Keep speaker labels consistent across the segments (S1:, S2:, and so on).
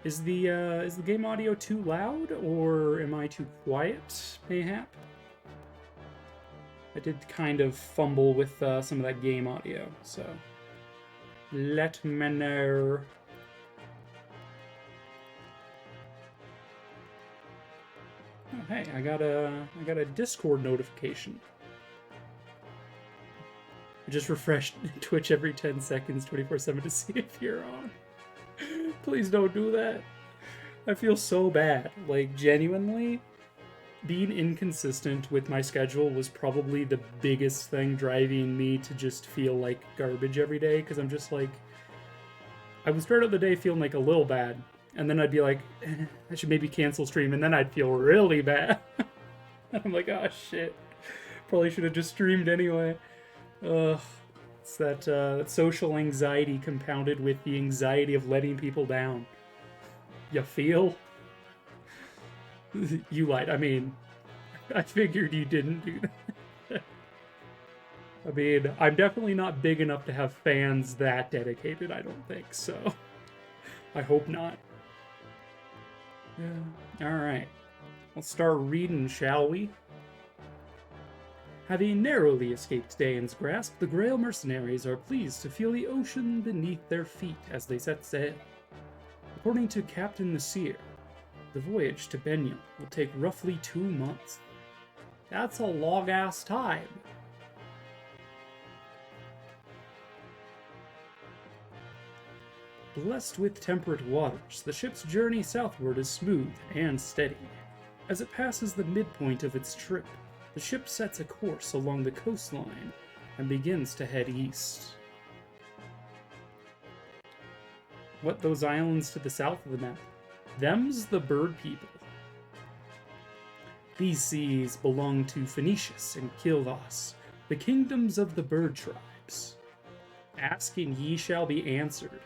S1: Is the game audio too loud, or am I too quiet, mayhap? I did kind of fumble with some of that game audio, so let me know. Oh, hey, I got a Discord notification. I just refreshed Twitch every 10 seconds, 24/7 to see if you're on. Please don't do that. I feel so bad. Like, genuinely, being inconsistent with my schedule was probably the biggest thing driving me to just feel like garbage every day, because I'm just like, I would start out the day feeling like a little bad, and then I'd be like, I should maybe cancel stream, and then I'd feel really bad. I'm like, oh shit, probably should have just streamed anyway. Ugh. It's that social anxiety compounded with the anxiety of letting people down. You feel? You lied. I mean, I figured you didn't do that. I mean, I'm definitely not big enough to have fans that dedicated, I don't think, so I hope not. Yeah. Alright. Let's start reading, shall we? Having narrowly escaped Dane's grasp, the Grail mercenaries are pleased to feel the ocean beneath their feet as they set sail. According to Captain Nasir, the voyage to Benya will take roughly 2 months. That's a long-ass time. Blessed with temperate waters, the ship's journey southward is smooth and steady. As it passes the midpoint of its trip, the ship sets a course along the coastline and begins to head east. What, those islands to the south of the map? Them's the bird people. These seas belong to Phoenicius and Kilvas, the kingdoms of the bird tribes. Ask and ye shall be answered.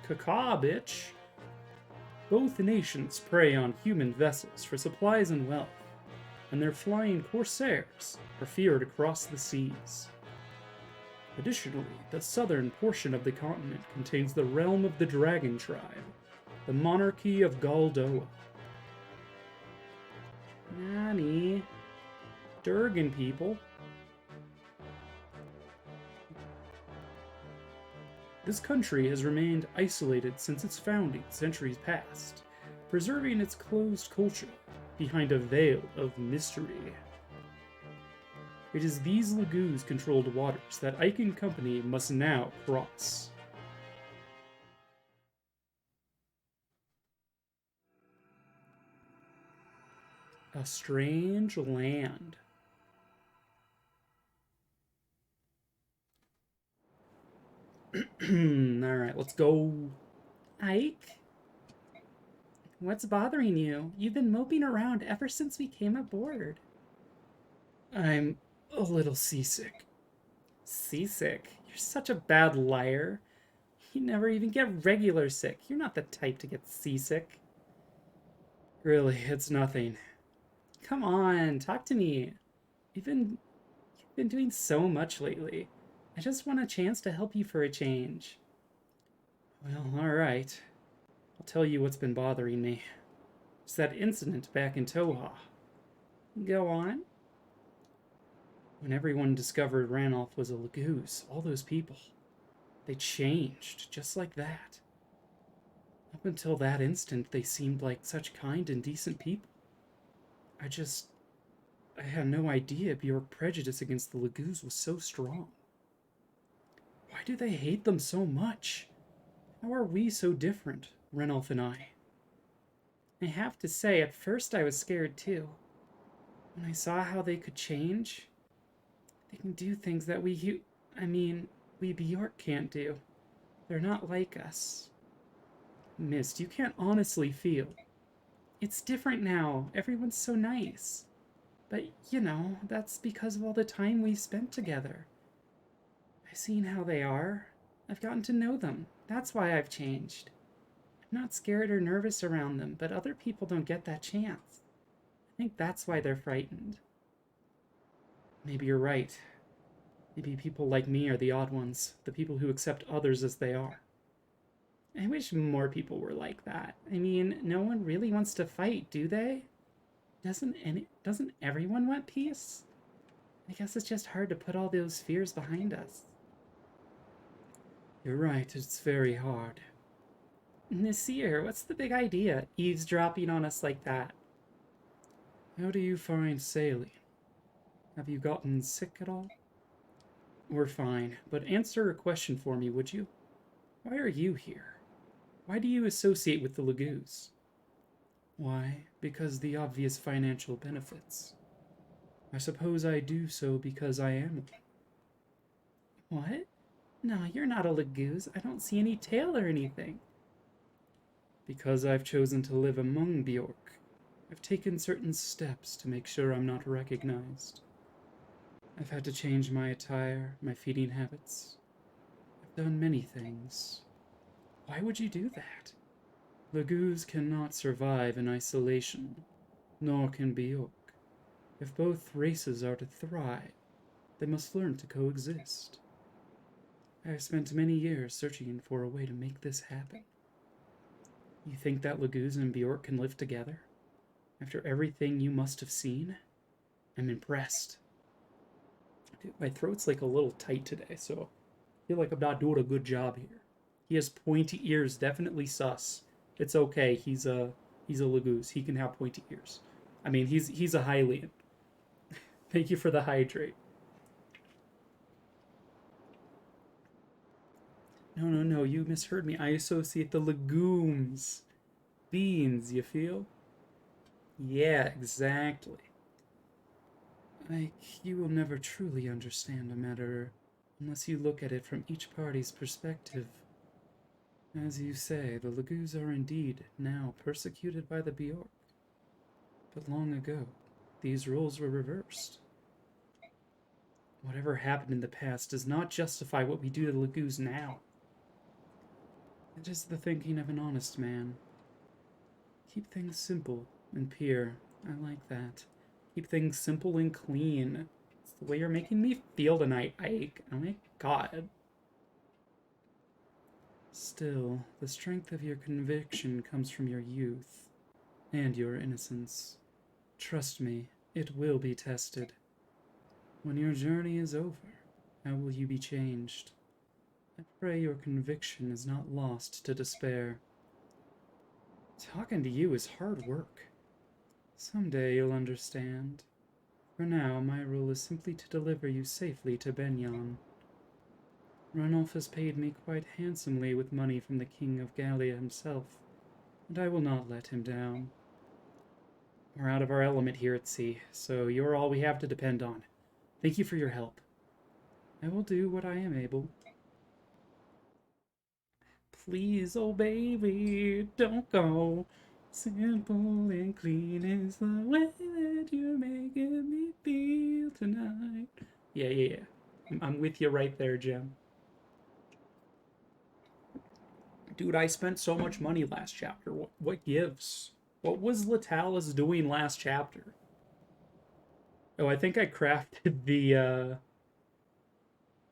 S1: Caca, bitch. Both nations prey on human vessels for supplies and wealth, and their flying corsairs are feared across the seas. Additionally, the southern portion of the continent contains the realm of the Dragon Tribe, the monarchy of Galdoa. Nani? Durgan people. This country has remained isolated since its founding centuries past, preserving its closed culture behind a veil of mystery. It is these Laguz-controlled waters that Ike and company must now cross. A strange land. Alright, let's go.
S2: Ike? What's bothering you? You've been moping around ever since we came aboard.
S1: I'm a little seasick.
S2: Seasick? You're such a bad liar. You never even get regular sick. You're not the type to get seasick.
S1: Really, it's nothing.
S2: Come on, talk to me. You've been doing so much lately. I just want a chance to help you for a change.
S1: Well, alright. I'll tell you what's been bothering me. It's that incident back in Toha.
S2: Go on.
S1: When everyone discovered Ranulph was a Laguz, all those people, they changed just like that. Up until that instant, they seemed like such kind and decent people. I had no idea Bjork prejudice against the Laguz was so strong. Why do they hate them so much? How are we so different, Ranulph and I?
S2: I have to say, at first I was scared too. When I saw how they could change, they can do things that we Bjork can't do. They're not like us.
S1: Mist, you can't honestly feel.
S2: It's different now. Everyone's so nice. But, that's because of all the time we've spent together. I've seen how they are. I've gotten to know them. That's why I've changed. I'm not scared or nervous around them, but other people don't get that chance. I think that's why they're frightened. Maybe you're right. Maybe people like me are the odd ones, the people who accept others as they are. I wish more people were like that. I mean, no one really wants to fight, do they? Doesn't everyone want peace? I guess it's just hard to put all those fears behind us.
S1: You're right, it's very hard.
S2: Nasir, what's the big idea? Eavesdropping on us like that.
S1: How do you find sailing? Have you gotten sick at all?
S2: We're fine, but answer a question for me, would you? Why are you here? Why do you associate with the Lagoos?
S1: Why? Because the obvious financial benefits. I suppose I do so because I am
S2: one. What? No, you're not a Lagoos. I don't see any tail or anything.
S1: Because I've chosen to live among Bjork. I've taken certain steps to make sure I'm not recognized. I've had to change my attire, my feeding habits. I've done many things.
S2: Why would you do that?
S1: Lagoos cannot survive in isolation, nor can Bjork. If both races are to thrive, they must learn to coexist. I have spent many years searching for a way to make this happen.
S2: You think that Lagoos and Bjork can live together? After everything you must have seen? I'm impressed.
S1: Dude, my throat's like a little tight today, so I feel like I'm not doing a good job here. He has pointy ears, definitely sus. It's okay, he's a Lagoos. He can have pointy ears. I mean, he's a Hylian. Thank you for the hydrate. No, you misheard me. I associate the legumes. Beans, you feel? Yeah, exactly. Like, you will never truly understand a matter unless you look at it from each party's perspective. As you say, the Lagoos are indeed now persecuted by the Bjork. But long ago, these roles were reversed.
S2: Whatever happened in the past does not justify what we do to the Lagoos now.
S1: It is the thinking of an honest man. Keep things simple and pure. I like that.
S2: Keep things simple and clean. It's the way you're making me feel tonight, Ike. Oh my god.
S1: Still, the strength of your conviction comes from your youth and your innocence. Trust me, it will be tested. When your journey is over, how will you be changed? I pray your conviction is not lost to despair.
S2: Talking to you is hard work.
S1: Someday you'll understand. For now, my role is simply to deliver you safely to Benyon. Ranulf has paid me quite handsomely with money from the King of Gallia himself, and I will not let him down.
S2: We're out of our element here at sea, so you're all we have to depend on. Thank you for your help.
S1: I will do what I am able.
S2: Please, oh baby, don't go. Simple and clean is the way that you're making me feel tonight. Yeah. I'm with you right there, Jim. Dude, I spent so much money last chapter. What gives? What was Latalis doing last chapter? Oh, I think I crafted the,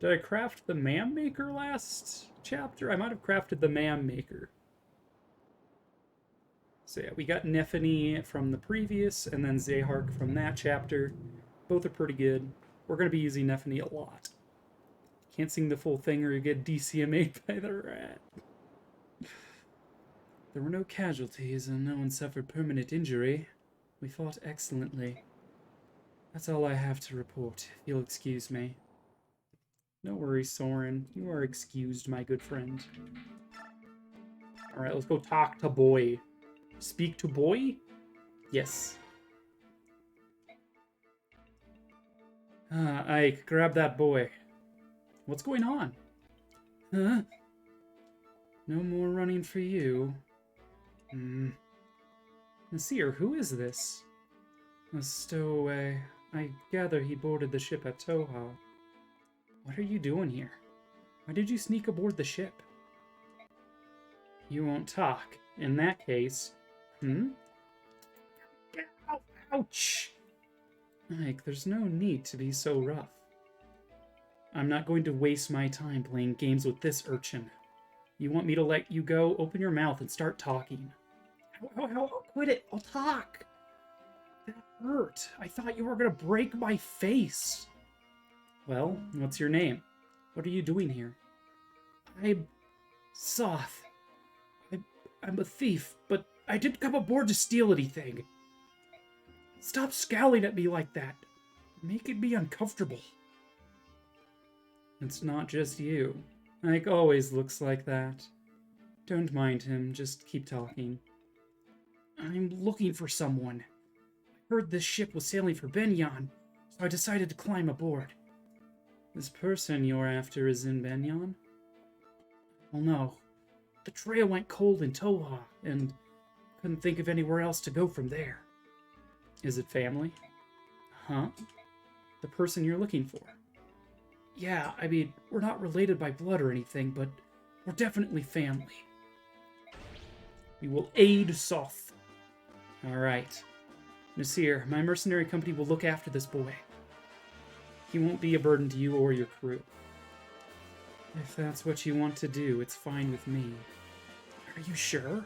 S2: Did I craft the Man Maker last chapter? I might have crafted the Man Maker. So yeah, we got Nephany from the previous, and then Zahark from that chapter. Both are pretty good. We're going to be using Nephany a lot. Can't sing the full thing or you get DCMA'd by the rat.
S1: There were no casualties and no one suffered permanent injury. We fought excellently. That's all I have to report, if you'll excuse me.
S2: No worries, Soren. You are excused, my good friend. Alright, let's go talk to boy. Speak to boy? Yes.
S1: Ike, grab that boy.
S2: What's going on?
S1: Huh? No more running for you.
S2: Nasir, who is this?
S1: A stowaway. I gather he boarded the ship at Toha.
S2: What are you doing here? Why did you sneak aboard the ship?
S1: You won't talk.
S2: In that case... Ouch! Ike, there's no need to be so rough. I'm not going to waste my time playing games with this urchin. You want me to let you go? Open your mouth and start talking. Quit it. I'll talk. That hurt. I thought you were going to break my face. Well, what's your name? What are you doing here? I'm Soth. I'm a thief, but I didn't come aboard to steal anything. Stop scowling at me like that. You're making me uncomfortable. It's not just you. Ike always looks like that. Don't mind him, just keep talking. I'm looking for someone. I heard this ship was sailing for Benyon, so I decided to climb aboard. This person you're after is in Benyon? Well, no. The trail went cold in Toha, and couldn't think of anywhere else to go from there. Is it family? Huh? The person you're looking for? Yeah, I mean, we're not related by blood or anything, but we're definitely family. We will aid Soth. Alright. Nasir, my mercenary company will look after this boy. He won't be a burden to you or your crew. If that's what you want to do, it's fine with me. Are you sure?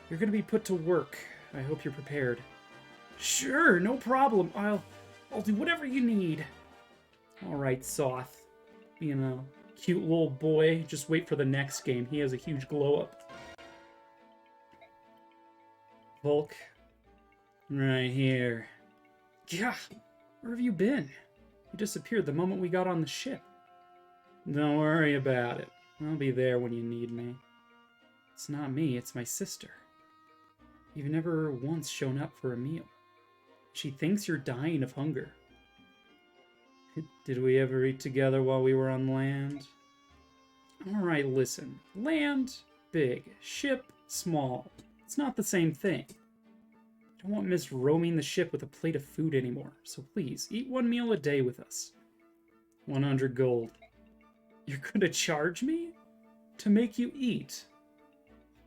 S2: You're gonna be put to work. I hope you're prepared. Sure, no problem. I'll do whatever you need. Alright, Soth. Being a cute little boy. Just wait for the next game. He has a huge glow-up. Volk. Right here. Yeah, where have you been? You disappeared the moment we got on the ship. Don't worry about it. I'll be there when you need me. It's not me, it's my sister. You've never once shown up for a meal. She thinks you're dying of hunger. Did we ever eat together while we were on land? Alright, listen. Land, big. Ship, small. It's not the same thing. I don't want Miss roaming the ship with a plate of food anymore, so please, eat one meal a day with us. 100 gold. You're gonna charge me? To make you eat?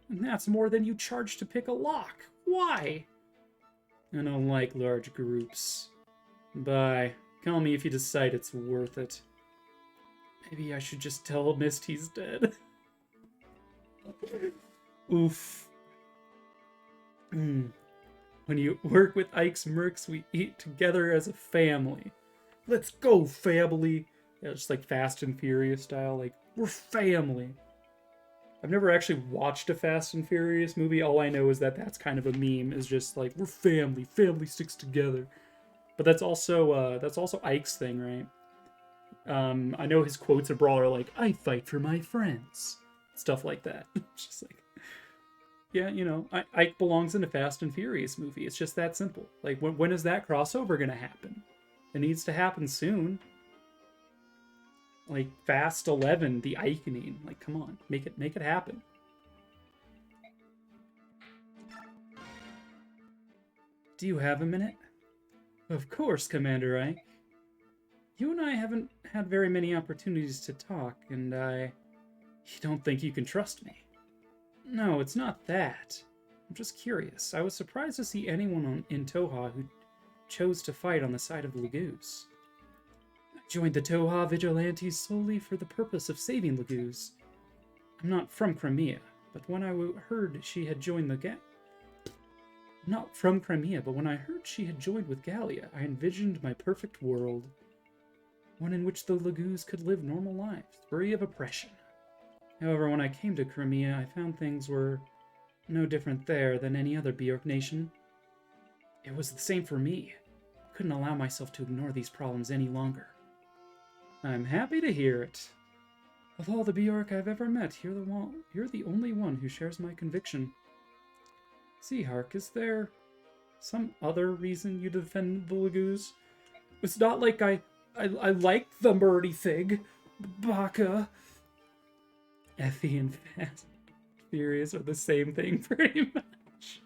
S2: And that's more than you charge to pick a lock. Why? I don't like large groups. Bye. Call me if you decide it's worth it. Maybe I should just tell Mist he's dead. Oof. When you work with Ike's Mercs, we eat together as a family. Let's go, family! Yeah, just like Fast and Furious style, like, we're family. I've never actually watched a Fast and Furious movie. All I know is that that's kind of a meme, is just like, we're family, family sticks together. But that's also Ike's thing, right? I know his quotes abroad are like, I fight for my friends. Stuff like that. It's just like, yeah, you know, Ike belongs in a Fast and Furious movie. It's just that simple. Like, when is that crossover gonna happen? It needs to happen soon. Like, Fast 11, the Ikening. Like, come on, make it happen. Do you have a minute? Of course, Commander Ike. You and I haven't had very many opportunities to talk, and you don't think you can trust me? No, it's not that. I'm just curious. I was surprised to see anyone in Toha who chose to fight on the side of Laguz. I joined the Toha Vigilantes solely for the purpose of saving Laguz. I'm not from Crimea, but when I heard she had joined the Not from Crimea, but when I heard she had joined with Gallia, I envisioned my perfect world. One in which the Laguz could live normal lives, free of oppression. However, when I came to Crimea, I found things were no different there than any other Bjork nation. It was the same for me. I couldn't allow myself to ignore these problems any longer. I'm happy to hear it. Of all the Bjork I've ever met, you're the only one who shares my conviction. Seahark, is there some other reason you defend the Laguz? It's not like I like the Murdy thing. Baka. Effie and Fast Furious are the same thing, pretty much.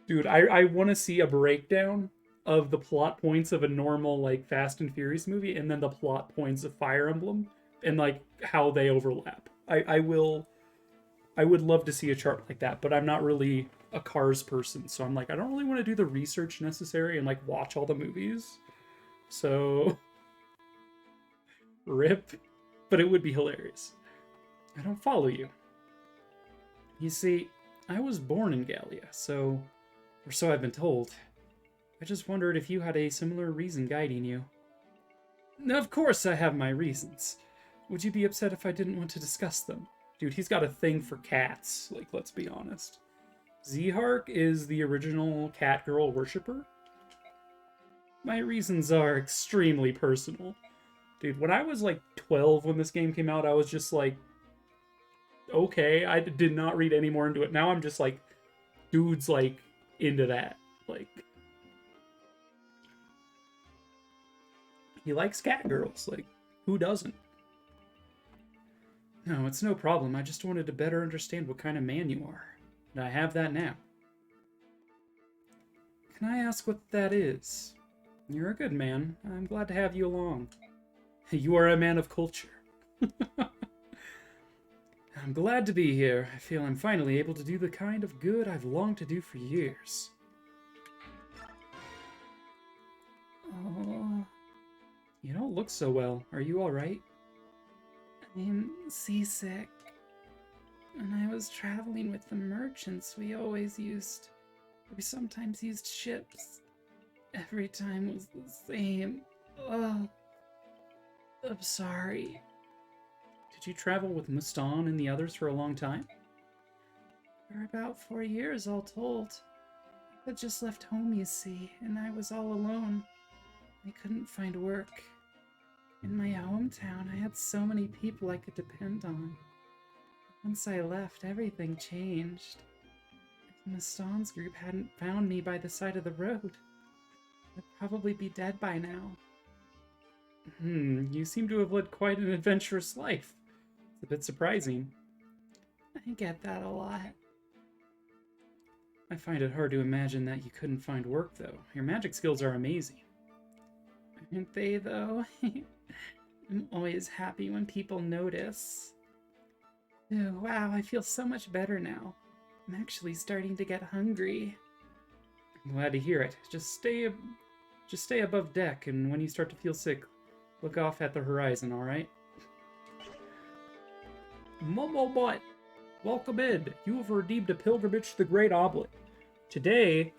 S2: Dude, I want to see a breakdown of the plot points of a normal, like, Fast and Furious movie, and then the plot points of Fire Emblem, and, like, how they overlap. I would love to see a chart like that, but I'm not really
S1: a Cars person, so I'm like, I don't really want to do the research necessary and like watch all the movies. So rip, but it would be hilarious. I don't follow you. You see, I was born in Gallia, or so I've been told. I just wondered if you had a similar reason guiding you. Of course I have my reasons. Would you be upset if I didn't want to discuss them? Dude, he's got a thing for cats, like, let's be honest. Zehark is the original cat girl worshipper. My reasons are extremely personal. Dude, when I was like 12 when this game came out, I was just like, okay, I did not read any more into it. Now I'm just like, dude's like into that. Like, he likes cat girls. Like, who doesn't? No, it's no problem. I just wanted to better understand what kind of man you are. And I have that now. Can I ask what that is? You're a good man. I'm glad to have you along. You are a man of culture. I'm glad to be here. I feel I'm finally able to do the kind of good I've longed to do for years. Oh, you don't look so well. Are you alright? I'm seasick. When I was traveling with the merchants, we sometimes used ships. Every time was the same. Oh, I'm sorry. Did you travel with Mustan and the others for a long time? For about 4 years, all told. I had just left home, you see, and I was all alone. I couldn't find work. In my hometown, I had so many people I could depend on. Once I left, everything changed. If Mustan's group hadn't found me by the side of the road, I'd probably be dead by now. You seem to have led quite an adventurous life. It's a bit surprising. I get that a lot. I find it hard to imagine that you couldn't find work, though. Your magic skills are amazing. Aren't they, though? I'm always happy when people notice. Oh, wow, I feel so much better now. I'm actually starting to get hungry. I'm glad to hear it. Just stay above deck, and when you start to feel sick, look off at the horizon, alright? Momo Butt, welcome in. You have redeemed a pilgrimage to the Great Omelet. Today,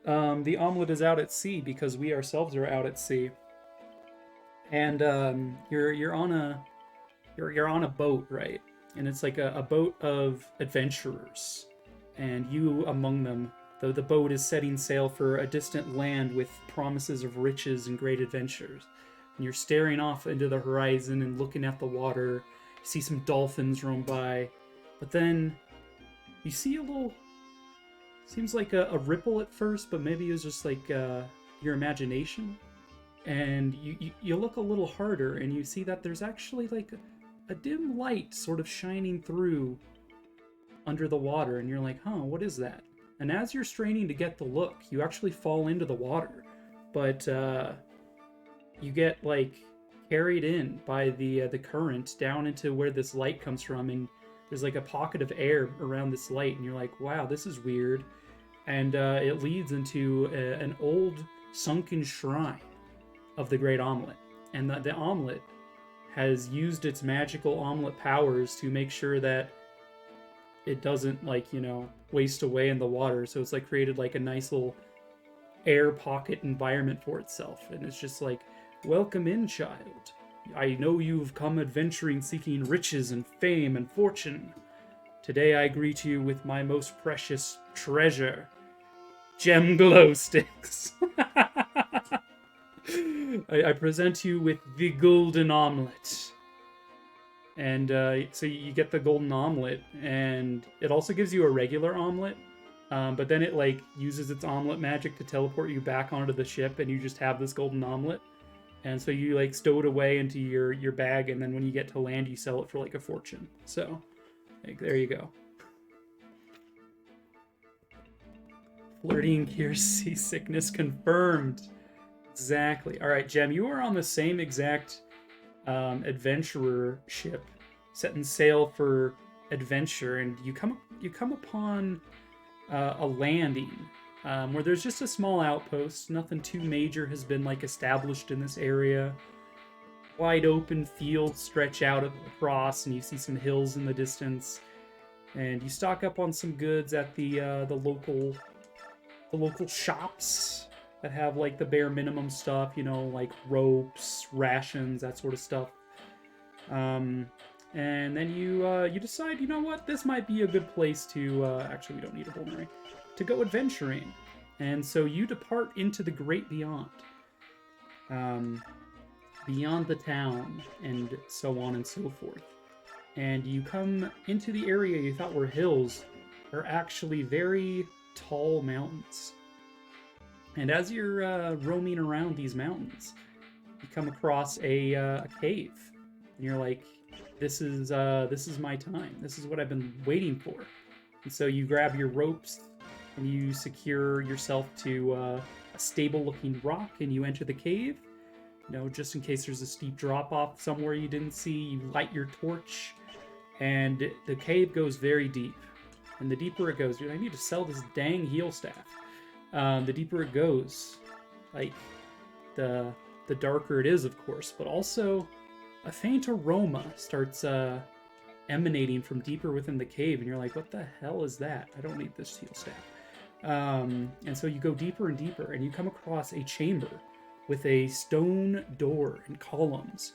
S1: the omelet is out at sea because we ourselves are out at sea. And you're on a boat, right? And it's like a boat of adventurers, and you among them. Though the boat is setting sail for a distant land with promises of riches and great adventures. And you're staring off into the horizon and looking at the water. You see some dolphins roam by, but then you see a little. Seems like a ripple at first, but maybe it was just like your imagination. And you look a little harder, and you see that there's actually like a dim light sort of shining through under the water, and you're like, huh, what is that? And as you're straining to get the look, you actually fall into the water, but you get like carried in by the current down into where this light comes from, and there's like a pocket of air around this light, and you're like, wow, this is weird. And it leads into an old sunken shrine of the Great Omelet, and the omelet has used its magical omelet powers to make sure that it doesn't, like, you know, waste away in the water. So it's like created like a nice little air pocket environment for itself. And it's just like, welcome in, child. I know you've come adventuring, seeking riches and fame and fortune. Today I greet you with my most precious treasure, gem glow sticks. I present you with the golden omelet. And so you get the golden omelet, and it also gives you a regular omelet, but then it like uses its omelet magic to teleport you back onto the ship, and you just have this golden omelet. And so you like stow it away into your bag, and then when you get to land, you sell it for like a fortune. So like, there you go. Flirting cures seasickness confirmed. Exactly. All right, Jem, you are on the same exact adventurer ship, setting sail for adventure, and you come upon a landing where there's just a small outpost. Nothing too major has been like established in this area. Wide open fields stretch out across, and you see some hills in the distance. And you stock up on some goods at the local shops that have like the bare minimum stuff, you know, like ropes, rations, that sort of stuff. And then you decide, you know what, this might be a good place to actually we don't need a pulmonary to go adventuring, and so you depart into the great beyond, beyond the town, and so on and so forth. And you come into the area you thought were hills are actually very tall mountains. And as you're roaming around these mountains, you come across a cave, and you're like, this is my time. This is what I've been waiting for. And so you grab your ropes and you secure yourself to a stable-looking rock, and you enter the cave. You know, just in case there's a steep drop-off somewhere you didn't see, you light your torch, and the cave goes very deep. And the deeper it goes, dude, I need to sell this dang heal staff. The deeper it goes, like, the darker it is, of course, but also a faint aroma starts emanating from deeper within the cave, and you're like, what the hell is that? I don't need this heal staff. And so you go deeper and deeper, and you come across a chamber with a stone door and columns,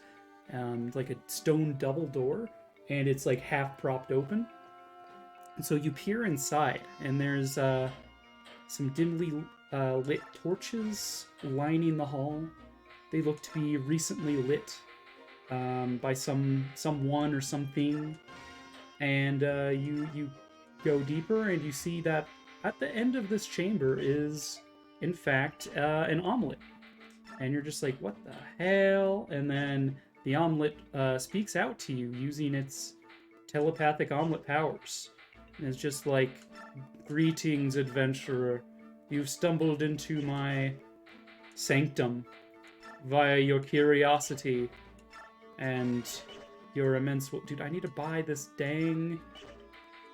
S1: like a stone double door, and it's like half propped open. And so you peer inside, and there's some dimly lit torches lining the hall. They look to be recently lit by someone or something. And you go deeper, and you see that at the end of this chamber is, in fact, an omelet. And you're just like, what the hell? And then the omelet speaks out to you using its telepathic omelet powers. And it's just like, greetings, adventurer. You've stumbled into my sanctum via your curiosity and your immense... Dude, I need to buy this dang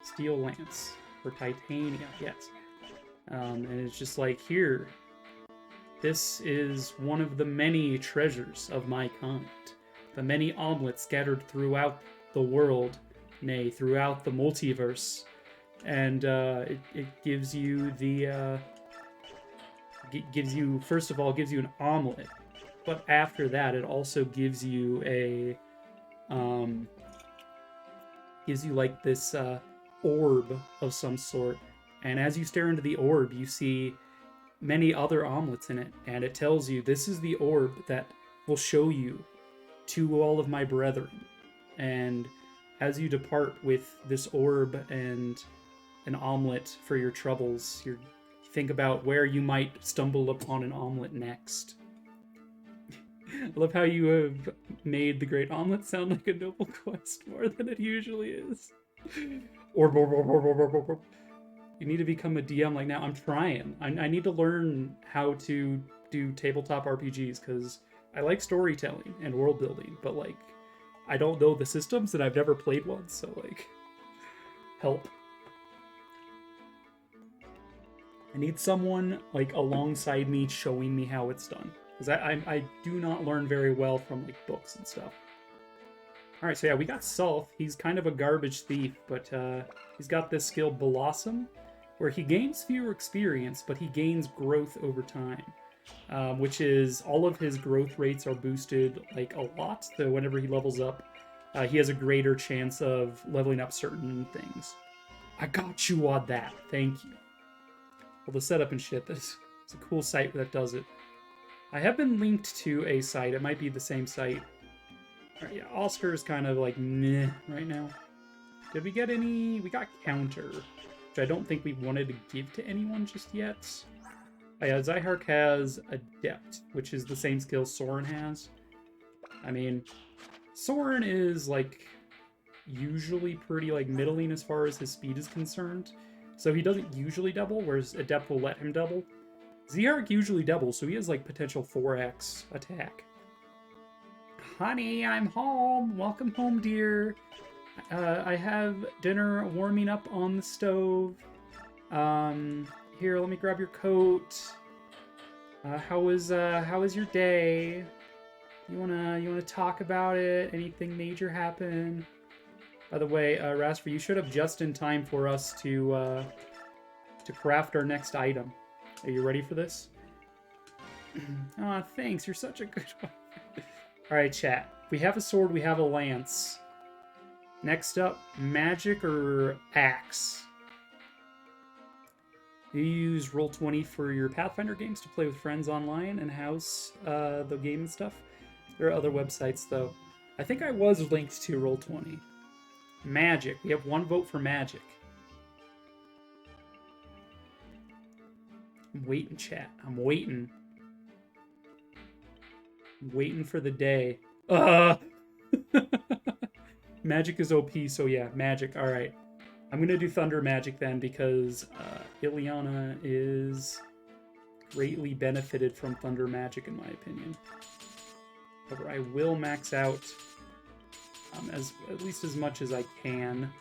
S1: steel lance for titanium. Yes. And it's just like, here, this is one of the many treasures of my kind. The many omelets scattered throughout the world, nay, throughout the multiverse. And it gives you the... gives you, first of all, gives you an omelet. But after that, it also gives you a... gives you like this orb of some sort. And as you stare into the orb, you see many other omelets in it. And it tells you, this is the orb that will show you to all of my brethren. And as you depart with this orb and an omelet for your troubles, you think about where you might stumble upon an omelet next. I love how you have made the Great Omelet sound like a noble quest more than it usually is. Orb, orb, orb, orb, orb, orb, orb. You need to become a DM like now. I'm trying. I need to learn how to do tabletop RPGs, because I like storytelling and world building, but like, I don't know the systems and I've never played one, so like, help. I need someone like alongside me showing me how it's done, because I do not learn very well from like books and stuff. All right, so yeah, we got Sulf. He's kind of a garbage thief, but he's got this skill Blossom, where he gains fewer experience, but he gains growth over time, which is all of his growth rates are boosted like a lot. So whenever he levels up, he has a greater chance of leveling up certain things. I got you on that. Thank you. Well, the setup and shit, it's a cool site that does it. I have been linked to a site. It might be the same site. All right, yeah, Oscar is kind of like meh right now. Did we get any? We got Counter, which I don't think we wanted to give to anyone just yet. Oh, yeah, Zyhark has Adept, which is the same skill Soren has. I mean, Soren is like usually pretty like middling as far as his speed is concerned. So he doesn't usually double, whereas Adept will let him double. Zyhark usually doubles, so he has like potential 4x attack. Honey, I'm home. Welcome home, dear. I have dinner warming up on the stove. Here, let me grab your coat. How was your day? You wanna talk about it? Anything major happen? By the way, Rasper, you showed up just in time for us to craft our next item. Are you ready for this? Aw, thanks. You're such a good one. All right, chat. We have a sword. We have a lance. Next up, magic or axe? You use Roll20 for your Pathfinder games to play with friends online and house the game and stuff. There are other websites, though. I think I was linked to Roll20. Magic. We have one vote for magic. I'm waiting, chat. I'm waiting. I'm waiting for the day. Magic is OP, so yeah, magic. All right. I'm going to do Thunder Magic then because Ileana is greatly benefited from Thunder Magic in my opinion. However, I will max out at least as much as I can.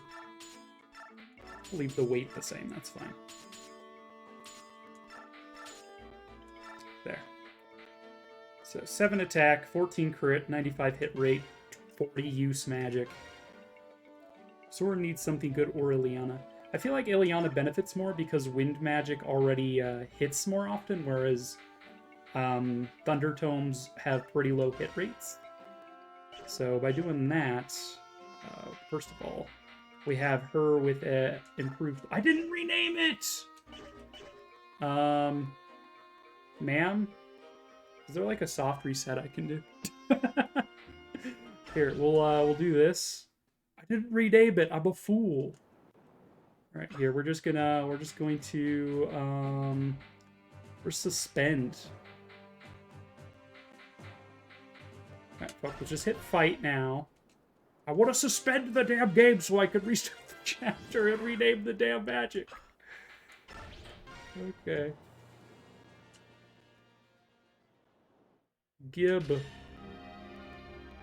S1: Leave the weight the same, that's fine. There. So 7 attack, 14 crit, 95 hit rate, 40 use magic. Sword needs something good or Ileana. I feel like Ileana benefits more because wind magic already hits more often, whereas Thunder Tomes have pretty low hit rates. So by doing that, first of all, we have her with a improved... I didn't rename it! Ma'am? Is there like a soft reset I can do? Here, we'll do this. I didn't rename it. I'm a fool. All right, here we're just going to suspend. All right, fuck. We'll just hit fight now. I want to suspend the damn game so I can restart the chapter and rename the damn magic. Okay. Gib.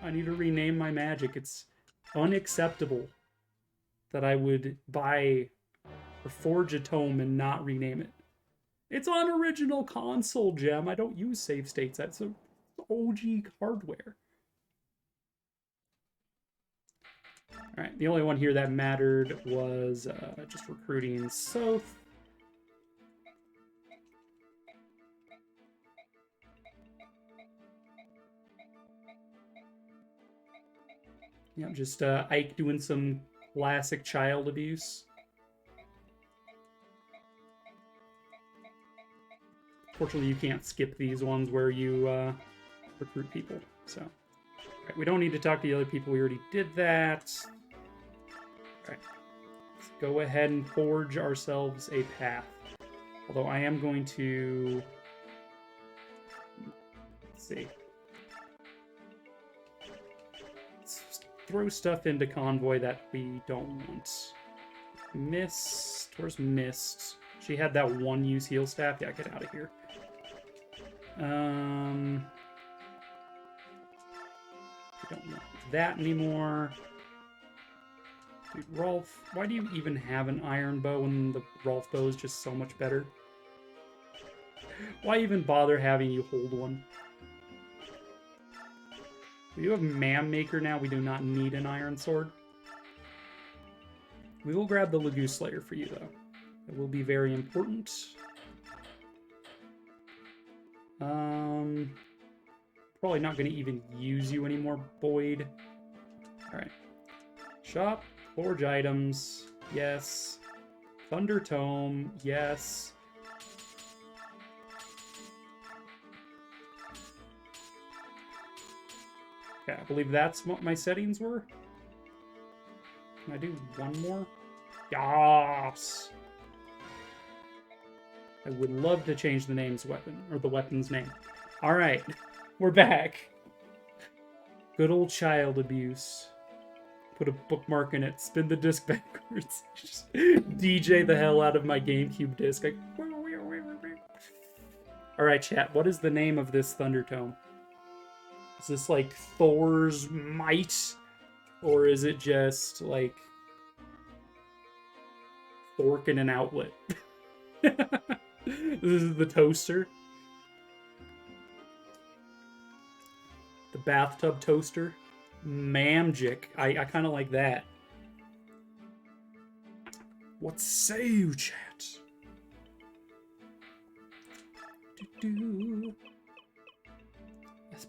S1: I need to rename my magic. It's unacceptable that I would buy or forge a tome and not rename it. It's on original console, Gem. I don't use save states. That's a OG hardware. Alright, the only one here that mattered was just recruiting Soth. Yeah, just Ike doing some classic child abuse. Fortunately, you can't skip these ones where you recruit people. So, right, we don't need to talk to the other people. We already did that. All right, let's go ahead and forge ourselves a path. Although I am going to... Let's see. Throw stuff into Convoy that we don't want. Mist. Where's Mist? She had that one use heal staff. Yeah, get out of here. We don't want that anymore. Dude, Rolf, why do you even have an iron bow when the Rolf bow is just so much better? Why even bother having you hold one? We do have Man Maker now. We do not need an iron sword. We will grab the Lagoon Slayer for you, though. It will be very important. Probably not going to even use you anymore, Boyd. Alright. Shop. Forge items. Yes. Thunder Tome. Yes. Okay, I believe that's what my settings were. Can I do one more? Yes! I would love to change the name's weapon, or the weapon's name. Alright, we're back. Good old child abuse. Put a bookmark in it, spin the disc backwards. Just DJ the hell out of my GameCube disc. Like, alright, chat, what is the name of this Thunder Tome? Is this like Thor's might? Or is it just like Thork in an outlet? This is the toaster. The bathtub toaster. Mamjic. I kind of like that. What say you, chat? This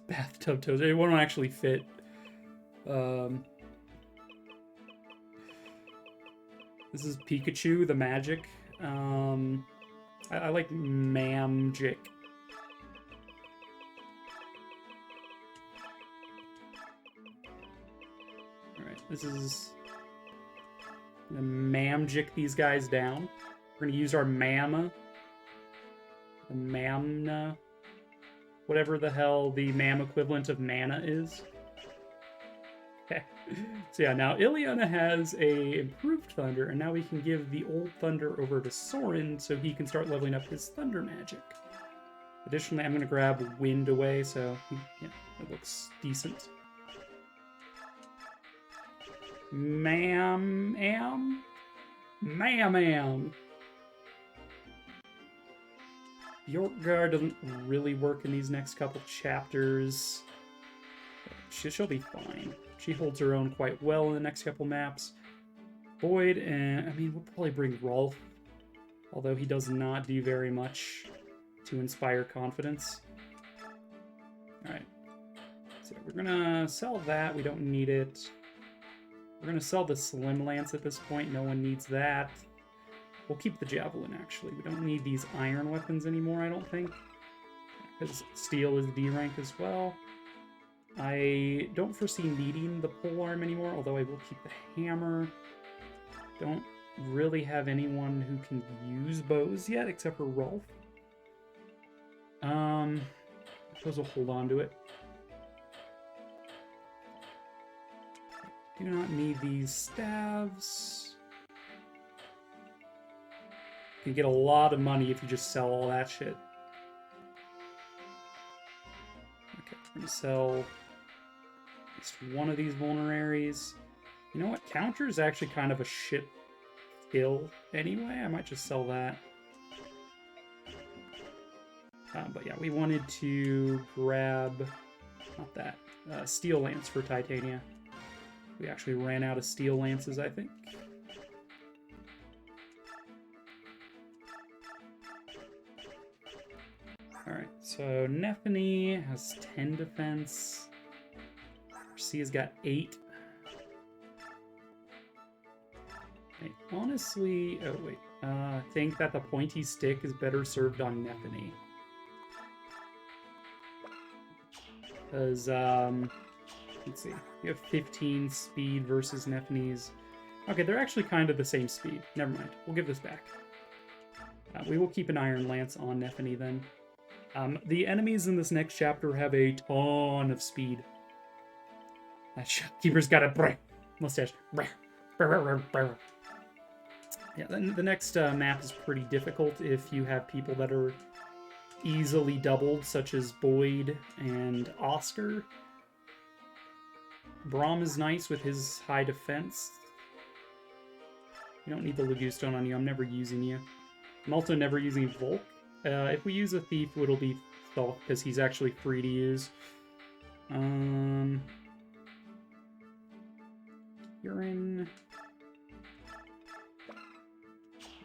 S1: bathtub toaster. It won't actually fit. This is Pikachu, the magic. I like Mamjic. Alright, this is... I'm gonna Mamjic these guys down. We're gonna use our Mamma. The Mamna. Whatever the hell the Mam equivalent of mana is. Okay. So yeah, now Ileana has a improved Thunder, and now we can give the old Thunder over to Soren so he can start leveling up his Thunder magic. Additionally, I'm going to grab Wind away, so yeah, it looks decent. Ma'am. Bjorkgard doesn't really work in these next couple chapters. She'll be fine. She holds her own quite well in the next couple maps. Boyd, and I mean, we'll probably bring Rolf, although he does not do very much to inspire confidence. Alright. So we're gonna sell that. We don't need it. We're gonna sell the Slim Lance at this point. No one needs that. We'll keep the Javelin, actually. We don't need these iron weapons anymore, I don't think. Because steel is D rank as well. I don't foresee needing the polearm anymore, although I will keep the hammer. Don't really have anyone who can use bows yet, except for Rolf. I suppose we'll hold on to it. Do not need these staves. You can get a lot of money if you just sell all that shit. Okay, we're gonna sell at least one of these vulneraries. You know what? Counter is actually kind of a shit skill anyway. I might just sell that. But yeah, we wanted to grab, not that, Steel Lance for Titania. We actually ran out of Steel Lances, I think. Alright, so Nephany has 10 defense. Garcia's got 8. I honestly, oh wait, think that the pointy stick is better served on Nephany. Because, let's see, we have 15 speed versus Nephany's. Okay, they're actually kind of the same speed. Never mind, we'll give this back. We will keep an Iron Lance on Nephany then. The enemies in this next chapter have a ton of speed. That shopkeeper's got a mustache. Yeah, then the next map is pretty difficult if you have people that are easily doubled, such as Boyd and Oscar. Braum is nice with his high defense. You don't need the Lagustone on you. I'm never using you. I'm also never using Volk. If we use a Thief, it'll be Thulk, because he's actually free to use. Urine.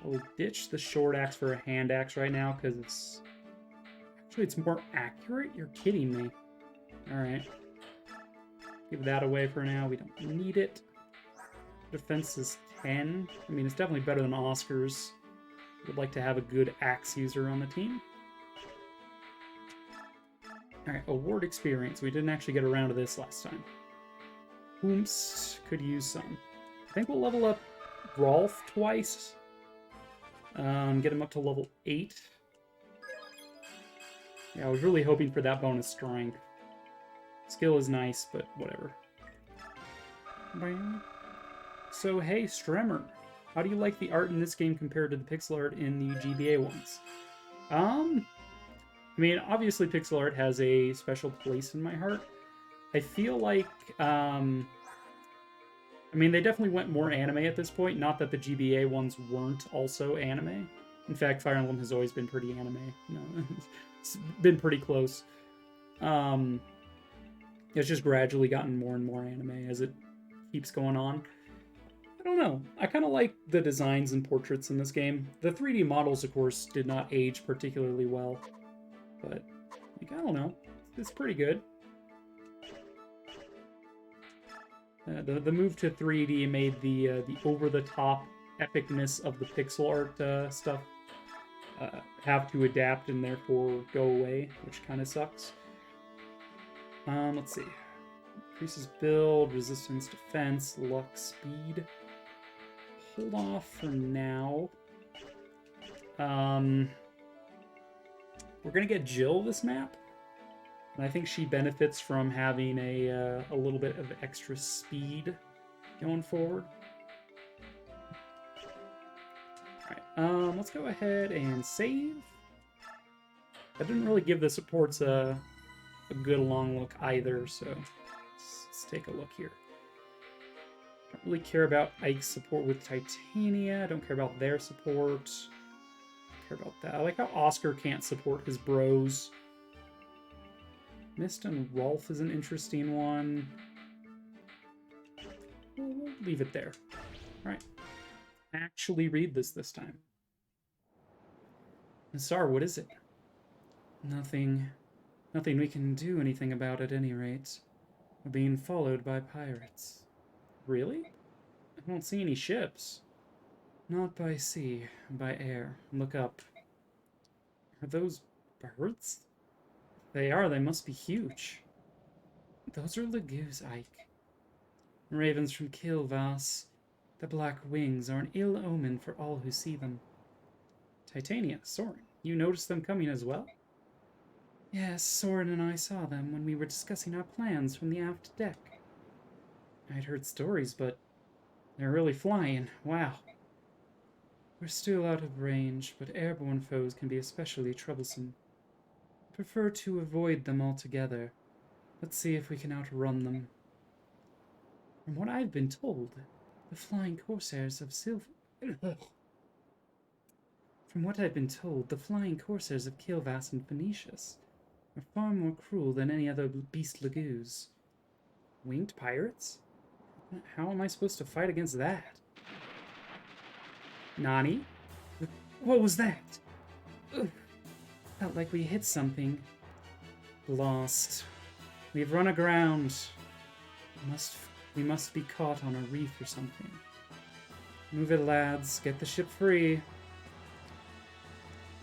S1: I'll ditch the short axe for a hand axe right now, because it's... Actually, it's more accurate? You're kidding me. Alright. Give that away for now. We don't need it. Defense is 10. I mean, it's definitely better than Oscar's. Would like to have a good axe user on the team. Alright, award experience. We didn't actually get around to this last time. Oops, could use some. I think we'll level up Rolf twice. Get him up to level 8. Yeah, I was really hoping for that bonus strength. Skill is nice, but whatever. So, hey, Stremmer. How do you like the art in this game compared to the pixel art in the GBA ones? I mean, obviously pixel art has a special place in my heart. I feel like, I mean, they definitely went more anime at this point. Not that the GBA ones weren't also anime. In fact, Fire Emblem has always been pretty anime. No, it's been pretty close. It's just gradually gotten more and more anime as it keeps going on. I don't know. I kind of like the designs and portraits in this game. The 3D models, of course, did not age particularly well. But, like, I don't know. It's pretty good. The move to 3D made the over-the-top epicness of the pixel art stuff have to adapt and therefore go away, which kind of sucks. Let's see. Increases build, resistance, defense, luck, speed. Hold off for now. We're gonna get Jill this map, and I think she benefits from having a little bit of extra speed going forward. Alright, let's go ahead and save. I didn't really give the supports a good long look either, so let's take a look here. I don't really care about Ike's support with Titania. I don't care about their support. I don't care about that. I like how Oscar can't support his bros. Mist and Rolf is an interesting one. We'll leave it there. Alright. Actually read this time. Nassar, what is it? Nothing we can do anything about at any rate. We're being followed by pirates. Really? I don't see any ships. Not by sea, by air. Look up. Are those birds? If they are, they must be huge. Those are Lagoos, Ike. Ravens from Kilvas. The black wings are an ill omen for all who see them. Titania, Soren, you noticed them coming as well? Yes, Soren and I saw them when we were discussing our plans from the aft deck. I'd heard stories, but they're really flying. Wow. We're still out of range, but airborne foes can be especially troublesome. Prefer to avoid them altogether. Let's see if we can outrun them. From what I've been told, the flying corsairs of Kilvas and Phoenicius are far more cruel than any other beast Lagoos. Winged pirates? How am I supposed to fight against that? Nani? What was that? Ugh. Felt like we hit something. Lost. We've run aground. We must be caught on a reef or something. Move it, lads. Get the ship free.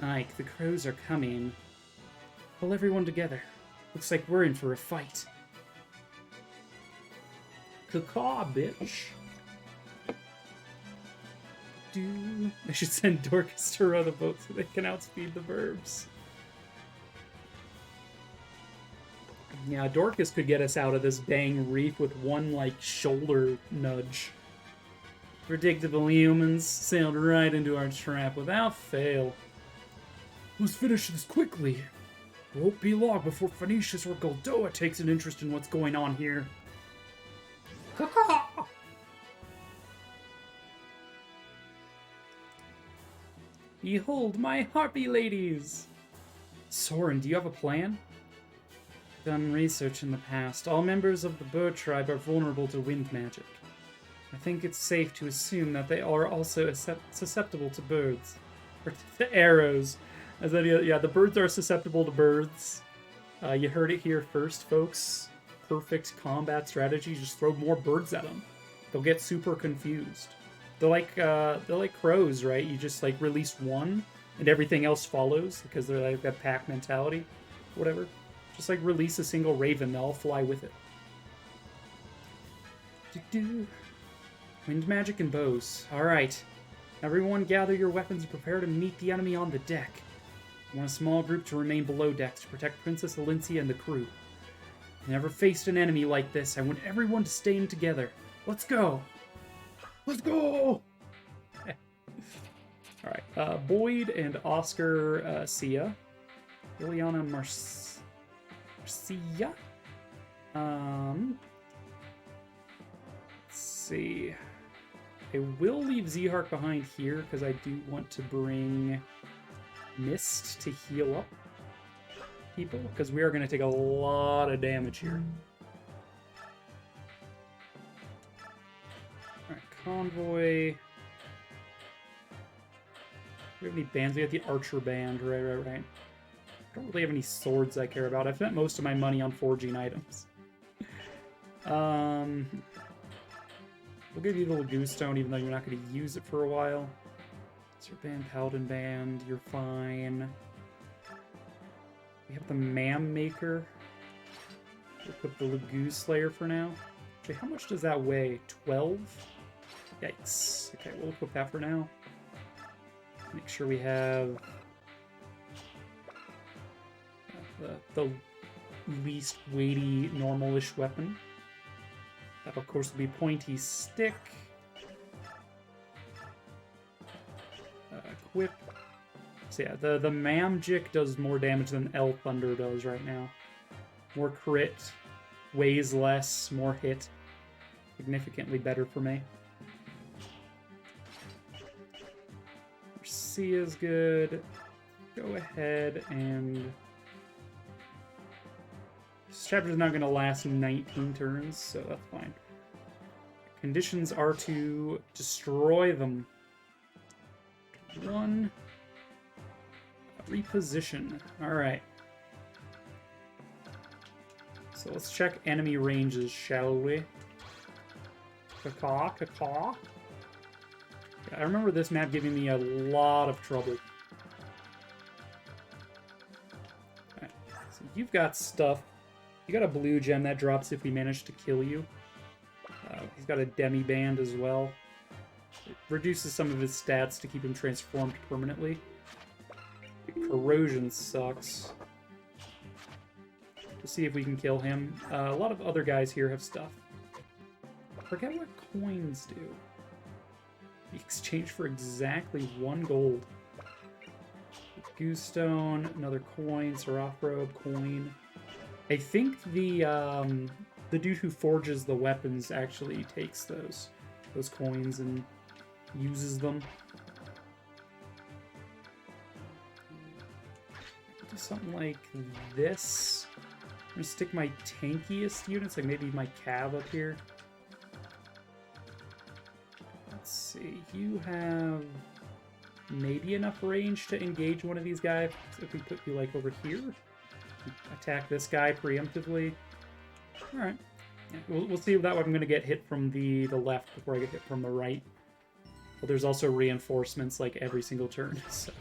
S1: Ike, the crows are coming. Pull everyone together. Looks like we're in for a fight. Caw, bitch. I should send Dorcas to row the boat so they can outspeed the verbs. Yeah, Dorcas could get us out of this dang reef with one, like, shoulder nudge. Predictable humans sailed right into our trap without fail. Let's finish this quickly. It won't be long before Phoenicius or Goldoa takes an interest in what's going on here. Behold my harpy ladies! Soren, do you have a plan? Done research in the past. All members of the bird tribe are vulnerable to wind magic. I think it's safe to assume that they are also susceptible to birds. Or to arrows. Yeah, the birds are susceptible to birds. You heard it here first, folks. Perfect combat strategy. Just throw more birds at them. They'll get super confused. They're like crows, right? You just like release one and everything else follows because they're like that pack mentality, whatever. Just like release a single raven, they'll all fly with it. Wind magic and bows. All right, everyone, gather your weapons and prepare to meet the enemy on the deck. I want a small group to remain below decks to protect Princess Alincia and the crew. I never faced an enemy like this. I want everyone to stay in together. Let's go. Let's go! Alright, Boyd and Oscar Sia. Liliana Marcia? Let's see. I will leave Zehark behind here because I do want to bring Mist to heal up people, because we are going to take a lot of damage here. Alright, Convoy. Do we have any bands? We have the Archer Band, right. I don't really have any swords I care about. I've spent most of my money on forging items. We'll give you the Lagoon Stone, even though you're not going to use it for a while. It's your band, Paladin Band, you're fine. We have the Mam Maker. We'll put the Lagoon Slayer for now. Okay, how much does that weigh? 12? Yikes. Okay, we'll equip that for now. Make sure we have the least weighty, normal-ish weapon. That, of course, will be Pointy Stick. Equip. So yeah, the Mamjik does more damage than El Thunder does right now. More crit, weighs less, more hit. Significantly better for me. C is good. Go ahead and... This chapter's not going to last 19 turns, so that's fine. Conditions are to destroy them. 1. Reposition. Alright. So let's check enemy ranges, shall we? Caw, caw. I remember this map giving me a lot of trouble. Alright, so you've got stuff. You got a blue gem that drops if we manage to kill you. He's got a demi band as well. It reduces some of his stats to keep him transformed permanently. Corrosion sucks. We'll see if we can kill him. A lot of other guys here have stuff. I forget what coins do. You exchange for exactly 1 gold. Goose Stone, another coin, Seraph Robe, coin. I think the dude who forges the weapons actually takes those coins and uses them. Do something like this. I'm gonna stick my tankiest units, like maybe my cav up here. Let's see, you have maybe enough range to engage one of these guys. If we put you like over here, attack this guy preemptively. All right, yeah, we'll see if that one I'm gonna get hit from the left before I get hit from the right. But there's also reinforcements like every single turn. So.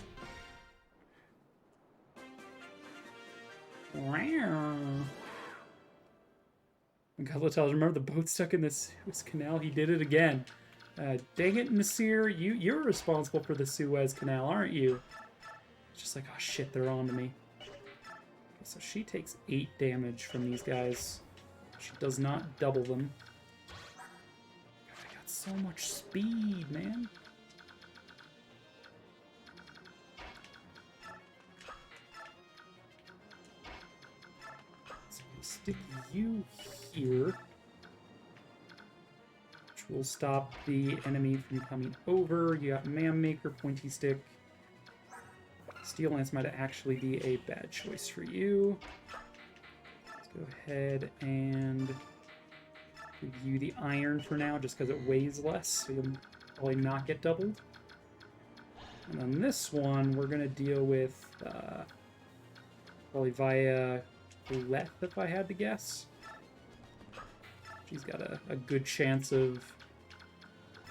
S1: Galatalis, remember the boat stuck in this canal? He did it again. Dang it, Nasir, you're responsible for the Suez Canal, aren't you? It's just like, oh shit, they're on to me. Okay, so she takes 8 damage from these guys. She does not double them. God, I got so much speed, man. So we'll stick you here. Which will stop the enemy from coming over. You got Man Maker, Pointy Stick. Steel Lance might actually be a bad choice for you. Let's go ahead and give you the Iron for now, just because it weighs less, so you'll probably not get doubled. And on this one, we're going to deal with probably via Leth, if I had to guess. She's got a good chance of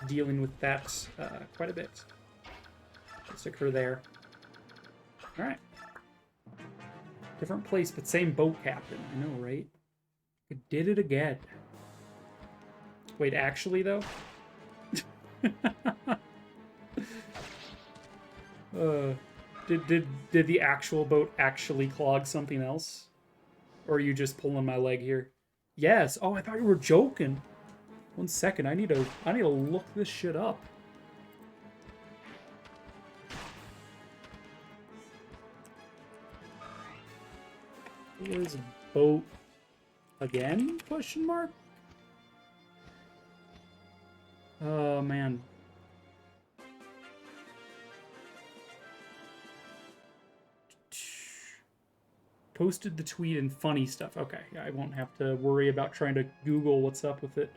S1: dealing with that quite a bit. I'll stick her there. Alright. Different place, but same boat captain. I know, right? I did it again. Wait, actually, though? Did the actual boat actually clog something else? Or are you just pulling my leg here? Yes. Oh, I thought you were joking. 1 second. I need to look this shit up. Is boat again? Question mark. Oh man, Posted the tweet and funny stuff. Okay, yeah, I won't have to worry about trying to Google what's up with it.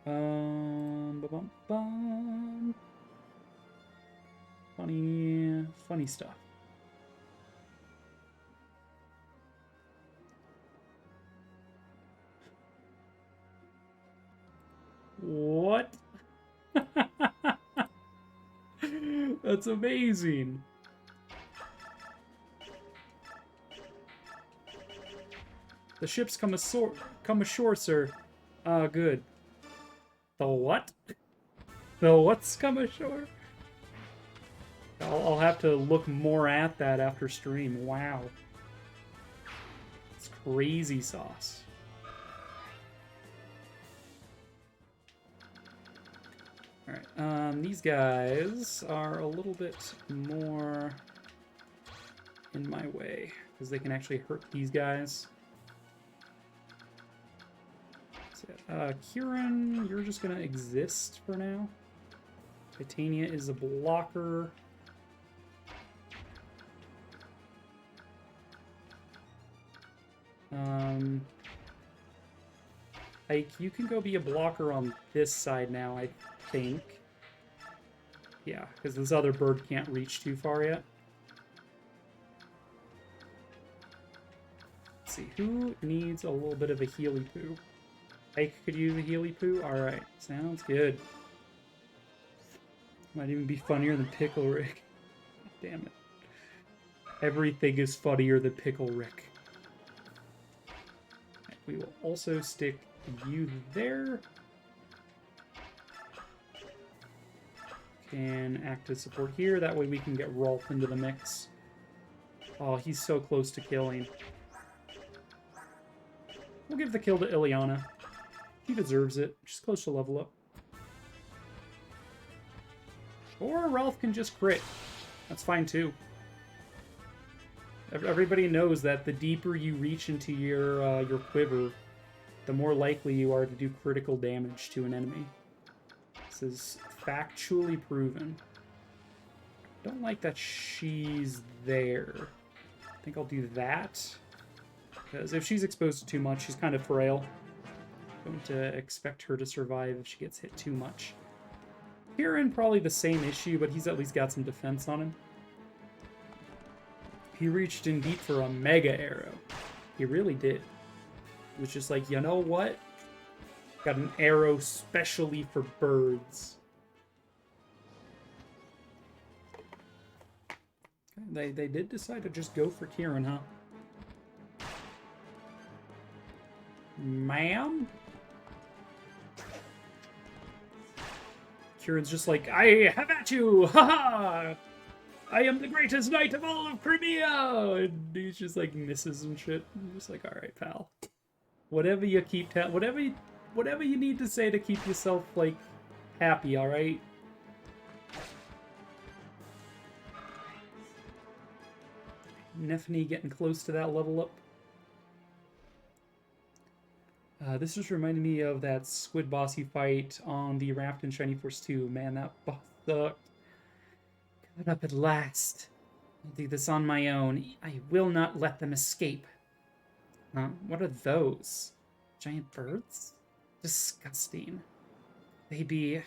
S1: Ba-bum-bum. Funny stuff. What? That's amazing. The ships come ashore, sir. Ah, good. The what? The what's come ashore? I'll have to look more at that after stream. Wow. It's crazy sauce. Alright, these guys are a little bit more in my way, because they can actually hurt these guys. Kieran, you're just gonna exist for now. Titania is a blocker. Ike, you can go be a blocker on this side now, I think. Yeah, because this other bird can't reach too far yet. Let's see, who needs a little bit of a healy poo? Ike could use a healy poo? Alright, sounds good. Might even be funnier than Pickle Rick. Damn it. Everything is funnier than Pickle Rick. We will also stick you there. Can act as support here. That way we can get Rolf into the mix. Oh, he's so close to killing. We'll give the kill to Ileana. He deserves it. She's close to level up. Or Ralph can just crit. That's fine too. Everybody knows that the deeper you reach into your quiver, the more likely you are to do critical damage to an enemy. This is factually proven. Don't like that she's there. I think I'll do that. Because if she's exposed to too much, she's kind of frail. Don't expect her to survive if she gets hit too much. Kieran, probably the same issue, but he's at least got some defense on him. He reached in deep for a mega arrow. He really did. It was just like, you know what? Got an arrow specially for birds. Okay, they did decide to just go for Kieran, huh? Ma'am? Kieran's just like, I have at you! Ha-ha! I am the greatest knight of all of Crimea! And he's just like misses and shit. I'm just like, alright, pal. Whatever you keep whatever you need to say to keep yourself, like, happy, alright? Nephany getting close to that level up. This just reminded me of that squid boss you fight on the Raft in Shiny Force 2. Man, that boss sucked. Got up at last. I'll do this on my own. I will not let them escape. What are those? Giant birds? Disgusting. They be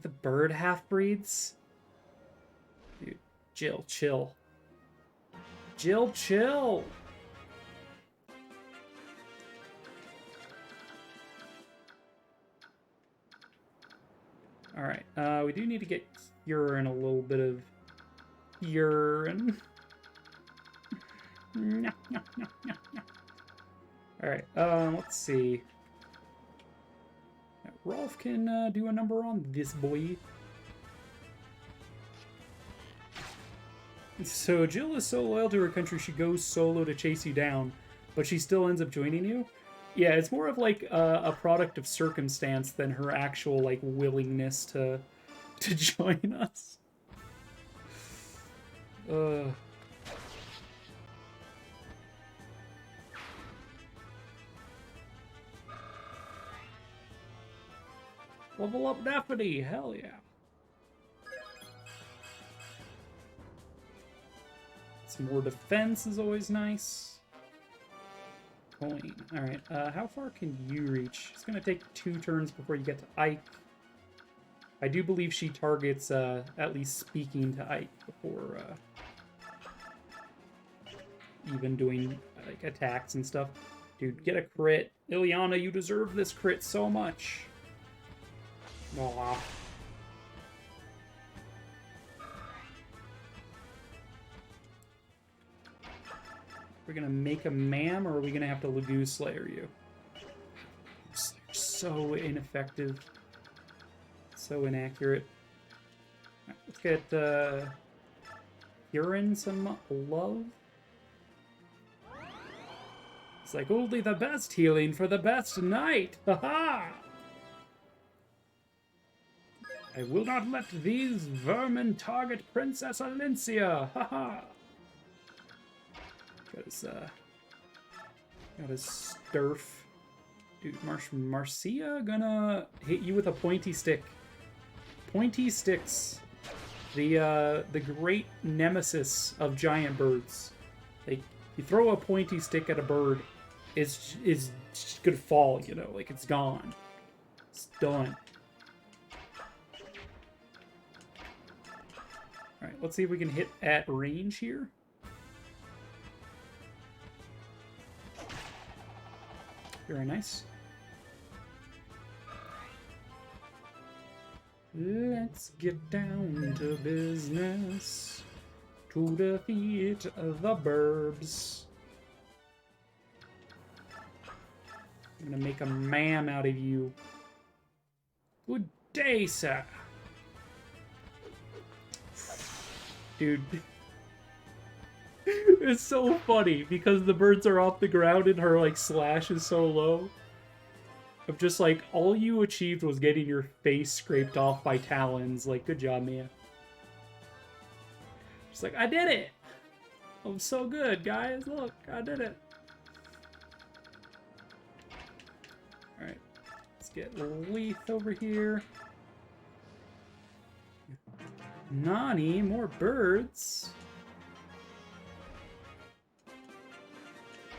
S1: the bird half-breeds? Dude, Jill, chill. Jill, chill! Alright, we do need to get urine, a little bit of urine. Alright, let's see. Rolf can do a number on this boy. So Jill is so loyal to her country she goes solo to chase you down, but she still ends up joining you? Yeah, it's more of like a product of circumstance than her actual like willingness to join us. Level up Nephany, hell yeah. Some more defense is always nice. Coin. Alright, how far can you reach? It's going to take 2 turns before you get to Ike. I do believe she targets, at least speaking to Ike before, even doing, like, attacks and stuff. Dude, get a crit. Ileana, you deserve this crit so much. Aw. We're gonna make a ma'am, or are we gonna have to Lagoo Slayer you? You're so ineffective. So inaccurate. Right, let's get, Huron some love. It's like only the best healing for the best knight. Haha! I will not let these vermin target Princess Alencia. Haha! Got his Sturf. Dude, Marcia gonna hit you with a pointy stick. Pointy sticks. The great nemesis of giant birds. Like, you throw a pointy stick at a bird, it's just gonna fall, you know, like it's gone. It's done. Alright, let's see if we can hit at range here. Very nice. Let's get down to business to defeat the burbs. I'm gonna make a ma'am out of you. Good day, sir. Dude. It's so funny because the birds are off the ground and her like slash is so low. I'm just like, all you achieved was getting your face scraped off by talons. Like, good job, Mia. She's like, I did it! I'm so good, guys. Look, I did it. Alright. Let's get Leith over here. Nani, more birds.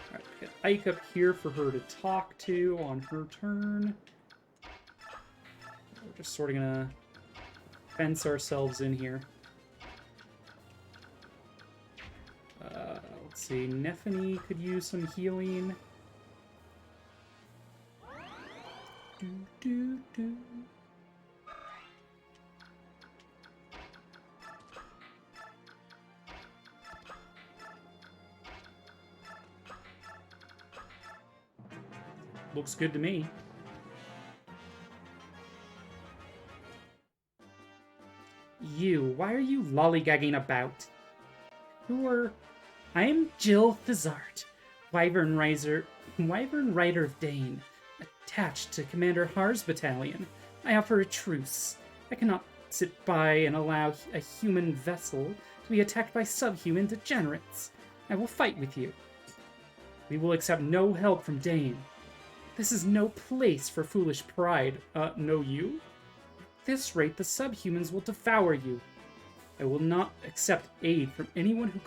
S1: Alright, get Ike up here for her to talk to on her turn. We're just sort of gonna fence ourselves in here. Let's see, Nephany could use some healing. Do. Looks good to me. You, why are you lollygagging about? Who are... I'm Jill Fizzart, Wyvern Rider of Dane, attached to Commander Har's battalion. I offer a truce. I cannot sit by and allow a human vessel to be attacked by subhuman degenerates. I will fight with you. We will accept no help from Dane. This is no place for foolish pride. No you? At this rate, the subhumans will devour you. I will not accept aid from anyone who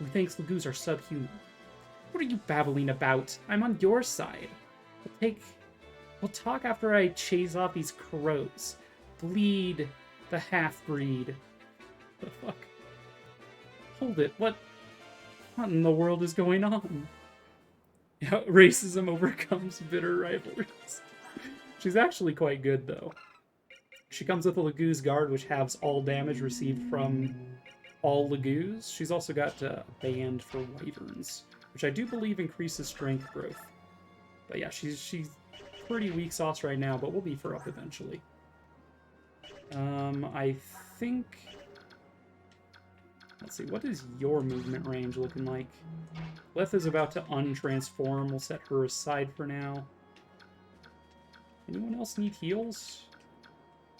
S1: thinks Lagoos are subhuman. What are you babbling about? I'm on your side. We'll talk after I chase off these crows. Bleed the half-breed. The fuck? Hold it, what in the world is going on? Yeah, racism overcomes bitter rivalries. She's actually quite good, though. She comes with a Lagoo's Guard, which halves all damage received from all Lagoos. She's also got a band for Wyverns, which I do believe increases strength growth. But yeah, she's pretty weak sauce right now, but we'll beef her up eventually. I think... Let's see, what is your movement range looking like? Leth is about to untransform. We'll set her aside for now. Anyone else need heals?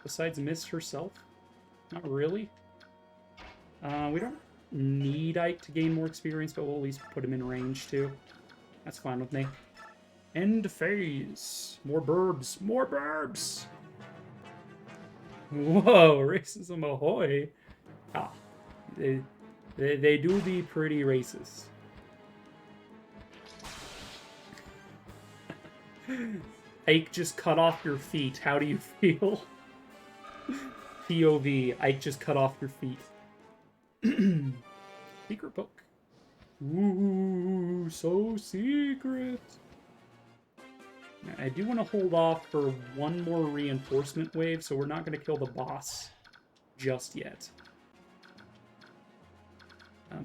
S1: Besides Mist herself? Not really. We don't need Ike to gain more experience, but we'll at least put him in range too. That's fine with me. End phase. More burbs. More burbs! Whoa, racism ahoy. Ah. They do be pretty racist. Ike just cut off your feet. How do you feel? POV. Ike just cut off your feet. Secret book. Ooh, so secret. I do want to hold off for one more reinforcement wave, so we're not going to kill the boss just yet.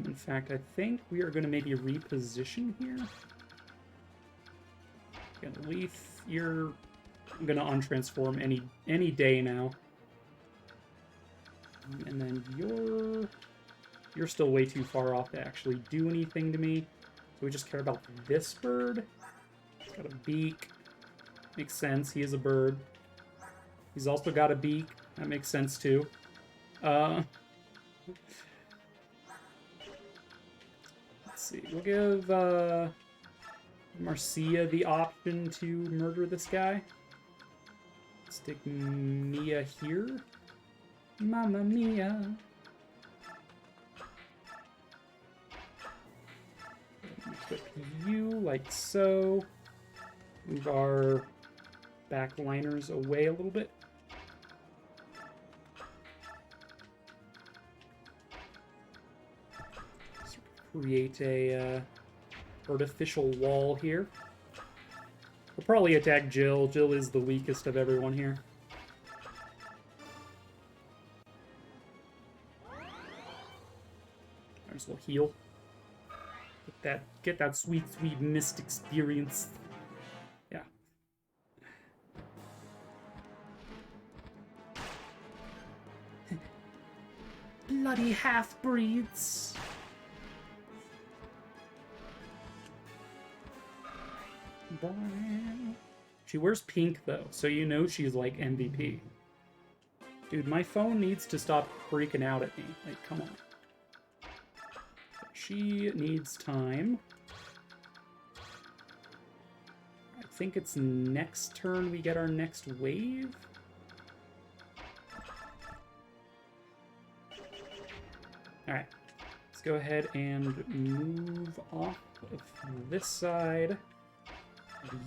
S1: In fact, I think we are going to maybe reposition here. Gonna Leaf, you're going to untransform any day now. And then you're still way too far off to actually do anything to me. So we just care about this bird. It's got a beak. Makes sense. He is a bird. He's also got a beak. That makes sense too. Let's see. We'll give Marcia the option to murder this guy. Stick Mia here. Mamma Mia. Equip you like so. Move our backliners away a little bit. So create a artificial wall here. We'll probably attack Jill. Jill is the weakest of everyone here. Might as well heal. Get that sweet, sweet mist experience. Yeah. Bloody half-breeds. She wears pink, though, so you know she's, like, MVP. Dude, my phone needs to stop freaking out at me. Like, come on. She needs time. I think it's next turn we get our next wave. Alright. Let's go ahead and move off of this side.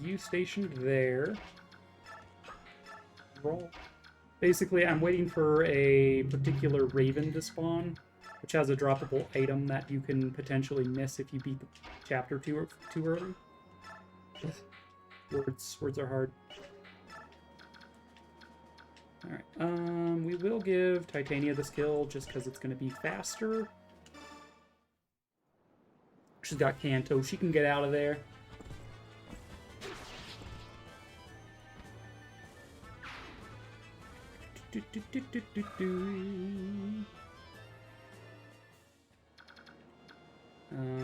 S1: You stationed there. Roll. Basically, I'm waiting for a particular raven to spawn, which has a droppable item that you can potentially miss if you beat the chapter too early. Words are hard. Alright, we will give Titania the skill just because it's going to be faster. She's got Kanto. She can get out of there.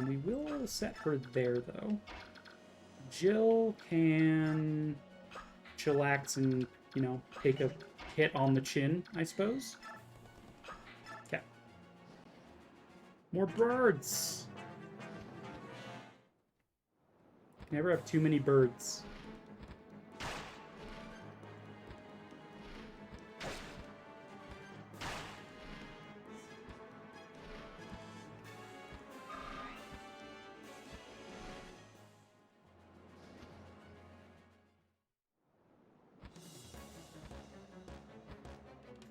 S1: We will set her there, though. Jill can chillax and, you know, take a hit on the chin, I suppose. Okay. More birds! Never have too many birds.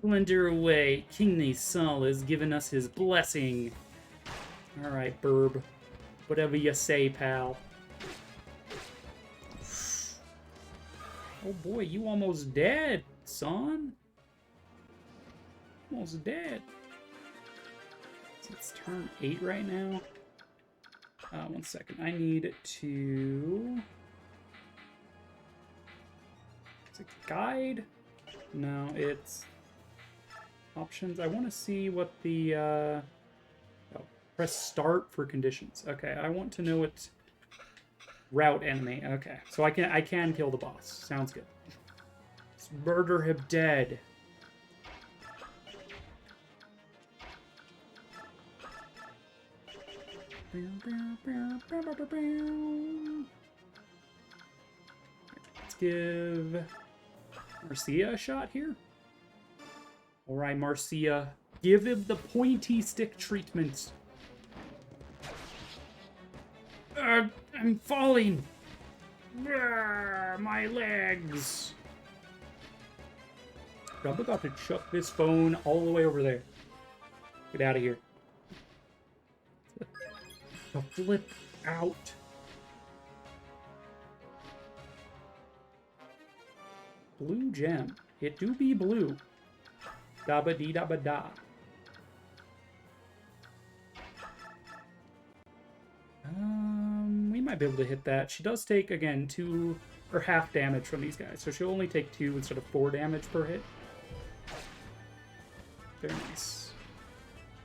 S1: Slender away. King Nisal has given us his blessing. Alright, Burb. Whatever you say, pal. Oh boy, you almost dead, son. Almost dead. It's turn 8 right now. One second. I need to... Is it guide? No, it's... options. I want to see what the... Oh, press start for conditions. Okay, I want to know what... route enemy. Okay, so I can kill the boss. Sounds good. Let's murder him dead. Let's give Marcia a shot here. Alright, Marcia. Give him the pointy stick treatment. I'm falling. My legs. I'm about to chuck this phone all the way over there. Get out of here. Flip out. Blue gem. It do be blue. Dabba dee dabba da. We might be able to hit that. She does take, again, 2 or half damage from these guys, so she'll only take 2 instead of 4 damage per hit. Very nice.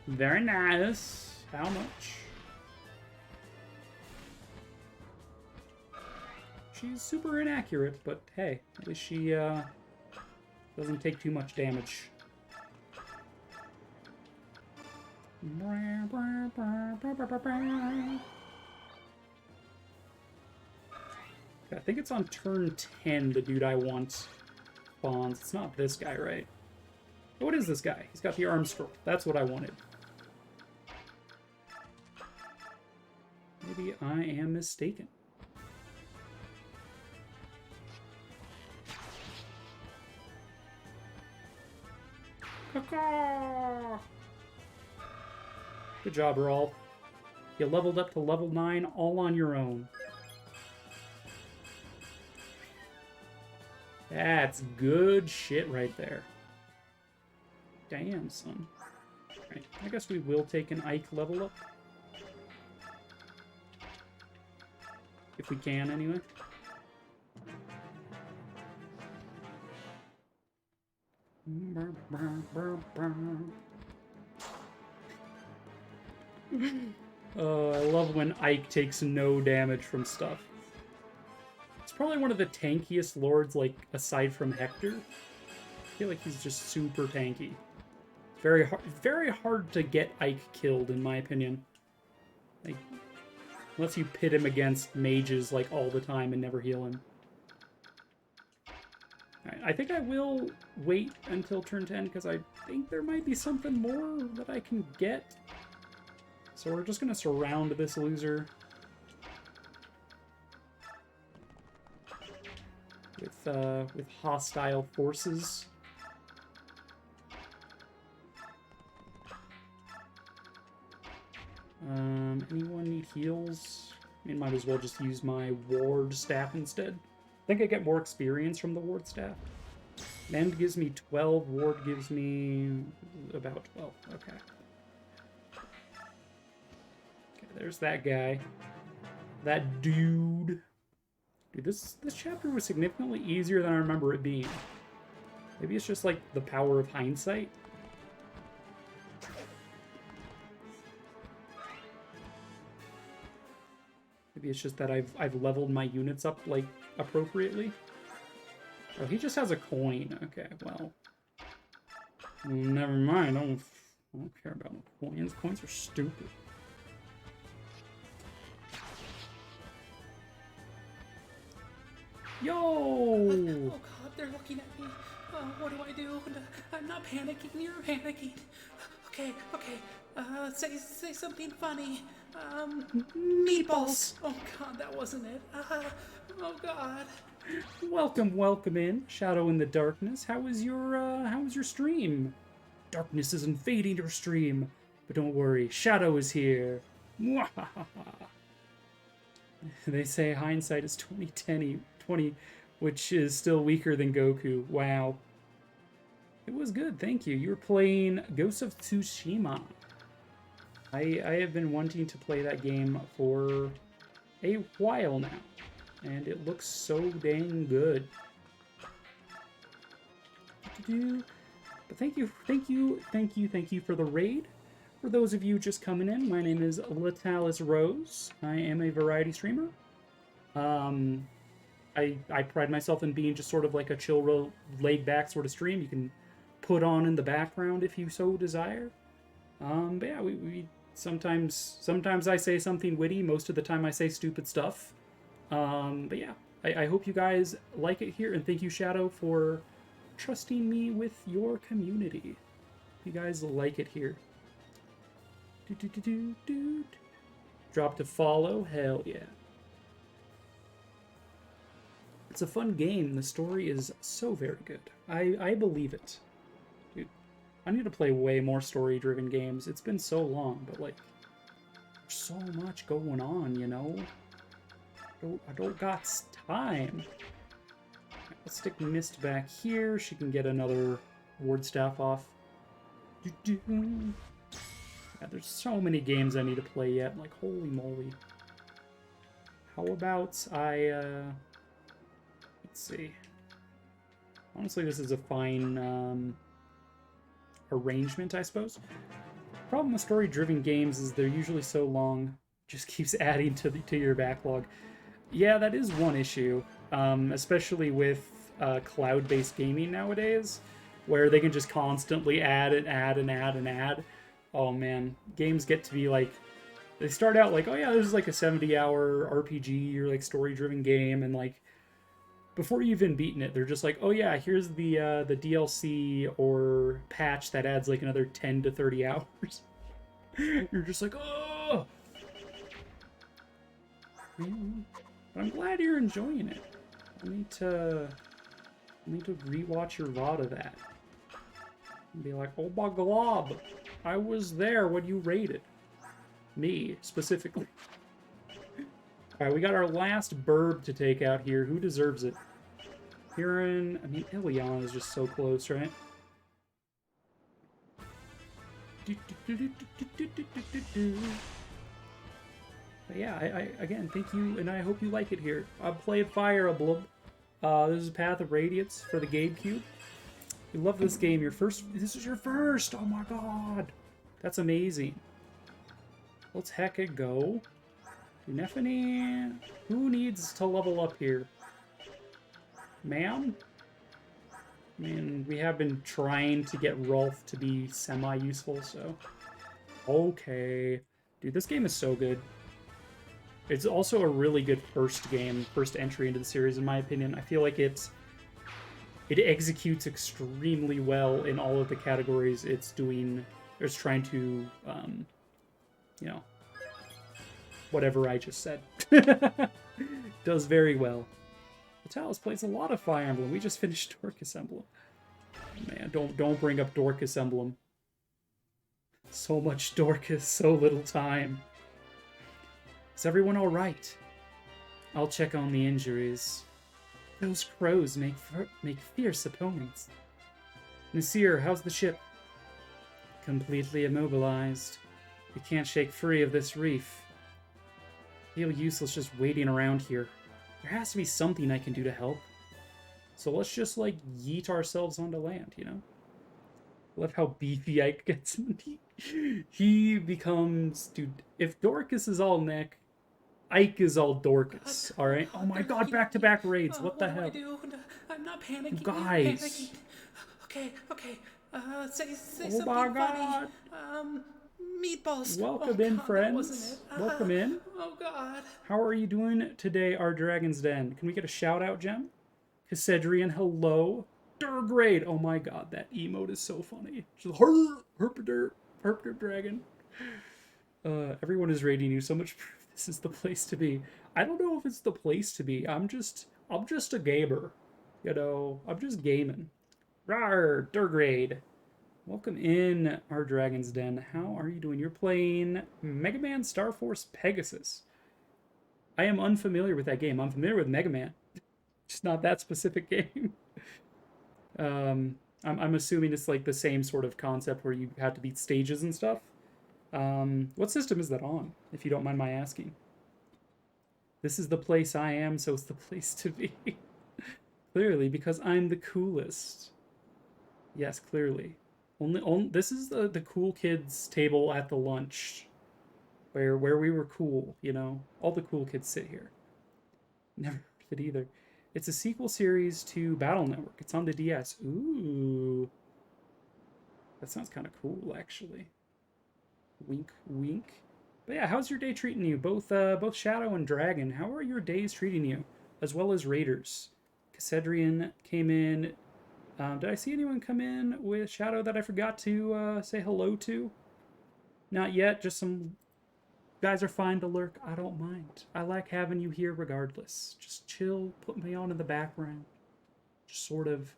S1: Very nice. How much? She's super inaccurate, but hey, at least she doesn't take too much damage. I think it's on turn 10, the dude I want spawns. It's not this guy, right? What is this guy? He's got the arm scroll. That's what I wanted. Maybe I am mistaken. Caw-caw! Good job, Rolf. You leveled up to level 9 all on your own. That's good shit right there. Damn, son. Alright, I guess we will take an Ike level up. If we can, anyway. Oh, I love when Ike takes no damage from stuff. It's probably one of the tankiest lords, like, aside from Hector. I feel like he's just super tanky. Very hard to get Ike killed, in my opinion. Like, unless you pit him against mages, like, all the time and never heal him. Alright, I think I will wait until turn 10, because I think there might be something more that I can get. So we're just going to surround this loser. With hostile forces. Anyone need heals? I mean, might as well just use my ward staff instead. I think I get more experience from the ward staff. Mend gives me 12, ward gives me about 12. Okay. Okay, there's that guy. That dude. Dude, this chapter was significantly easier than I remember it being. Maybe it's just like the power of hindsight. Maybe it's just that I've leveled my units up like appropriately. Oh, he just has a coin. Okay, well, never mind. I don't care about coins. Coins are stupid. Yo!
S2: Oh God, they're looking at me. What do I do? I'm not panicking. You're panicking. Okay. Say something funny. Meatballs. Oh God, that wasn't it. Oh God.
S1: Welcome in, Shadow in the Darkness. How was your stream? Darkness is invading your stream, but don't worry, Shadow is here. They say hindsight is 20, which is still weaker than Goku. Wow. It was good, thank you. You were playing Ghost of Tsushima. I have been wanting to play that game for a while now, and it looks so dang good. But thank you for the raid. For those of you just coming in, my name is Latalis Rose. I am a variety streamer. I pride myself in being just sort of like a chill, laid-back sort of stream you can put on in the background if you so desire. But yeah, we sometimes I say something witty. Most of the time I say stupid stuff. But yeah, I hope you guys like it here, and thank you, Shadow, for trusting me with your community. You guys like it here. Drop to follow? Hell yeah. It's a fun game. The story is so very good. I believe it. Dude, I need to play way more story-driven games. It's been so long, but like, there's so much going on, you know? I don't got time. Let's stick Mist back here. She can get another ward staff off. Yeah, there's so many games I need to play yet. Like, holy moly. How about let's see. Honestly, this is a fine arrangement, I suppose. Problem with story-driven games is they're usually so long, just keeps adding to your backlog. Yeah, that is one issue, especially with cloud-based gaming nowadays, where they can just constantly add and add and add and add. Oh man, games get to be like, they start out like, oh yeah, this is like a 70-hour RPG or like story-driven game, and like, before you've even beaten it, they're just like, oh yeah, here's the DLC or patch that adds like another 10 to 30 hours. You're just like, oh! But I'm glad you're enjoying it. I need to rewatch your VOD of that. And be like, oh my glob, I was there when you raided. Me, specifically. Alright, we got our last burb to take out here. Who deserves it? Kieran, I mean, Ileana is just so close, right? But yeah, I again, thank you, and I hope you like it here. I played Fire Emblem. This is Path of Radiance for the GameCube. You love this game. This is your first! Oh my god! That's amazing. Let's hecka go. Nephany, who needs to level up here? Ma'am? I mean, we have been trying to get Rolf to be semi-useful, so... Okay. Dude, this game is so good. It's also a really good first entry into the series, in my opinion. I feel like it executes extremely well in all of the categories it's doing, or it's trying to, you know, whatever I just said. Does very well. Vitalis plays a lot of Fire Emblem. We just finished Dorcas Emblem. Man, don't bring up Dorcas Emblem. So much Dorcas, so little time. Is everyone alright? I'll check on the injuries. Those crows make fierce opponents. Nasir, how's the ship? Completely immobilized. We can't shake free of this reef. Feel useless just waiting around here. There has to be something I can do to help. So let's just, like, yeet ourselves onto land, you know? Love how beefy Ike gets. He becomes... Dude, if Dorcas is all neck, Ike is all Dorcas, alright? Oh my god, back-to-back raids, what the hell?
S2: I'm not panicking.
S1: Guys.
S2: Okay. Say
S1: Oh
S2: something
S1: my
S2: funny.
S1: god.
S2: Meatballs.
S1: Welcome in,
S2: God,
S1: friends. Welcome in.
S2: Oh god.
S1: How are you doing today, our Dragon's Den? Can we get a shout-out, Gem? Cassedrian, hello. Durgrade. Oh my god, that emote is so funny. Just herp dragon. Everyone is rating you so much. This is the place to be. I don't know if it's the place to be. I'm just a gamer. You know, I'm just gaming. Rawr, Durgrade. Welcome in, our Dragon's Den. How are you doing? You're playing Mega Man Star Force Pegasus. I am unfamiliar with that game. I'm familiar with Mega Man. Just not that specific game. I'm assuming it's like the same sort of concept where you have to beat stages and stuff. What system is that on, if you don't mind my asking? This is the place I am, so it's the place to be. Clearly, because I'm the coolest. Yes, clearly. This is the cool kids table at the lunch. Where we were cool, you know? All the cool kids sit here. Never heard of it either. It's a sequel series to Battle Network. It's on the DS. Ooh. That sounds kind of cool, actually. Wink, wink. But yeah, how's your day treating you? Both Shadow and Dragon, how are your days treating you? As well as Raiders. Cassedrian came in. Did I see anyone come in with Shadow that I forgot to say hello to? Not yet, just some guys are fine to lurk. I don't mind. I like having you here regardless. Just chill, put me on in the background. Just sort of,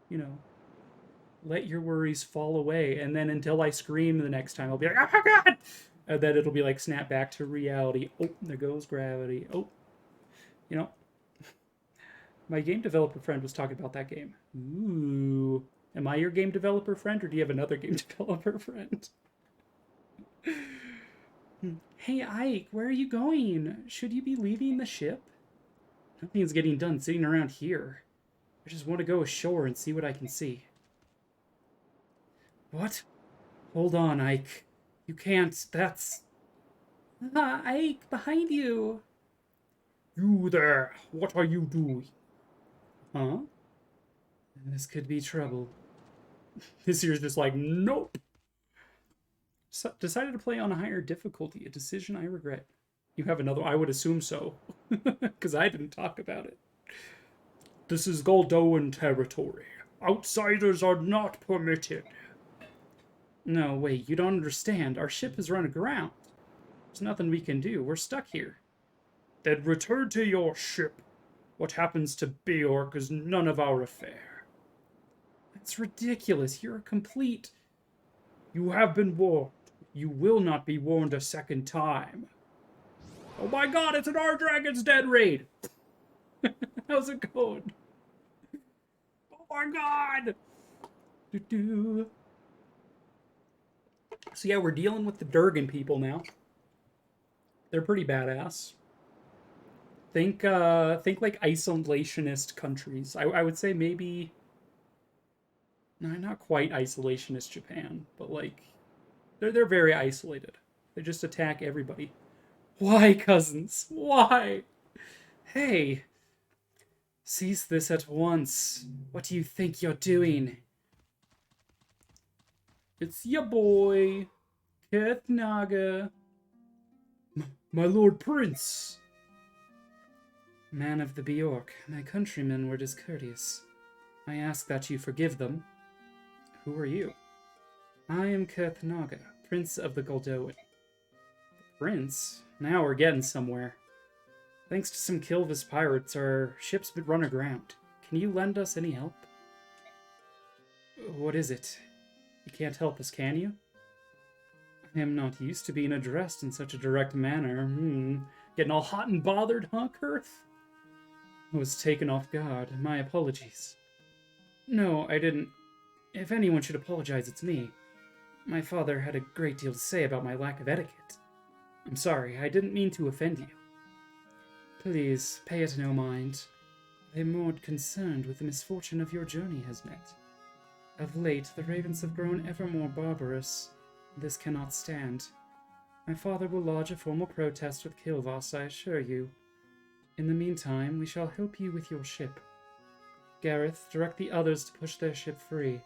S1: you know, let your worries fall away. And then until I scream the next time, I'll be like, oh my god! And then it'll be like, snap back to reality. Oh, there goes gravity. Oh, you know, my game developer friend was talking about that game. Ooh. Am I your game developer friend, or do you have another game developer friend?
S2: Hey, Ike, where are you going? Should you be leaving the ship?
S1: Nothing's getting done sitting around here. I just want to go ashore and see what I can see. What? Hold on, Ike. You can't. That's.
S2: Ah, Ike, behind you.
S1: You there. What are you doing? Huh?
S2: This could be trouble.
S1: This year's just like, nope. So, decided to play on a higher difficulty, a decision I regret. You have another? I would assume so, because I didn't talk about it. This is Goldoan territory. Outsiders are not permitted. No, wait, you don't understand. Our ship is run aground. There's nothing we can do. We're stuck here. Then return to your ship. What happens to Bjork is none of our affair. That's ridiculous. You're a complete... You have been warned. You will not be warned a second time. Oh my god, it's an Our Dragon's Dead raid! How's it going? Oh my god! Doo-doo. So yeah, we're dealing with the Durgan people now. They're pretty badass. Think like isolationist countries. I would say maybe... No, not quite isolationist Japan, but like... They're very isolated. They just attack everybody. Why, cousins? Why? Hey! Cease this at once. What do you think you're doing? It's your boy, Keth Naga. My lord prince! Man of the Bjork, my countrymen were discourteous. I ask that you forgive them. Who are you? I am Keth Naga, prince of the Goldoan. Prince? Now we're getting somewhere. Thanks to some Kilvis pirates, our ship's been run aground. Can you lend us any help? What is it? You can't help us, can you? I am not used to being addressed in such a direct manner. Getting all hot and bothered, huh, Kurth? I was taken off guard. My apologies. No, I didn't. If anyone should apologize, it's me. My father had a great deal to say about my lack of etiquette. I'm sorry, I didn't mean to offend you. Please, pay it no mind. I am more concerned with the misfortune of your journey has met. Of late, the ravens have grown ever more barbarous. This cannot stand. My father will lodge a formal protest with Kilvas, I assure you. In the meantime, we shall help you with your ship. Gareth, direct the others to push their ship free.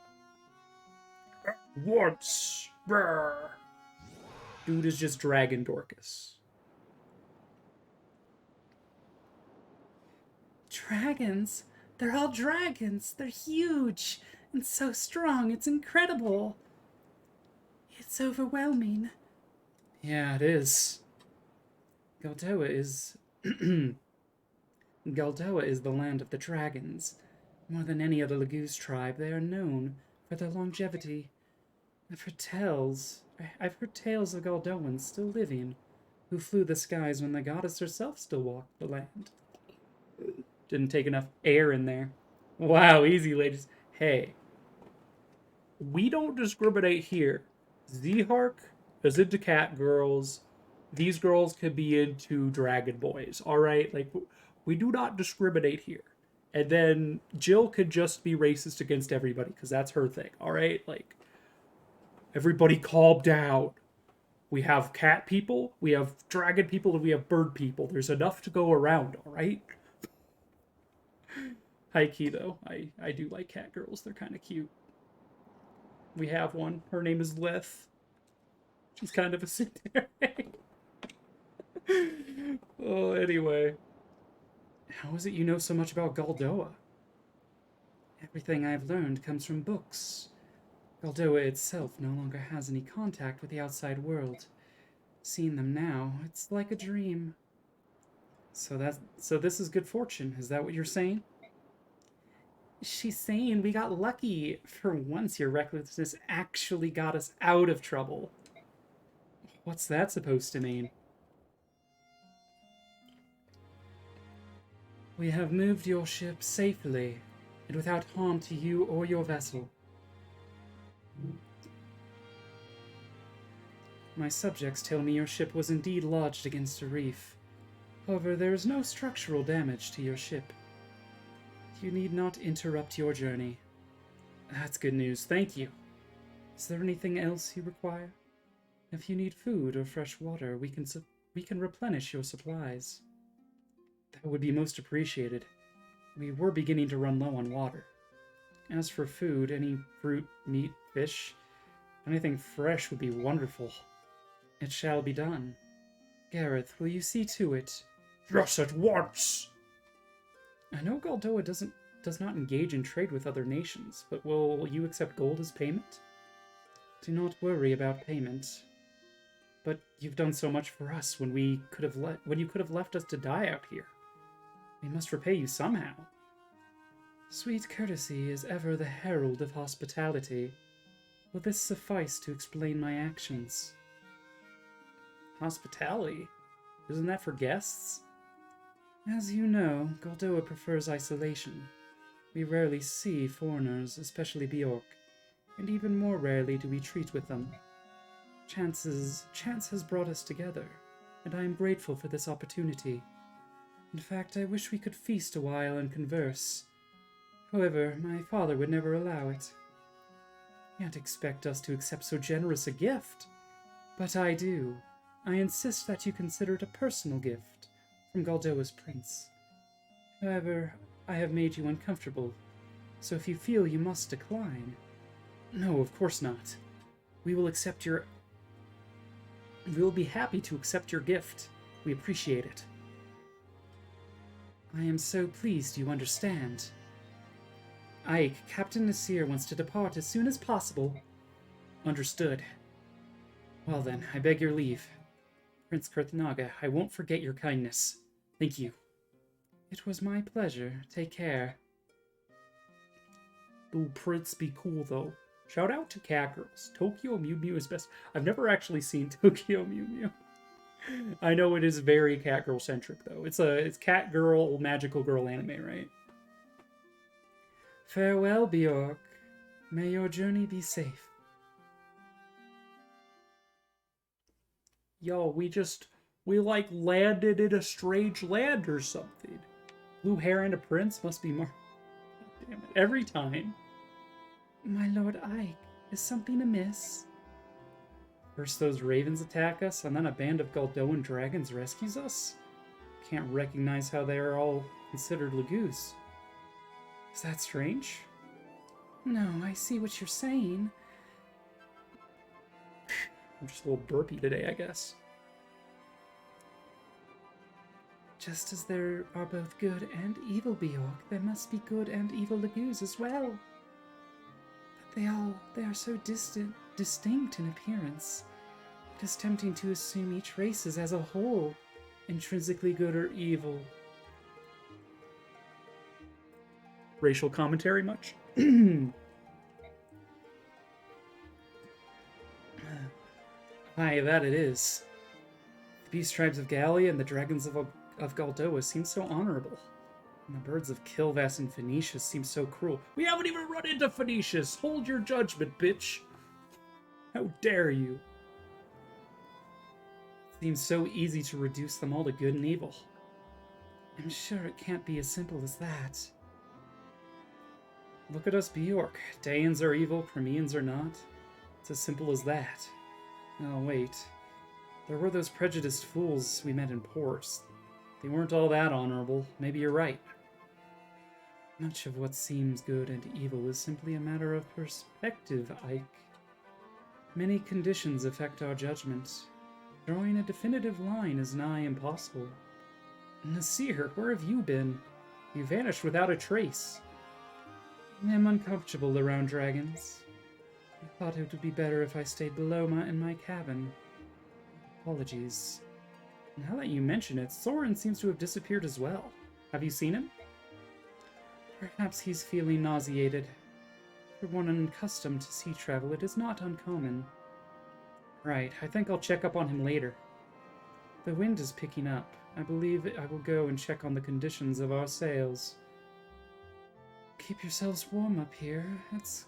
S1: At once! Brr. Dude is just Dragon Dorcas.
S2: Dragons? They're all dragons. They're huge and so strong. It's incredible. It's overwhelming.
S1: Yeah, it is. Goldoa is... Goldoa is the land of the dragons. More than any other Laguz tribe, they are known for their longevity. I've heard tales of Goldoans still living, who flew the skies when the goddess herself still walked the land. Didn't take enough air in there. Wow, easy, ladies. Hey, we don't discriminate here. Zehark is into cat girls. These girls could be into dragon boys, alright? Like, we do not discriminate here. And then Jill could just be racist against everybody, because that's her thing, alright? Like, everybody calm down. We have cat people, we have dragon people, and we have bird people. There's enough to go around, alright? High key, though. I do like cat girls. They're kind of cute. We have one. Her name is Lith. She's kind of a tsundere. Oh, anyway. How is it you know so much about Goldoa? Everything I've learned comes from books. Goldoa itself no longer has any contact with the outside world.
S2: Seeing them now, it's like a dream. So this is good fortune. Is that what you're saying? She's saying we got lucky. For once, your recklessness actually got us out of trouble. What's that supposed to mean? We have moved your ship safely and without harm to you or your vessel. My subjects tell me your ship was indeed lodged against a reef. However, there is no structural damage to your ship. You need not interrupt your journey. That's good news, thank you. Is there anything else you require? If you need food or fresh water, we can replenish your supplies. That would be most appreciated. We were beginning to run low on water. As for food, any fruit, meat, fish, anything fresh would be wonderful. It shall be done. Gareth, will you see to it?
S1: Yes, at once!
S2: I know Goldoa does not engage in trade with other nations, but will you accept gold as payment? Do not worry about payment. But you've done so much for us when you could have left us to die out here. We must repay you somehow. Sweet courtesy is ever the herald of hospitality. Will this suffice to explain my actions? Hospitality? Isn't that for guests? As you know, Goldoa prefers isolation. We rarely see foreigners, especially Bjork, and even more rarely do we treat with them. Chance has brought us together, and I am grateful for this opportunity. In fact, I wish we could feast a while and converse. However, my father would never allow it. You can't expect us to accept so generous a gift. But I do. I insist that you consider it a personal gift from Goldoa's prince. However, I have made you uncomfortable, so if you feel you must decline... No, of course not. We will be happy to accept your gift. We appreciate it. I am so pleased you understand. Ike, Captain Nasir wants to depart as soon as possible. Understood. Well then, I beg your leave. Prince Kurthnaga, I won't forget your kindness. Thank you. It was my pleasure. Take care.
S1: Ooh, Prince be cool, though. Shout out to Cat Girls. Tokyo Mew Mew is best. I've never actually seen Tokyo Mew Mew. I know it is very Cat Girl centric, though. It's Cat Girl, Magical Girl anime, right?
S2: Farewell, Bjork. May your journey be safe.
S1: Yo, we like landed in a strange land or something. Blue hair and a prince must be more... Damn it, every time.
S2: My lord Ike, is something amiss?
S1: First those ravens attack us, and then a band of Goldoan dragons rescues us? Can't recognize how they are all considered Lagoose. Is that strange?
S2: No, I see what you're saying.
S1: I'm just a little burpy today, I guess.
S2: Just as there are both good and evil Bjork, there must be good and evil Lagoos as well. But they are so distinct in appearance. It is tempting to assume each race is as a whole intrinsically good or evil.
S1: Racial commentary much?
S2: Aye, that it is. The beast tribes of Gallia and the dragons of Goldoa seem so honorable. And the birds of Kilvass and Phoenicia seem so cruel.
S1: We haven't even run into Phoenicius! Hold your judgment, bitch! How dare you!
S2: It seems so easy to reduce them all to good and evil. I'm sure it can't be as simple as that. Look at us Bjork. Daeans are evil, Crimeans are not. It's as simple as that. Oh, wait. There were those prejudiced fools we met in Ports. They weren't all that honorable. Maybe you're right. Much of what seems good and evil is simply a matter of perspective, Ike. Many conditions affect our judgment. Drawing a definitive line is nigh impossible. Nasir, where have you been? You vanished without a trace. I am uncomfortable around dragons. I thought it would be better if I stayed below in my cabin. Apologies. Now that you mention it, Soren seems to have disappeared as well. Have you seen him? Perhaps he's feeling nauseated. For one unaccustomed to sea travel, it is not uncommon. Right, I think I'll check up on him later. The wind is picking up. I believe I will go and check on the conditions of our sails. Keep yourselves warm up here. It's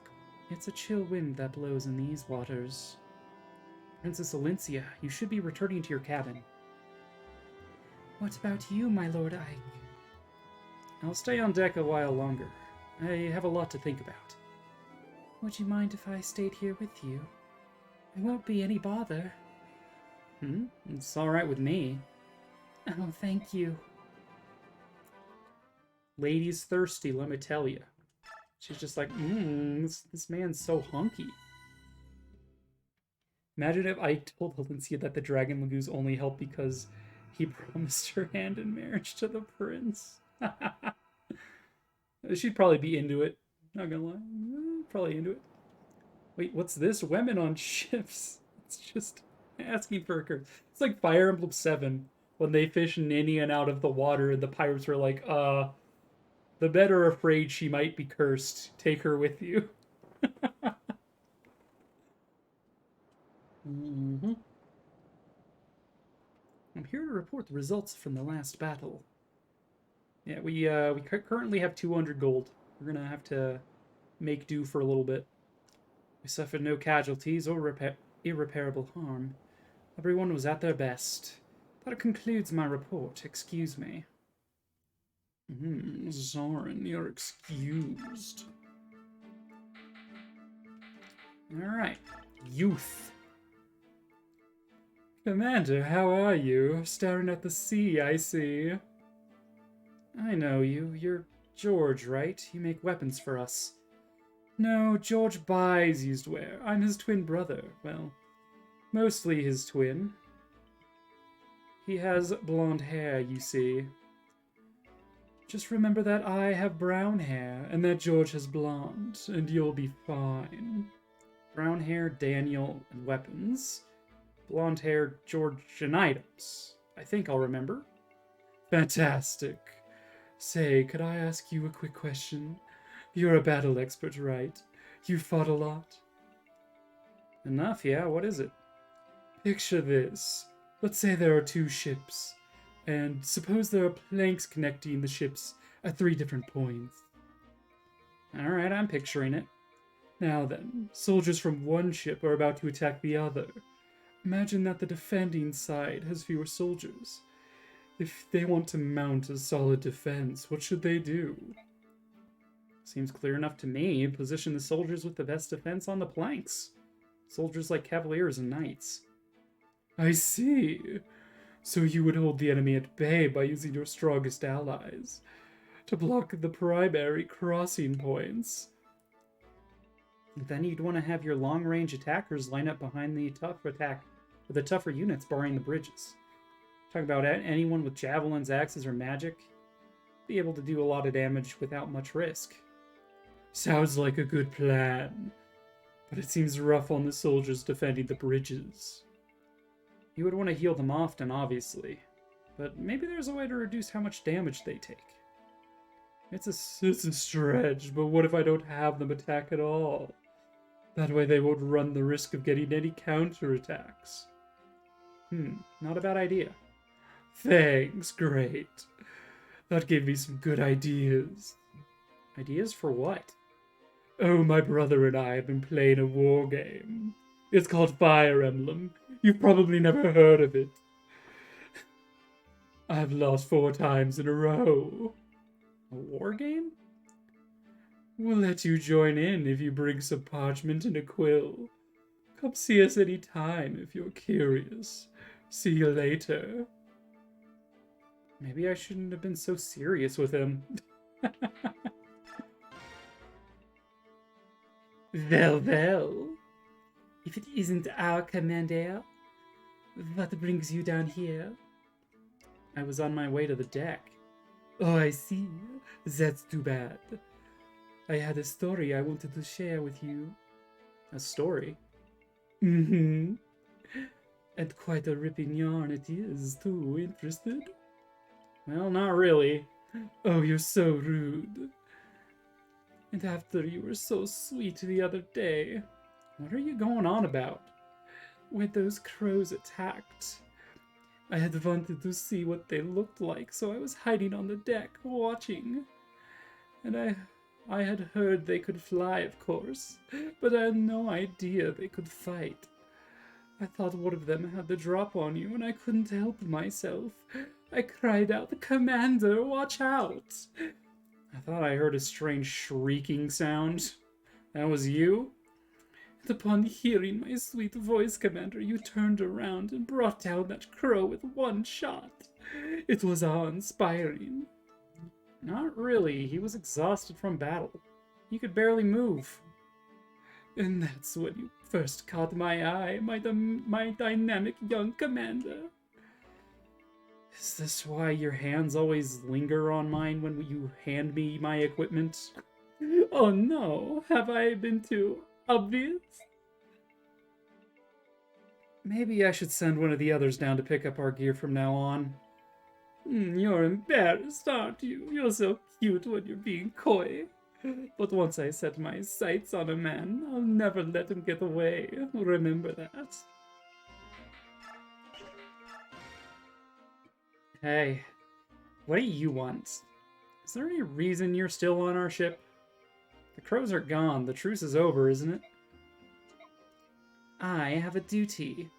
S2: a chill wind that blows in these waters. Princess Alincia, you should be returning to your cabin. What about you, my Lord Ike? I'll stay on deck a while longer. I have a lot to think about. Would you mind if I stayed here with you? It won't be any bother. It's alright with me. Oh, thank you. Lady's thirsty, let me tell you. She's just like, this man's so hunky. Imagine if I told Valencia that the Dragon Lagoons only helped because he promised her hand in marriage to the prince. She'd probably be into it. Not gonna lie. Probably into it. Wait, what's this? Women on ships. It's just asking for a curse. It's like Fire Emblem 7 when they fish Ninian out of the water and the pirates were like, the better afraid she might be cursed. Take her with you. I'm here to report the results from the last battle. Yeah, we currently have 200 gold. We're gonna have to make do for a little bit. We suffered no casualties or irreparable harm. Everyone was at their best. That concludes my report. Excuse me. Zoran, you're excused. Alright. Youth. Commander, how are you? Staring at the sea, I see. I know you. You're George, right? You make weapons for us. No, George buys used ware. I'm his twin brother. Well, mostly his twin. He has blonde hair, you see. Just remember that I have brown hair, and that George has blonde, and you'll be fine. Brown hair, Daniel, and weapons. Blonde hair, George, and items. I think I'll remember. Fantastic. Say, could I ask you a quick question? You're a battle expert, right? You fought a lot? Enough, yeah. What is it? Picture this. Let's say there are 2 ships, and suppose there are planks connecting the ships at 3 different points. Alright, I'm picturing it. Now then, soldiers from one ship are about to attack the other. Imagine that the defending side has fewer soldiers. If they want to mount a solid defense, what should they do? Seems clear enough to me. Position the soldiers with the best defense on the planks. Soldiers like cavaliers and knights. I see. So you would hold the enemy at bay by using your strongest allies to block the primary crossing points. Then you'd want to have your long-range attackers line up behind the tougher units barring the bridges. Talk about anyone with javelins, axes, or magic. Be able to do a lot of damage without much risk. Sounds like a good plan, but it seems rough on the soldiers defending the bridges. You would want to heal them often, obviously, but maybe there's a way to reduce how much damage they take. It's a stretch, but what if I don't have them attack at all? That way they won't run the risk of getting any counterattacks. Not a bad idea. Thanks, great. That gave me some good ideas. Ideas for what? Oh, my brother and I have been playing a war game. It's called Fire Emblem. You've probably never heard of it. I've lost 4 times in a row. A war game? We'll let you join in if you bring some parchment and a quill. Come see us any time if you're curious. See you later. Maybe I shouldn't have been so serious with him. Well. If it isn't our commander, what brings you down here? I was on my way to the deck. Oh, I see. That's too bad. I had a story I wanted to share with you. A story?
S1: And quite a ripping yarn it is, too. Interested? Well, not really. Oh, you're so rude. And after you were so sweet the other day. What are you going on about? When those crows attacked. I had wanted to see what they looked like, so I was hiding on the deck, watching. And I had heard they could fly, of course, but I had no idea they could fight. I thought one of them had the drop on you, and I couldn't help myself. I cried out, "Commander, watch out!" I thought I heard a strange shrieking sound. That was you? And upon hearing my sweet voice, Commander, you turned around and brought down that crow with one shot. It was awe-inspiring. Not really. He was exhausted from battle. He could barely move. And that's when you first caught my eye, my dynamic young commander. Is this why your hands always linger on mine when you hand me my equipment? Oh no, have I been too obvious? Maybe I should send one of the others down to pick up our gear from now on. You're embarrassed, aren't you? You're so cute when you're being coy. But once I set my sights on a man, I'll never let him get away. Remember that. Hey, what do you want? Is there any reason you're still on our ship? The crows are gone. The truce is over, isn't it? I have a duty.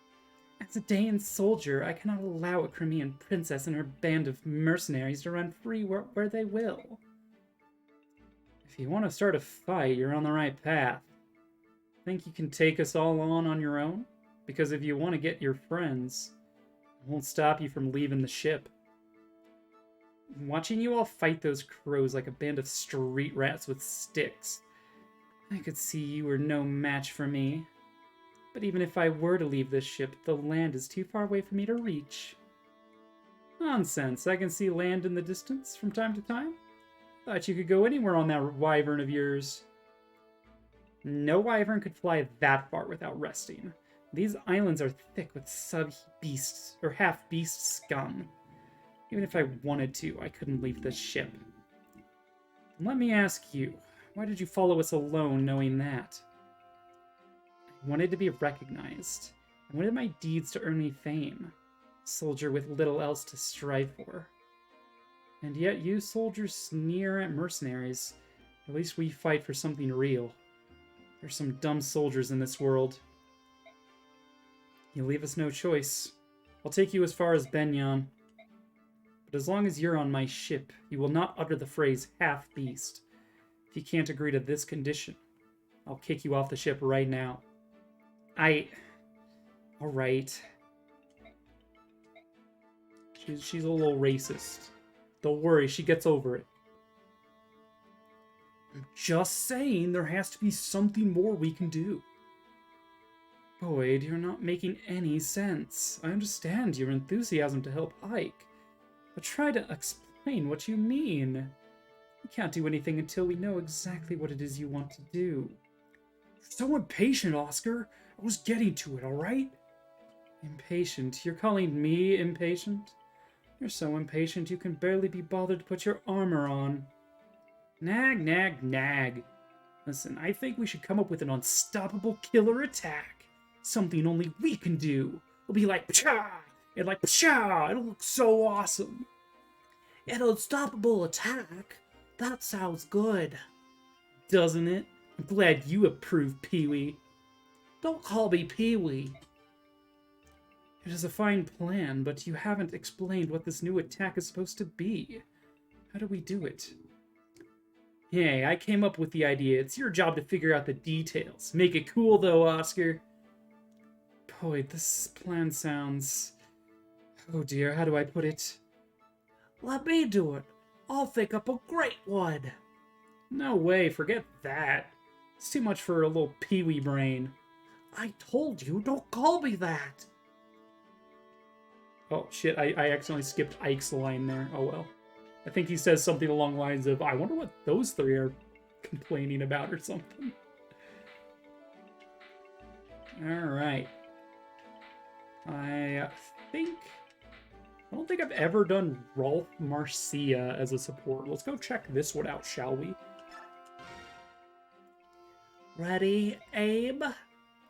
S1: As a Daean soldier, I cannot allow a Crimean princess and her band of mercenaries to run free where they will. If you want to start a fight, you're on the right path. Think you can take us all on your own? Because if you want to get your friends, it won't stop you from leaving the ship. Watching you all fight those crows like a band of street rats with sticks, I could see you were no match for me. But even if I were to leave this ship, the land is too far away for me to reach. Nonsense, I can see land in the distance from time to time. Thought you could go anywhere on that wyvern of yours. No wyvern could fly that far without resting. These islands are thick with sub-beasts, or half-beast scum. Even if I wanted to, I couldn't leave this ship. Let me ask you, why did you follow us alone knowing that? I wanted to be recognized. I wanted my deeds to earn me fame. Soldier with little else to strive for. And yet you soldiers sneer at mercenaries. At least we fight for something real. There's some dumb soldiers in this world. You leave us no choice. I'll take you as far as Benyan. But as long as you're on my ship, you will not utter the phrase half-beast. If you can't agree to this condition, I'll kick you off the ship right now. Alright. She's a little racist. Don't worry, she gets over it. I'm just saying there has to be something more we can do. Boyd, you're not making any sense. I understand your enthusiasm to help Ike, but try to explain what you mean. We can't do anything until we know exactly what it is you want to do. You're so impatient, Oscar. I was getting to it, alright? Impatient? You're calling me impatient? You're so impatient you can barely be bothered to put your armor on. Nag, nag, nag. Listen, I think we should come up with an unstoppable killer attack. Something only we can do. It'll be like pshaw! And like pshaw! It'll look so awesome. An unstoppable attack? That sounds good. Doesn't it? I'm glad you approve, Pee-wee. Don't call me Pee-wee. It is a fine plan, but you haven't explained what this new attack is supposed to be. How do we do it? Hey, I came up with the idea. It's your job to figure out the details. Make it cool, though, Oscar. Boy, this plan sounds... Oh dear, how do I put it? Let me do it. I'll think up a great one. No way, forget that. It's too much for a little peewee brain. I told you, don't call me that. Oh shit, I accidentally skipped Ike's line there. Oh well. I think he says something along the lines of, I wonder what those three are complaining about or something. Alright. I think... I don't think I've ever done Rolf Marcia as a support. Let's go check this one out, shall we?
S2: Ready, Abe?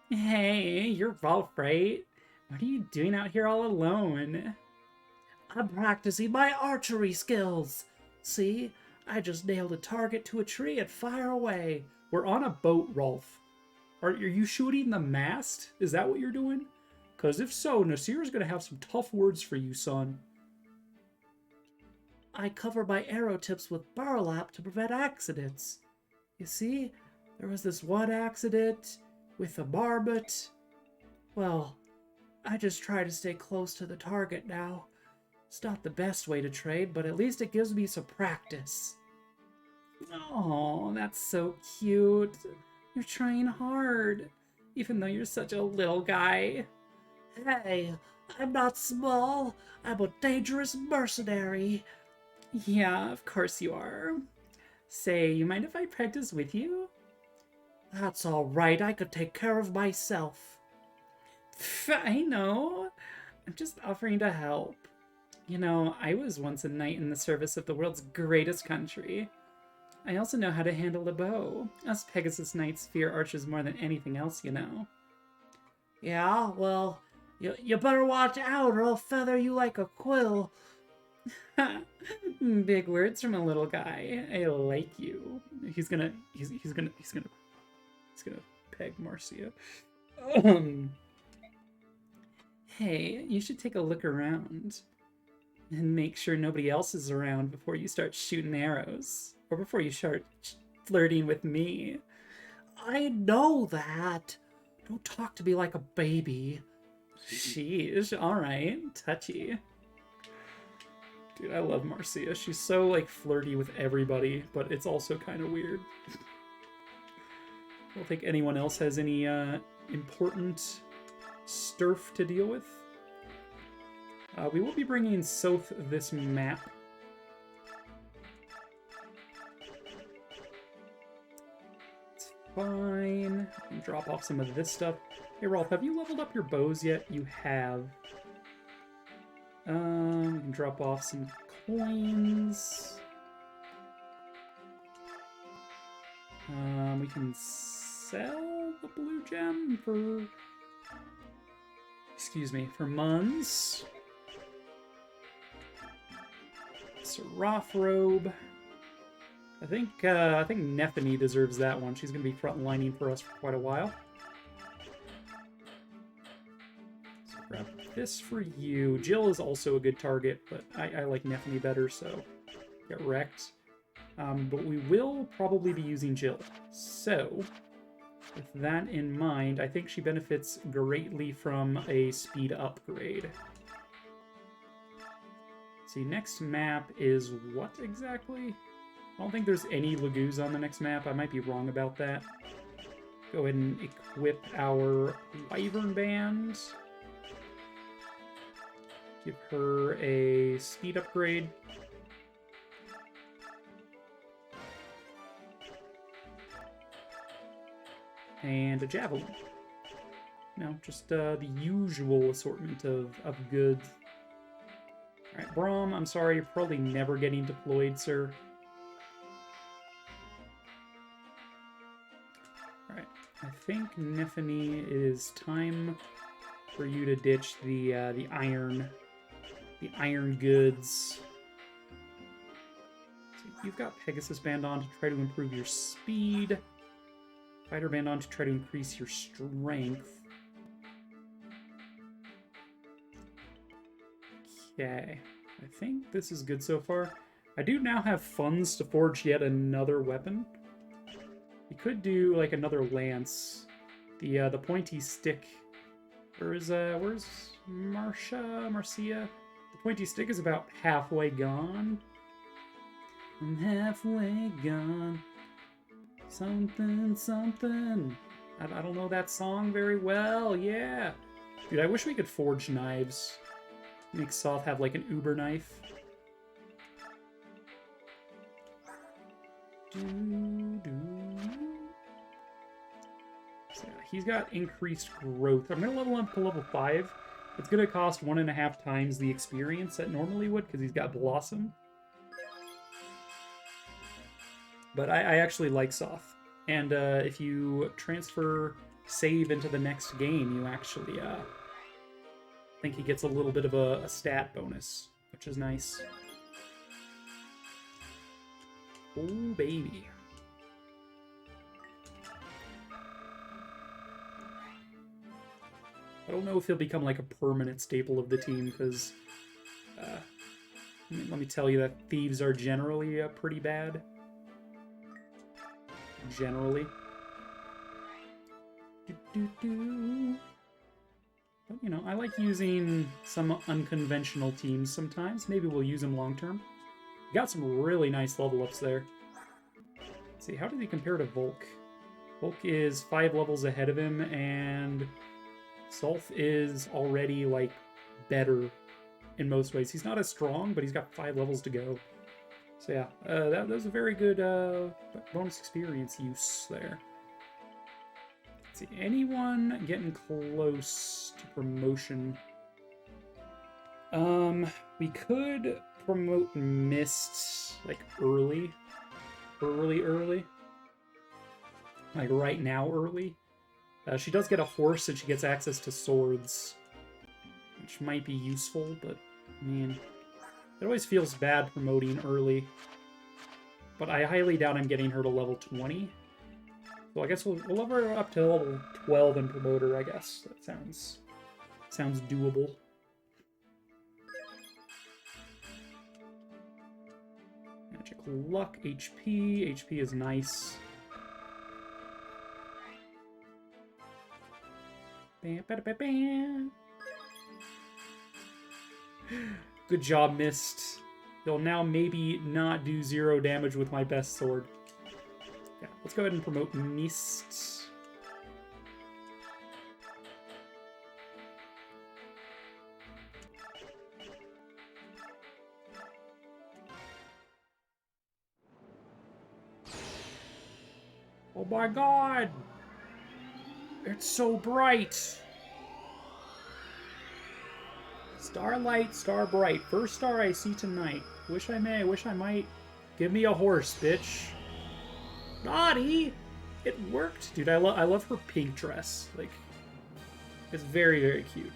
S2: Hey, you're Rolf, right? What are you doing out here all alone? I'm practicing my archery skills. See, I just nailed a target to a tree and fire away.
S1: We're on a boat, Rolf. Are you shooting the mast? Is that what you're doing? Because if so, Nasir's going to have some tough words for you, son.
S2: I cover my arrow tips with burlap to prevent accidents. You see, there was this one accident with a marmot. Well, I just try to stay close to the target now. It's not the best way to trade, but at least it gives me some practice. Oh, that's so cute. You're trying hard, even though you're such a little guy. Hey, I'm not small. I'm a dangerous mercenary. Yeah, of course you are. Say, you mind if I practice with you? That's all right. I could take care of myself. I know. I'm just offering to help. You know, I was once a knight in the service of the world's greatest country. I also know how to handle a bow. Us Pegasus Knights fear archers more than anything else, you know. Yeah, well, you better watch out or I'll feather you like a quill. Big words from a little guy. I like you.
S1: He's gonna peg Marcia.
S2: Hey, you should take a look around. And make sure nobody else is around before you start shooting arrows. Or before you start flirting with me. I know that. Don't talk to me like a baby. Sheesh, alright. Touchy.
S1: Dude, I love Marcia. She's so, like, flirty with everybody, but it's also kind of weird. I don't think anyone else has any important sturf to deal with. We will be bringing Soth this map. It's fine. I can drop off some of this stuff. Hey, Rolf, have you leveled up your bows yet? You have. We can drop off some coins. We can sell the blue gem for... Excuse me, for Muns. Seraph robe. I think Nephany deserves that one. She's gonna be frontlining for us for quite a while. So grab this for you. Jill is also a good target, but I like Nephany better, so get wrecked. But we will probably be using Jill. So, with that in mind, I think she benefits greatly from a speed upgrade. See, next map is what exactly? I don't think there's any Lagoos on the next map. I might be wrong about that. Go ahead and equip our Wyvern Band. Give her a speed upgrade. And a Javelin. No, just the usual assortment of goods. Alright, Braum, I'm sorry, you're probably never getting deployed, sir. Alright, I think, Nephany, it is time for you to ditch the iron goods. So you've got Pegasus Band on to try to improve your speed. Fighter Band on to try to increase your strength. Okay, I think this is good so far. I do now have funds to forge yet another weapon. We could do like another lance. The pointy stick. Where's Marcia? The pointy stick is about halfway gone. I'm halfway gone. Something, something. I don't know that song very well. Yeah. Dude, I wish we could forge knives. Make Soth have like an uber knife. So yeah, he's got increased growth. I'm gonna level up to level 5. It's going to cost 1.5 times the experience that normally would, because he's got Blossom. But I actually like Soth. And if you transfer save into the next game, you actually think he gets a little bit of a stat bonus, which is nice. Oh, baby. I don't know if he'll become like a permanent staple of the team, because let me tell you that thieves are generally pretty bad. Generally. But, you know, I like using some unconventional teams sometimes. Maybe we'll use them long term. Got some really nice level ups there. Let's see, how does he compare to Volk? Volk is 5 levels ahead of him, and Sulf is already, like, better in most ways. He's not as strong, but he's got 5 levels to go. So yeah, that was a very good bonus experience use there. Let's see, anyone getting close to promotion? We could promote Mist, like, early. Like, right now early. She does get a horse and she gets access to swords, which might be useful, but, I mean, it always feels bad promoting early. But I highly doubt I'm getting her to level 20. So I guess we'll level her up to level 12 and promote her, I guess. That sounds doable. Magic Luck, HP. HP is nice. Good job, Mist. They'll now maybe not do 0 damage with my best sword. Yeah, let's go ahead and promote Mist. Oh my god! It's so bright! Starlight, star bright. First star I see tonight. Wish I may, wish I might. Give me a horse, bitch. Naughty! It worked! Dude, I love her pink dress. Like, it's very, very cute.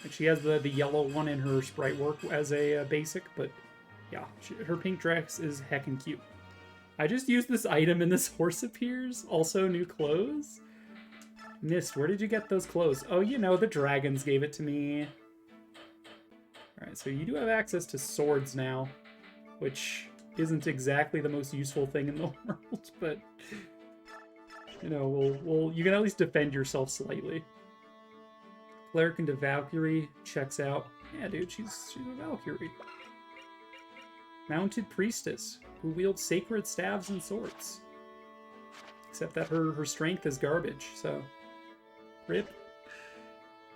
S1: And she has the yellow one in her sprite work as a basic, but yeah, her pink dress is heckin' cute. I just used this item and this horse appears. Also, new clothes. Mist, where did you get those clothes? Oh, you know, the dragons gave it to me. Alright, so you do have access to swords now, which isn't exactly the most useful thing in the world, but, you know, you can at least defend yourself slightly. Cleric into Valkyrie checks out. Yeah, dude, she's a Valkyrie. Mounted Priestess, who wields sacred staves and swords. Except that her strength is garbage, so rip.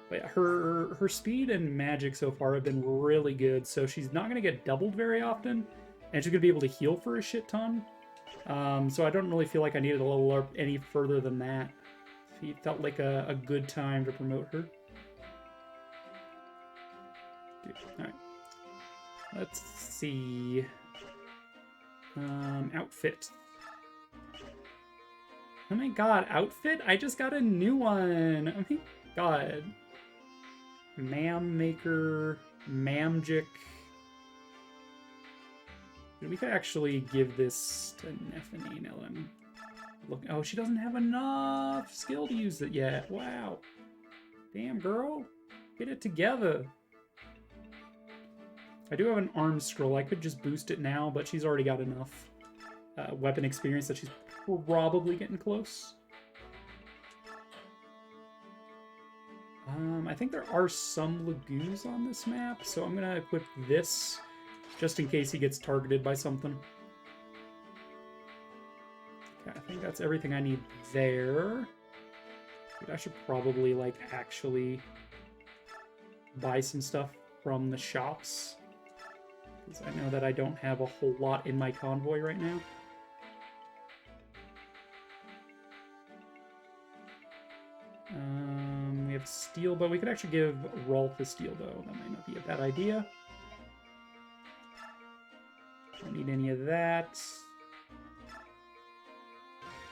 S1: But yeah, her speed and magic so far have been really good, so she's not going to get doubled very often, and she's going to be able to heal for a shit ton. So I don't really feel like I needed to level up any further than that. It felt like a good time to promote her. Alright. Let's see. Outfit. Oh my god, outfit? I just got a new one! Oh my god. Mam Maker, Mamjic. We could actually give this to Nephany. Now I'm looking. Oh, she doesn't have enough skill to use it yet. Wow. Damn, girl. Get it together. I do have an arm scroll. I could just boost it now, but she's already got enough weapon experience that she's probably getting close. I think there are some Lagoos on this map, so I'm going to equip this just in case he gets targeted by something. Okay, I think that's everything I need there. Dude, I should probably, like, actually buy some stuff from the shops, because I know that I don't have a whole lot in my convoy right now. We next steel bow. We could actually give Rolf the steel bow. That might not be a bad idea. Don't need any of that.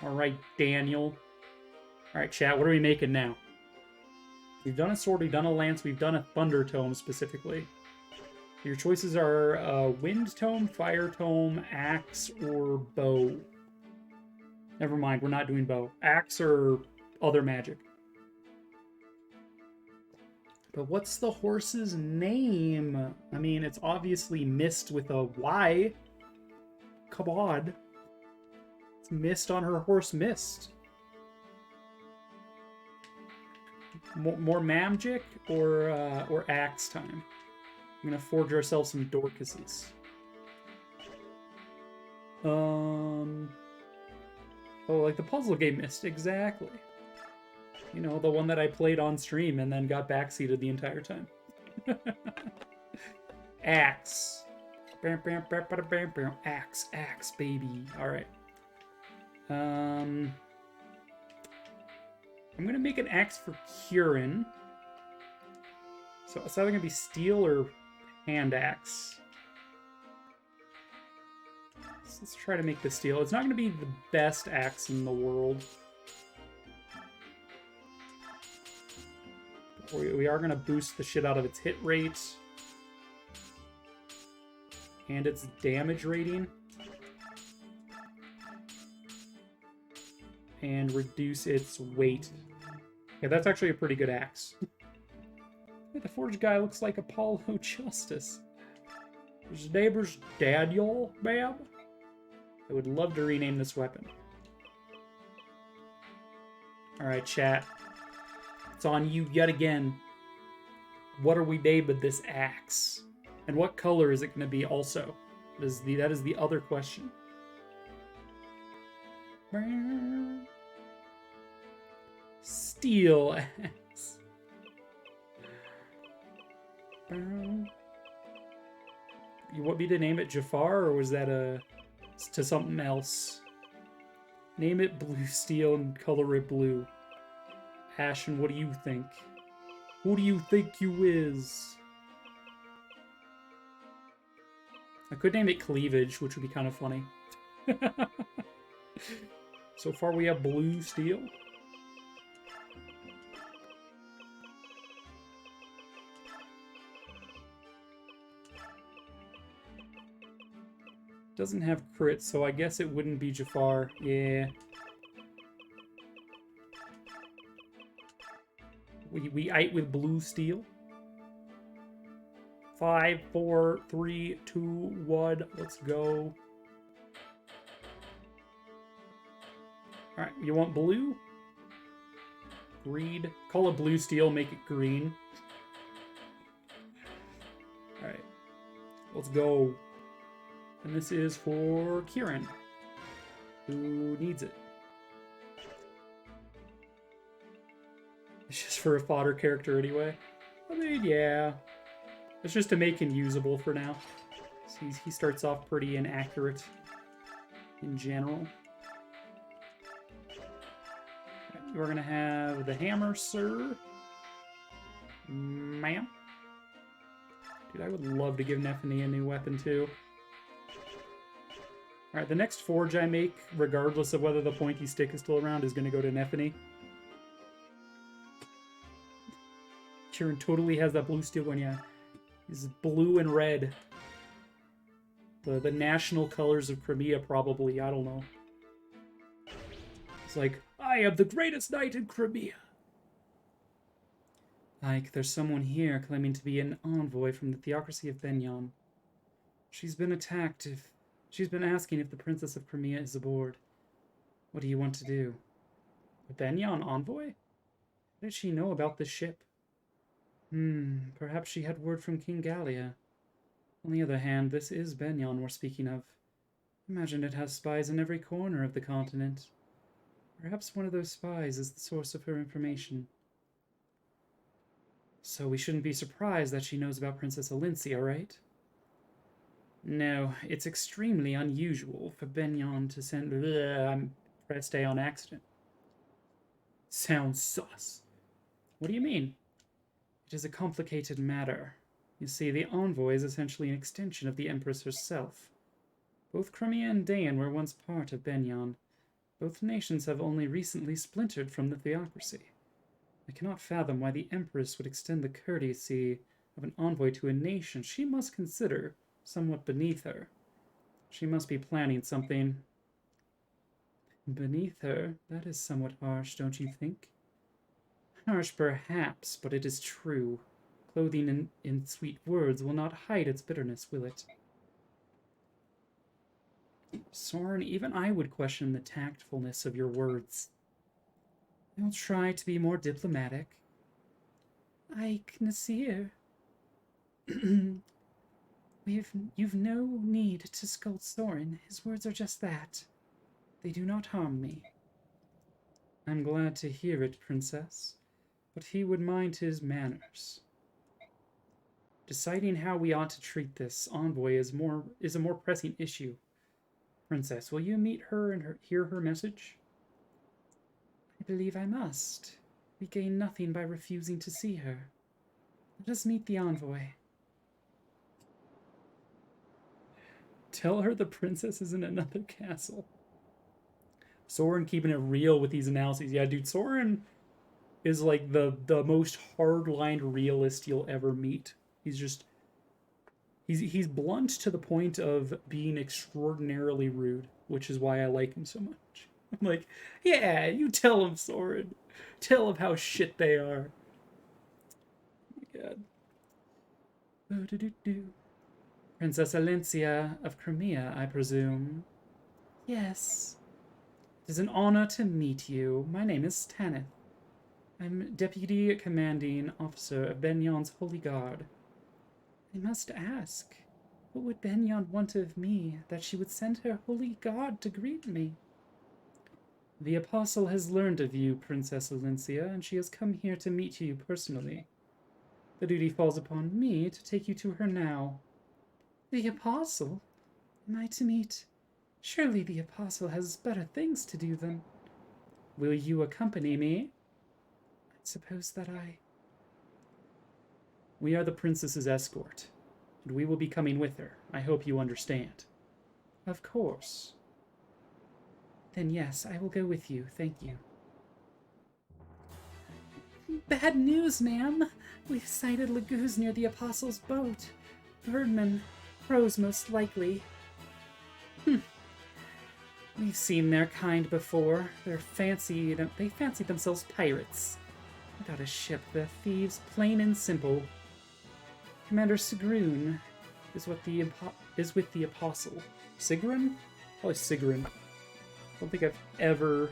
S1: Alright, Daniel. Alright, chat, what are we making now? We've done a sword, we've done a lance, we've done a thunder tome specifically. Your choices are wind tome, fire tome, axe, or bow. Never mind, we're not doing bow. Axe or other magic. But what's the horse's name? I mean, it's obviously Mist with a Y. Come on. It's Mist on her horse Mist. More magic or axe time? I'm gonna forge ourselves some Dorcases. Oh, like the puzzle game Mist, exactly. You know, the one that I played on stream and then got backseated the entire time. Axe. Axe, baby. Alright. I'm gonna make an axe for Kieran. So it's either gonna be steel or hand axe. So let's try to make the steel. It's not gonna be the best axe in the world. We are gonna boost the shit out of its hit rate. And its damage rating. And reduce its weight. Yeah, that's actually a pretty good axe. The forge guy looks like Apollo Justice. His neighbor's Daniel, ma'am? I would love to rename this weapon. Alright, chat. It's on you yet again. What are we naming this axe? And what color is it going to be also? That is the other question. Steel axe. You want me to name it Jafar, or was that to something else? Name it Blue Steel and color it blue. Ashen, what do you think? Who do you think you is? I could name it Cleavage, which would be kind of funny. So far we have Blue Steel. Doesn't have crit, so I guess it wouldn't be Jafar. Yeah. We ate with Blue Steel. 5, 4, 3, 2, 1. Let's go. Alright, you want blue? Greed. Call it Blue Steel, make it green. Alright. Let's go. And this is for Kieran, who needs it. It's just for a fodder character anyway. I mean, yeah. It's just to make him usable for now. So he starts off pretty inaccurate in general. We're going to have the hammer, sir. Ma'am. Dude, I would love to give Nephany a new weapon, too. Alright, the next forge I make, regardless of whether the pointy stick is still around, is going to go to Nephany. Kieran totally has that blue steel one, yeah. He's blue and red. The national colors of Crimea, probably. I don't know. It's like, I am the greatest knight in Crimea. Like, there's someone here claiming to be an envoy from the theocracy of Benyon. She's been attacked if... She's been asking if the Princess of Crimea is aboard. What do you want to do? A Benyon envoy? How did she know about this ship? Perhaps she had word from King Gallia. On the other hand, this is Benyon we're speaking of. Imagine it has spies in every corner of the continent. Perhaps one of those spies is the source of her information. So we shouldn't be surprised that she knows about Princess Alincia, right? No, it's extremely unusual for Benyon to send... I pressed A on accident. Sounds sus. What do you mean?
S2: It is a complicated matter. You see, the envoy is essentially an extension of the Empress herself. Both Crimea and Dain were once part of Benyon. Both nations have only recently splintered from the theocracy. I cannot fathom why the Empress would extend the courtesy of an envoy to a nation she must consider somewhat beneath her. She must be planning something. Beneath her? That is somewhat harsh, don't you think? Harsh, perhaps, but it is true. Clothing in sweet words will not hide its bitterness, will it? Soren, even I would question the tactfulness of your words. I'll try to be more diplomatic. Ike, Nasir. You've no need to scold Soren. His words are just that. They do not harm me. I'm glad to hear it, Princess. But he would mind his manners. Deciding how we ought to treat this envoy is a more pressing issue. Princess, will you meet her and hear her message? I believe I must. We gain nothing by refusing to see her. Let us meet the envoy.
S1: Tell her the princess is in another castle. Soren keeping it real with these analyses. Yeah, dude, Soren is like the most hard-lined realist you'll ever meet. He's blunt to the point of being extraordinarily rude, which is why I like him so much. I'm like, yeah, you tell him, Soren. Tell him how shit they are. Oh my god. Princess Alencia of Crimea, I presume.
S2: Yes.
S1: It is an honor to meet you. My name is Tanith. I'm Deputy Commanding Officer of Benyon's Holy Guard.
S2: I must ask, what would Benyon want of me that she would send her Holy Guard to greet me?
S1: The Apostle has learned of you, Princess Alencia, and she has come here to meet you personally. The duty falls upon me to take you to her now.
S2: The Apostle? Am I to meet? Surely the Apostle has better things to do than...
S1: Will you accompany me?
S2: I suppose that
S1: We are the princess's escort, and we will be coming with her. I hope you understand.
S2: Of course. Then yes, I will go with you, thank you. Bad news, ma'am! We've sighted Laguz near the Apostle's boat. Birdman, crows most likely. We've seen their kind before. They fancy themselves pirates. Without a ship, they're thieves, plain and simple. Commander Sigrun is with the Apostle.
S1: Sigrun? Probably Sigrun. I don't think I've ever...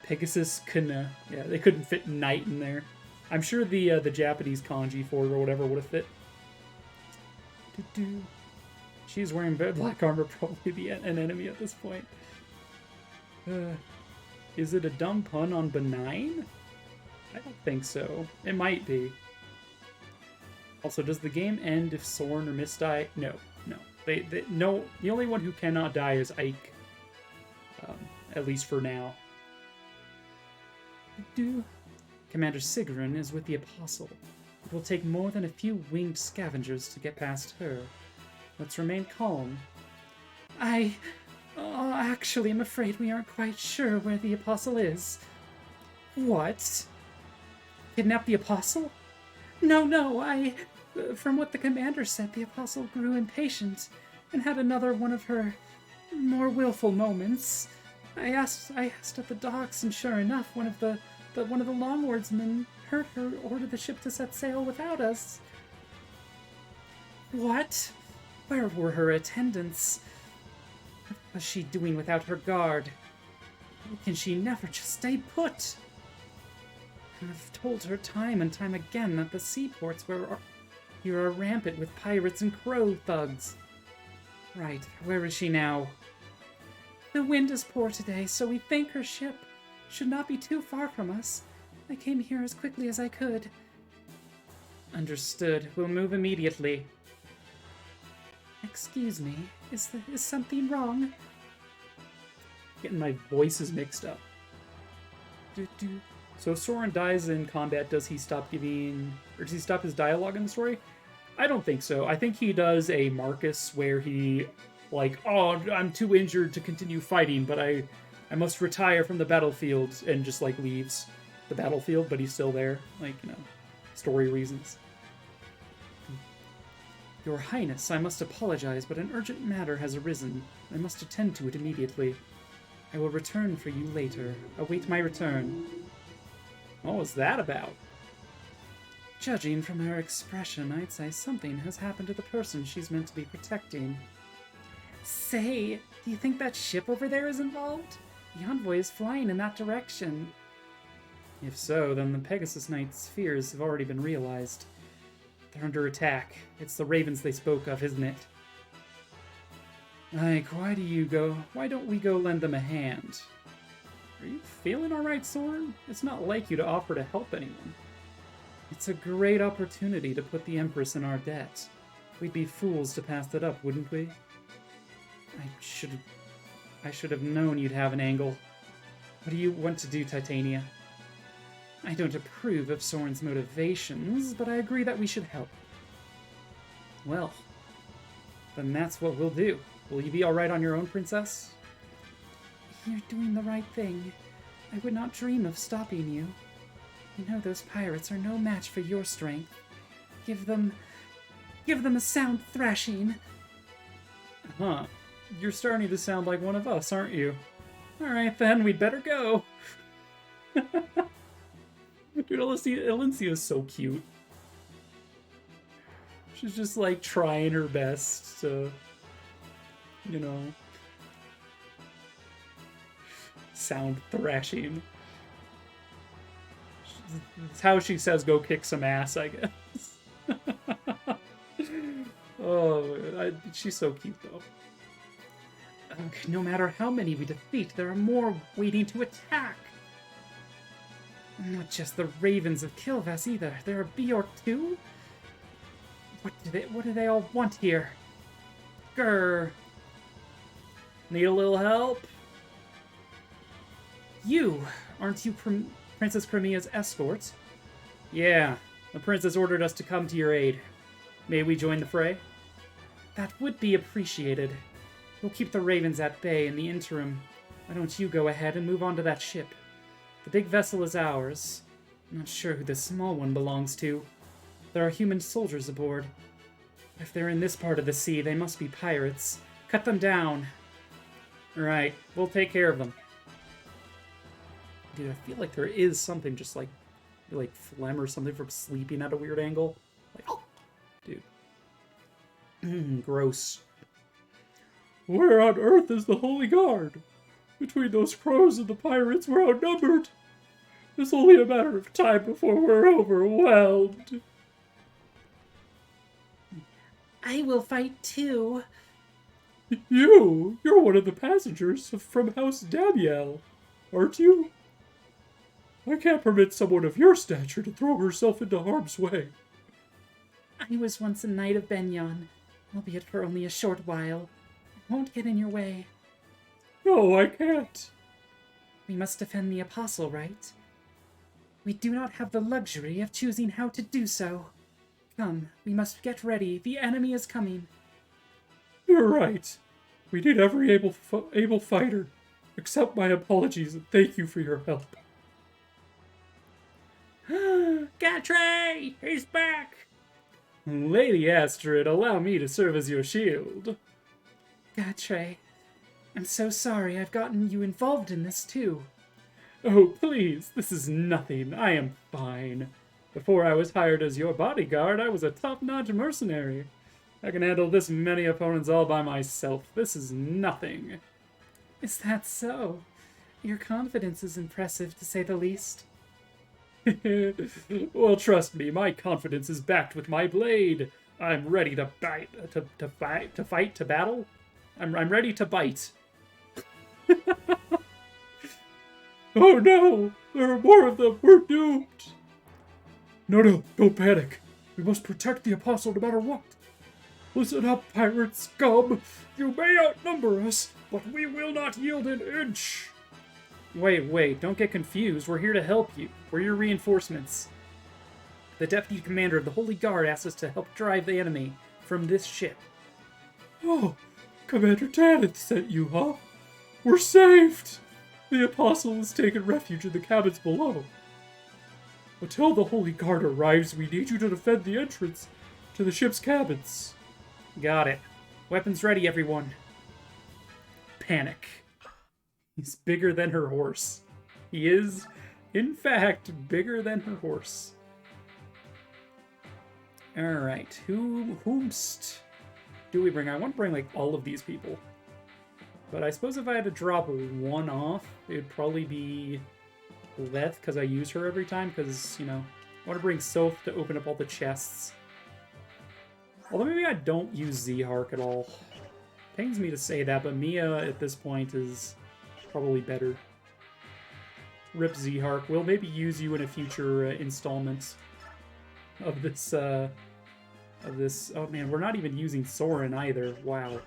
S1: Pegasus Kana. Yeah, they couldn't fit knight in there. I'm sure the Japanese kanji for it or whatever would have fit. She's wearing black armor, probably an enemy at this point. Is it a dumb pun on benign? I don't think so. It might be. Also, does the game end if Soren or Mist die? No. No. The only one who cannot die is Ike. At least for now. Commander Sigrun is with the Apostle. It will take more than a few winged scavengers to get past her. Let's remain calm. Actually, I'm afraid we aren't quite sure where the Apostle is. What? Kidnap the Apostle? No, from what the commander said, the Apostle grew impatient and had another one of her more willful moments. I asked at the docks, and sure enough, one of the longwardsmen heard her order the ship to set sail without us. What? Where were her attendants? What was she doing without her guard? Why can she never just stay put? I've told her time and time again that the seaports here are rampant with pirates and crow thugs. Right, where is she now? The wind is poor today, so we think her ship should not be too far from us. I came here as quickly as I could. Understood. We'll move immediately. Excuse me, is something wrong? Getting my voices mixed up. So if Soren dies in combat, does he stop giving, or does he stop his dialogue in the story? I don't think so. I think he does a Marcus where he, like, oh, I'm too injured to continue fighting, but I must retire from the battlefield, and just, like, leaves the battlefield, but he's still there. Like, you know, story reasons. Your Highness, I must apologize, but an urgent matter has arisen. I must attend to it immediately. I will return for you later. Await my return. What was that about? Judging from her expression, I'd say something has happened to the person she's meant to be protecting. Say, do you think that ship over there is involved? The envoy is flying in that direction. If so, then the Pegasus Knight's fears have already been realized. They're under attack. It's the ravens they spoke of, isn't it? Like, why don't we go lend them a hand? Are you feeling alright, Soren? It's not like you to offer to help anyone. It's a great opportunity to put the Empress in our debt. We'd be fools to pass that up, wouldn't we? I should have known you'd have an angle. What do you want to do, Titania? I don't approve of Soren's motivations, but I agree that we should help. Well, then that's what we'll do. Will you be alright on your own, Princess? You're doing the right thing. I would not dream of stopping you. You know those pirates are no match for your strength. Give them a sound thrashing. Huh. You're starting to sound like one of us, aren't you? Alright then, we'd better go. Dude, Alencia is so cute. She's just, like, trying her best to, you know, sound thrashing. It's how she says go kick some ass, I guess. She's so cute, though. No matter how many we defeat, there are more waiting to attack. Not just the ravens of Kilvas either. There are Bjork too? What do they all want here? Grr. Need a little help? Aren't you Princess Crimea's escort? Yeah, the princess ordered us to come to your aid. May we join the fray? That would be appreciated. We'll keep the ravens at bay in the interim. Why don't you go ahead and move on to that ship? The big vessel is ours. I'm not sure who the small one belongs to. There are human soldiers aboard. If they're in this part of the sea, they must be pirates. Cut them down. Right, we'll take care of them. Dude, I feel like there is something just like phlegm or something from sleeping at a weird angle. Like, oh, dude. Gross. Where on earth is the Holy Guard? Between those crows and the pirates, we're outnumbered. It's only a matter of time before we're overwhelmed. I will fight too. You're one of the passengers from House Daniel, aren't you? I can't permit someone of your stature to throw herself into harm's way. I was once a knight of Benyon, albeit for only a short while. I won't get in your way. No, I can't. We must defend the Apostle, right? We do not have the luxury of choosing how to do so. Come, we must get ready. The enemy is coming. You're right. We need every able fighter. Accept my apologies and thank you for your help. Gatre! He's back! Lady Astrid, allow me to serve as your shield. Gatre, I'm so sorry I've gotten you involved in this too. Oh, please, this is nothing. I am fine. Before I was hired as your bodyguard, I was a top-notch mercenary. I can handle this many opponents all by myself. This is nothing. Is that so? Your confidence is impressive, to say the least. Well, trust me, my confidence is backed with my blade. I'm ready to fight, to battle. I'm ready to bite. Oh no! There are more of them! We're doomed! No, don't panic. We must protect the Apostle no matter what. Listen up, pirate scum! You may outnumber us, but we will not yield an inch! Wait, don't get confused. We're here to help you. We're your reinforcements. The Deputy Commander of the Holy Guard asked us to help drive the enemy from this ship. Oh, Commander Tanith sent you, huh? We're saved! The Apostle has taken refuge in the cabins below. Until the Holy Guard arrives, we need you to defend the entrance to the ship's cabins. Got it. Weapons ready, everyone. Panic. He's bigger than her horse. He is, in fact, bigger than her horse. Alright, whomst do we bring? I want to bring, like, all of these people. But I suppose if I had to drop one off, it'd probably be Leth, because I use her every time, because, you know, I want to bring Soph to open up all the chests. Although maybe I don't use Zhark at all. Pains me to say that, but Mia at this point is probably better. Rip Zhark. We'll maybe use you in a future installment of this, Oh man, we're not even using Soren either. Wow.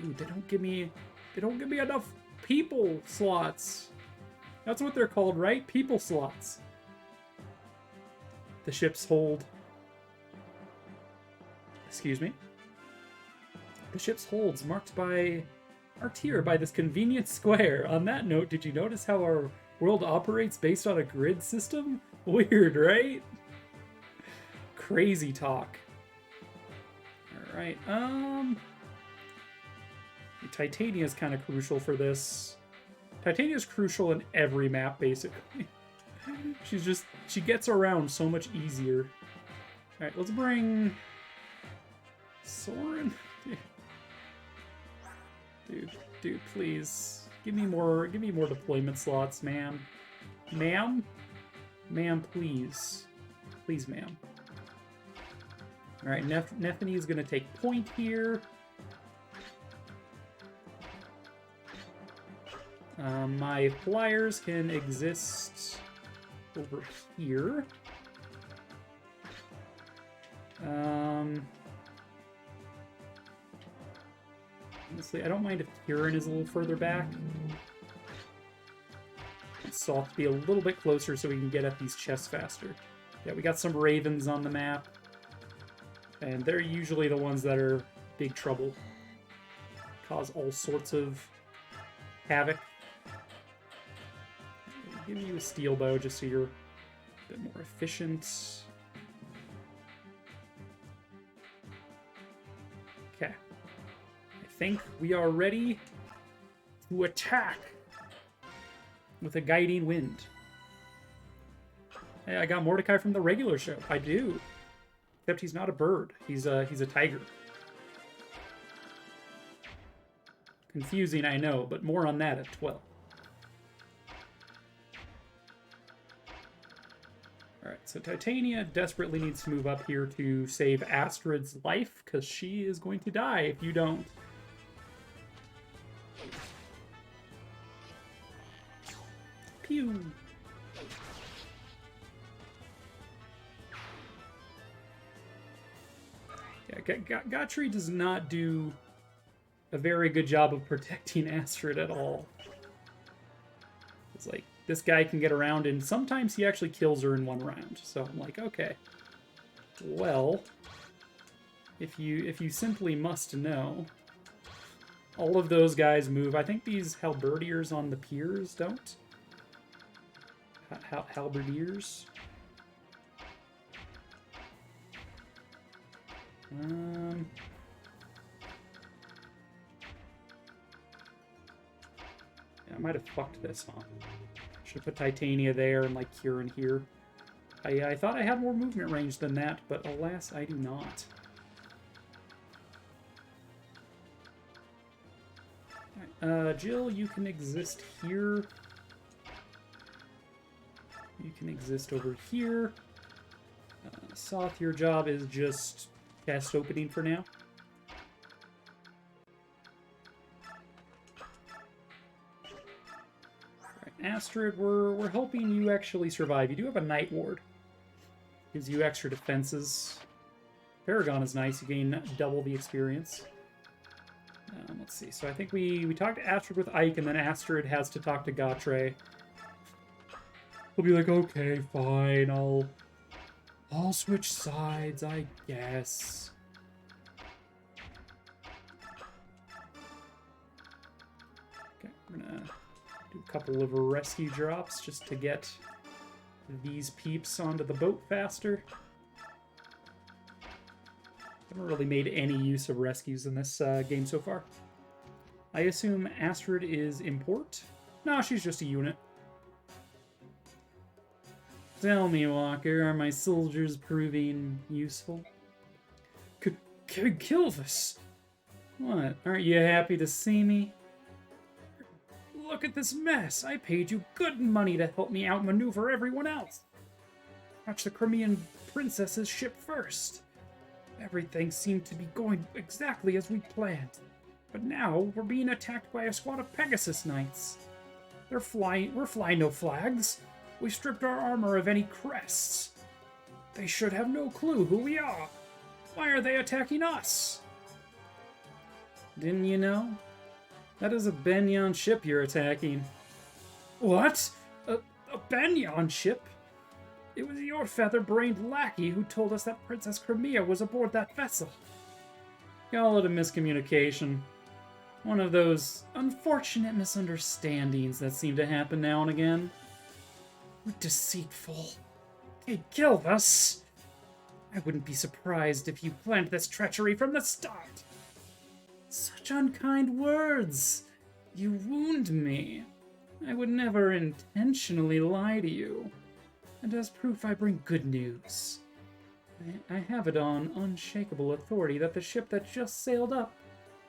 S1: Ooh, they don't give me enough people slots. That's what they're called, right? People slots. The ship's hold. Excuse me. The ship's hold's marked here by this convenient square. On that note, did you notice how our world operates based on a grid system? Weird, right? Crazy talk. Alright, Titania is kind of crucial for this. Titania is crucial in every map, basically. She gets around so much easier. Alright, let's bring Soren. Dude, please. Give me more deployment slots, ma'am. Ma'am? Ma'am, please. Please, ma'am. Alright, Nephany is gonna take point here. My flyers can exist over here. Honestly, I don't mind if Kieran is a little further back. So I'll have to be a little bit closer so we can get at these chests faster. Yeah, we got some ravens on the map. And they're usually the ones that are big trouble. Cause all sorts of havoc. I'll give you a steel bow just so you're a bit more efficient. Okay. I think we are ready to attack with a guiding wind. Hey, I got Mordecai from the regular show. I do. Except he's not a bird. He's a tiger. Confusing, I know, but more on that at 12. Alright, so Titania desperately needs to move up here to save Astrid's life, because she is going to die if you don't. Pew! Yeah, Gotri does not do a very good job of protecting Astrid at all. It's like, this guy can get around, and sometimes he actually kills her in one round. So I'm like, okay. Well, if you simply must know, all of those guys move. I think these halberdiers on the piers don't. Halberdiers? Yeah, I might have fucked this, huh? Should have put Titania there and, like, Kieran here. I thought I had more movement range than that, but alas, I do not. Alright, Jill, you can exist here. You can exist over here. Soth, your job is just chest opening for now. Alright, Astrid, we're helping you actually survive. You do have a Night Ward. Gives you extra defenses. Paragon is nice. You gain double the experience. Let's see. So I think we talked to Astrid with Ike, and then Astrid has to talk to Gatre. We'll be like, okay, fine, I'll switch sides, I guess. Okay, we're gonna do a couple of rescue drops just to get these peeps onto the boat faster. Haven't really made any use of rescues in this game so far. I assume Astrid is import? No, she's just a unit. Tell me, Walker, are my soldiers proving useful? Kilvis! What, aren't you happy to see me? Look at this mess! I paid you good money to help me outmaneuver everyone else! Catch the Crimean princess's ship first. Everything seemed to be going exactly as we planned. But now, we're being attacked by a squad of Pegasus Knights. We're flying no flags. We stripped our armor of any crests. They should have no clue who we are. Why are they attacking us? Didn't you know? That is a Benyon ship you're attacking. What? A Benyon ship? It was your feather-brained lackey who told us that Princess Crimea was aboard that vessel. Call it a miscommunication. One of those unfortunate misunderstandings that seem to happen now and again. We're deceitful. They killed us. I wouldn't be surprised if you planned this treachery from the start. Such unkind words. You wound me. I would never intentionally lie to you. And as proof, I bring good news. I have it on unshakable authority that the ship that just sailed up,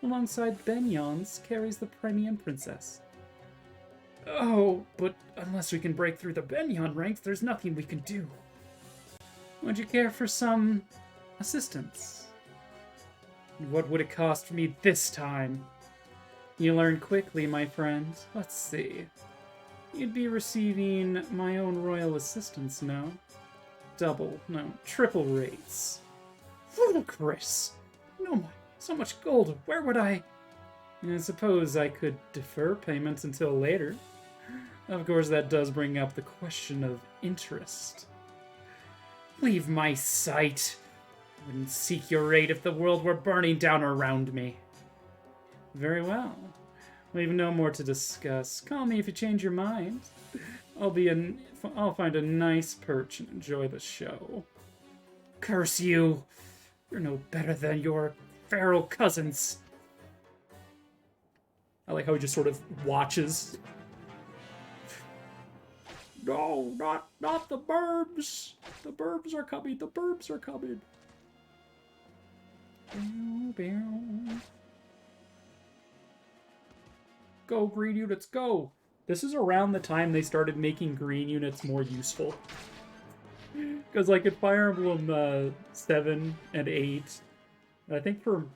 S1: alongside Benyon's, carries the Crimean princess. Oh, but unless we can break through the Benyon ranks, there's nothing we can do. Would you care for some assistance? What would it cost me this time? You learn quickly, my friend. Let's see. You'd be receiving my own royal assistance, no? Double, no, triple rates. Ludicrous! No, so much gold, where would I suppose I could defer payments until later. Of course, that does bring up the question of interest. Leave my sight. I wouldn't seek your aid if the world were burning down around me. Very well. We've no more to discuss. Call me if you change your mind. I'll find a nice perch and enjoy the show. Curse you! You're no better than your feral cousins. I like how he just sort of watches. No, not the burbs. The burbs are coming. The burbs are coming. Go, green units, go! This is around the time they started making green units more useful. Because, like, in Fire Emblem 7 and 8, I think for...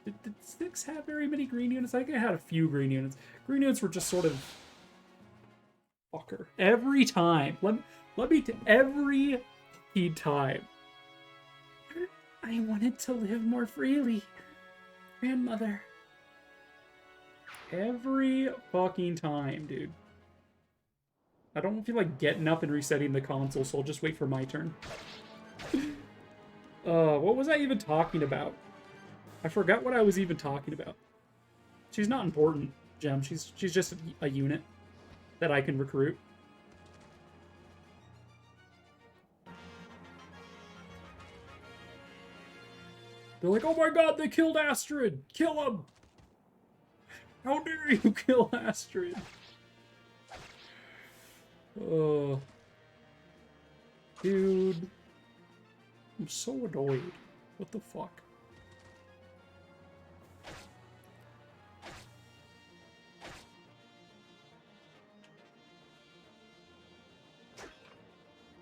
S1: Did 6 have very many green units? I think it had a few green units. Green units were just sort of... fucker. Every time. Let me... every time. I wanted to live more freely. Grandmother. Every fucking time, dude. I don't feel like getting up and resetting the console, so I'll just wait for my turn. What was I even talking about? I forgot what I was even talking about. She's not important, Gem. She's just a unit that I can recruit. They're like, oh my god, they killed Astrid! Kill him! How dare you kill Astrid? Oh. Dude. I'm so annoyed. What the fuck?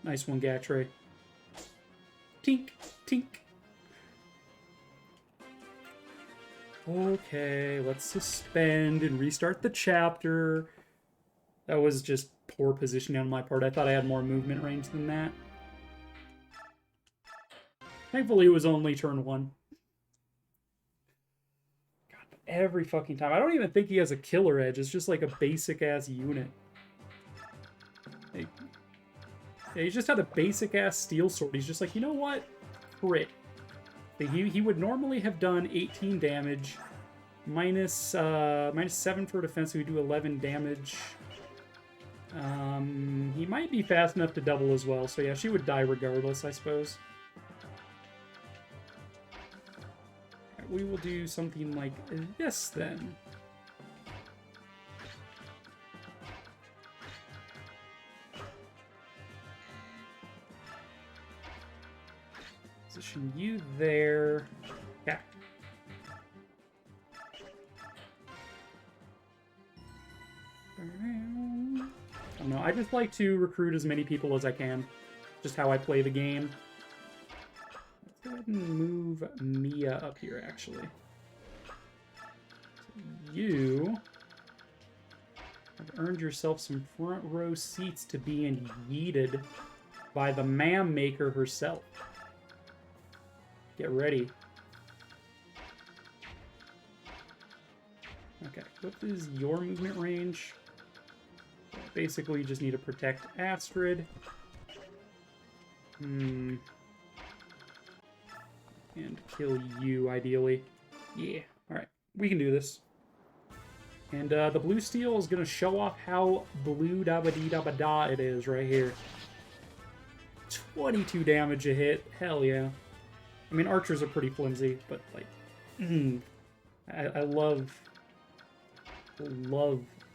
S1: Nice one, Gatre. Tink, tink. Okay, let's suspend and restart the chapter. That was just poor positioning on my part. I thought I had more movement range than that. Thankfully, it was only turn 1. God, every fucking time. I don't even think he has a killer edge. It's just like a basic ass unit. Like, yeah, he just had a basic ass steel sword. He's just like, you know what? Crit. He would normally have done 18 damage, minus 7 for defense, so we do 11 damage. He might be fast enough to double as well, so yeah, she would die regardless, I suppose. Right, we will do something like this then. Position you there. Yeah. I don't know, I just like to recruit as many people as I can. Just how I play the game. Let's go ahead and move Mia up here, actually. So you have earned yourself some front row seats to being yeeted by the Mam Maker herself. Get ready. Okay, what is your movement range? Basically, you just need to protect Astrid. And kill you, ideally. Yeah, alright. We can do this. And the blue steel is going to show off how blue da-ba-dee-da-ba-da it is right here. 22 damage a hit. Hell yeah. I mean, archers are pretty flimsy, but, like, I love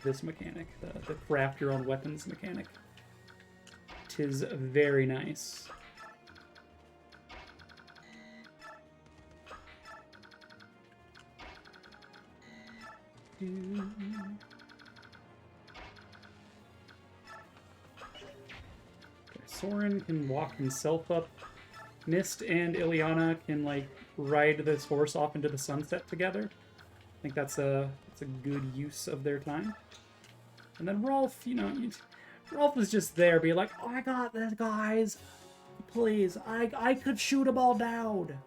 S1: this mechanic, the craft your own weapons mechanic. 'Tis very nice. Okay, Soren can walk himself up. Mist and Ileana can, like, ride this horse off into the sunset together. I think that's a good use of their time. And then Rolf, you know, Rolf was just there, be like, "Oh, I got this, guys. Please, I could shoot them all down."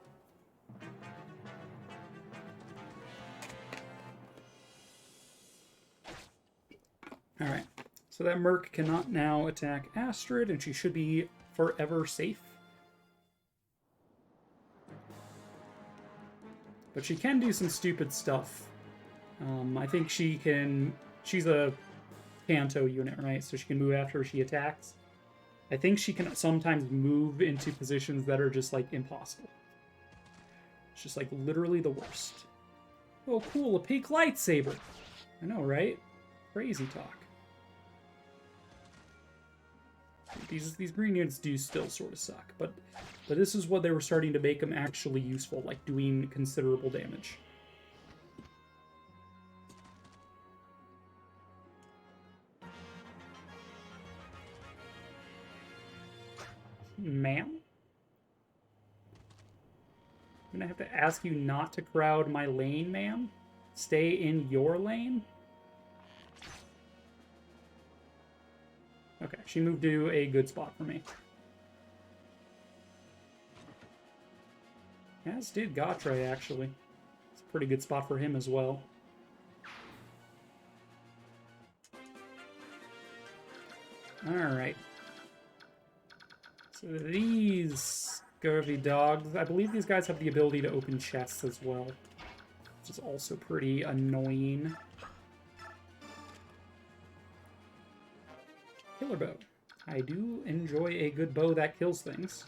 S1: Alright, so that Merc cannot now attack Astrid, and she should be forever safe. But she can do some stupid stuff. I think she's a Kanto unit, right? So she can move after she attacks. I think she can sometimes move into positions that are just, like, impossible. It's just, like, literally the worst. Oh, cool, a pink lightsaber. I know, right? Crazy talk. These green units do still sort of suck, but this is what they were starting to make them actually useful, like doing considerable damage. Ma'am? I'm gonna have to ask you not to crowd my lane, ma'am? Stay in your lane? Okay, she moved to a good spot for me. As did Gottray, actually. It's a pretty good spot for him as well. Alright. So these Garvey dogs, I believe these guys have the ability to open chests as well, which is also pretty annoying. Killer bow. I do enjoy a good bow that kills things.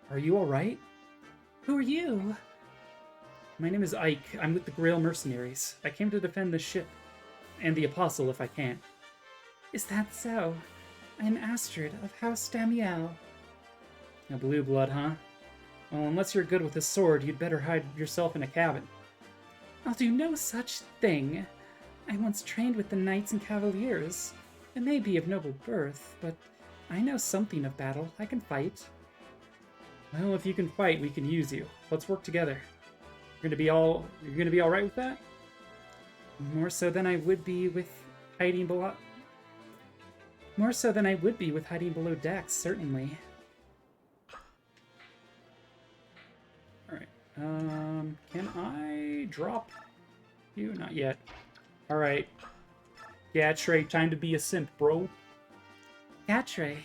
S1: Are you alright?
S2: Who are you?
S1: My name is Ike. I'm with the Grail Mercenaries. I came to defend the ship. And the Apostle, if I can.
S2: Is that so? I'm Astrid of House Damiel.
S1: A blue blood, huh? Well, unless you're good with a sword, you'd better hide yourself in a cabin.
S2: I'll do no such thing. I once trained with the Knights and Cavaliers. It may be of noble birth, but I know something of battle. I can fight.
S1: Well, if you can fight, we can use you. Let's work together. You're gonna be all right with that?
S2: More so than I would be with hiding below. More so than I would be with hiding below decks, certainly.
S1: Alright. Can I drop you? Not yet. Alright. Yeah, Trey, time to be a simp, bro.
S2: Gatre,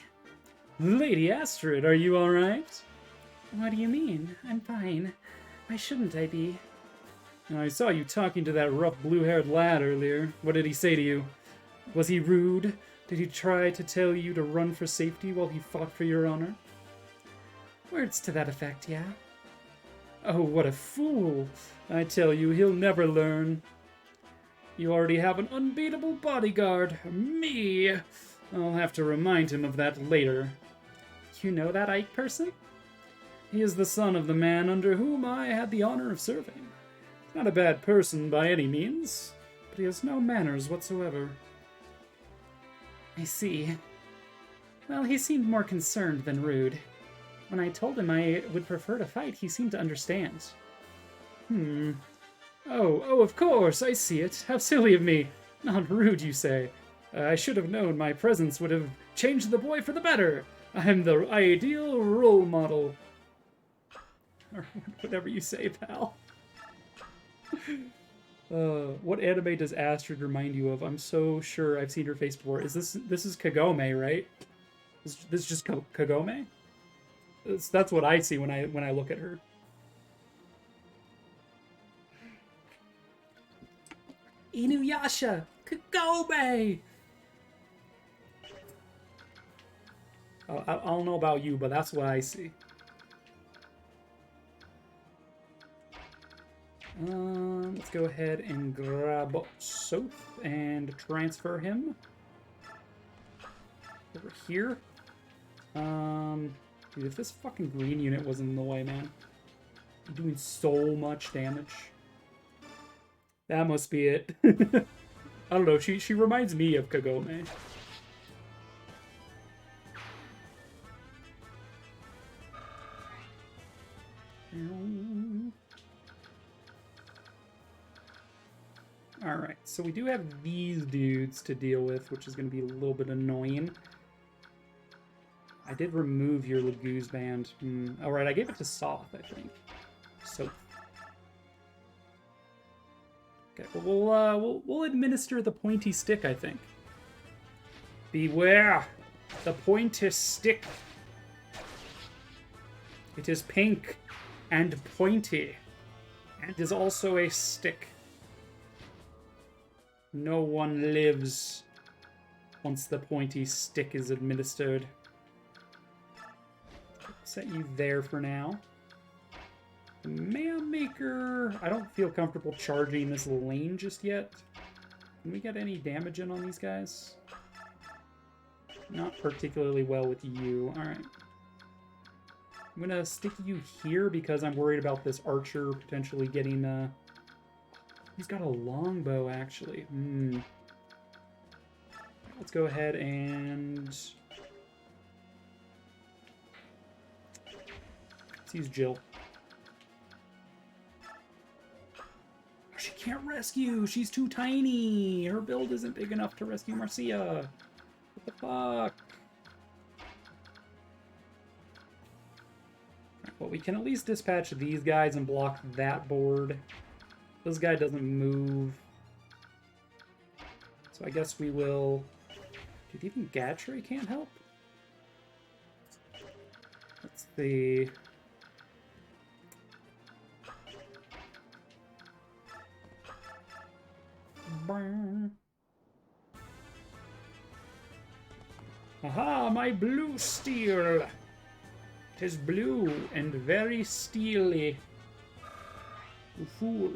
S1: Lady Astrid, are you alright?
S2: what do you mean? I'm fine. Why shouldn't I be?
S1: I saw you talking to that rough blue-haired lad earlier. What did he say to you? Was he rude? Did he try to tell you to run for safety while he fought for your honor?
S2: Words to that effect, yeah.
S1: Oh, what a fool! I tell you, he'll never learn. You already have an unbeatable bodyguard. Me! I'll have to remind him of that later.
S2: You know that Ike person?
S1: He is the son of the man under whom I had the honor of serving. Not a bad person by any means, but he has no manners whatsoever.
S2: I see. Well, he seemed more concerned than rude. When I told him I would prefer to fight, he seemed to understand.
S1: Oh, of course, I see it. How silly of me. Not rude, you say. I should have known my presence would have changed the boy for the better. I'm the ideal role model. Or whatever you say, pal. What anime does Astrid remind you of? I'm so sure I've seen her face before. Is this is Kagome, right? This is just Kagome? That's what I see when I look at her.
S2: Inuyasha! Kagome!
S1: I don't know about you, but that's what I see. Let's go ahead and grab Soth and transfer him over here. Dude, if this fucking green unit wasn't in the way, man. You're doing so much damage. That must be it. I don't know, she reminds me of Kagome. Alright, so we do have these dudes to deal with, which is going to be a little bit annoying. I did remove your Laguz band. Alright, I gave it to Soth, I think. So. Okay, well, we'll administer the pointy stick, I think. Beware! The pointy stick. It is pink and pointy, and is also a stick. No one lives once the pointy stick is administered. Set you there for now. The Man Maker, I don't feel comfortable charging this lane just yet. Can we get any damage in on these guys? Not particularly well with you. Alright. I'm gonna stick you here because I'm worried about this archer potentially getting, he's got a longbow, actually. Let's go ahead and... let's use Jill. She can't rescue! She's too tiny! Her build isn't big enough to rescue Marcia! What the fuck? Well, we can at least dispatch these guys and block that board. This guy doesn't move. So I guess we will... Dude, even Gatry can't help? Let's see... Aha, my blue steel! 'Tis blue and very steely. You fool.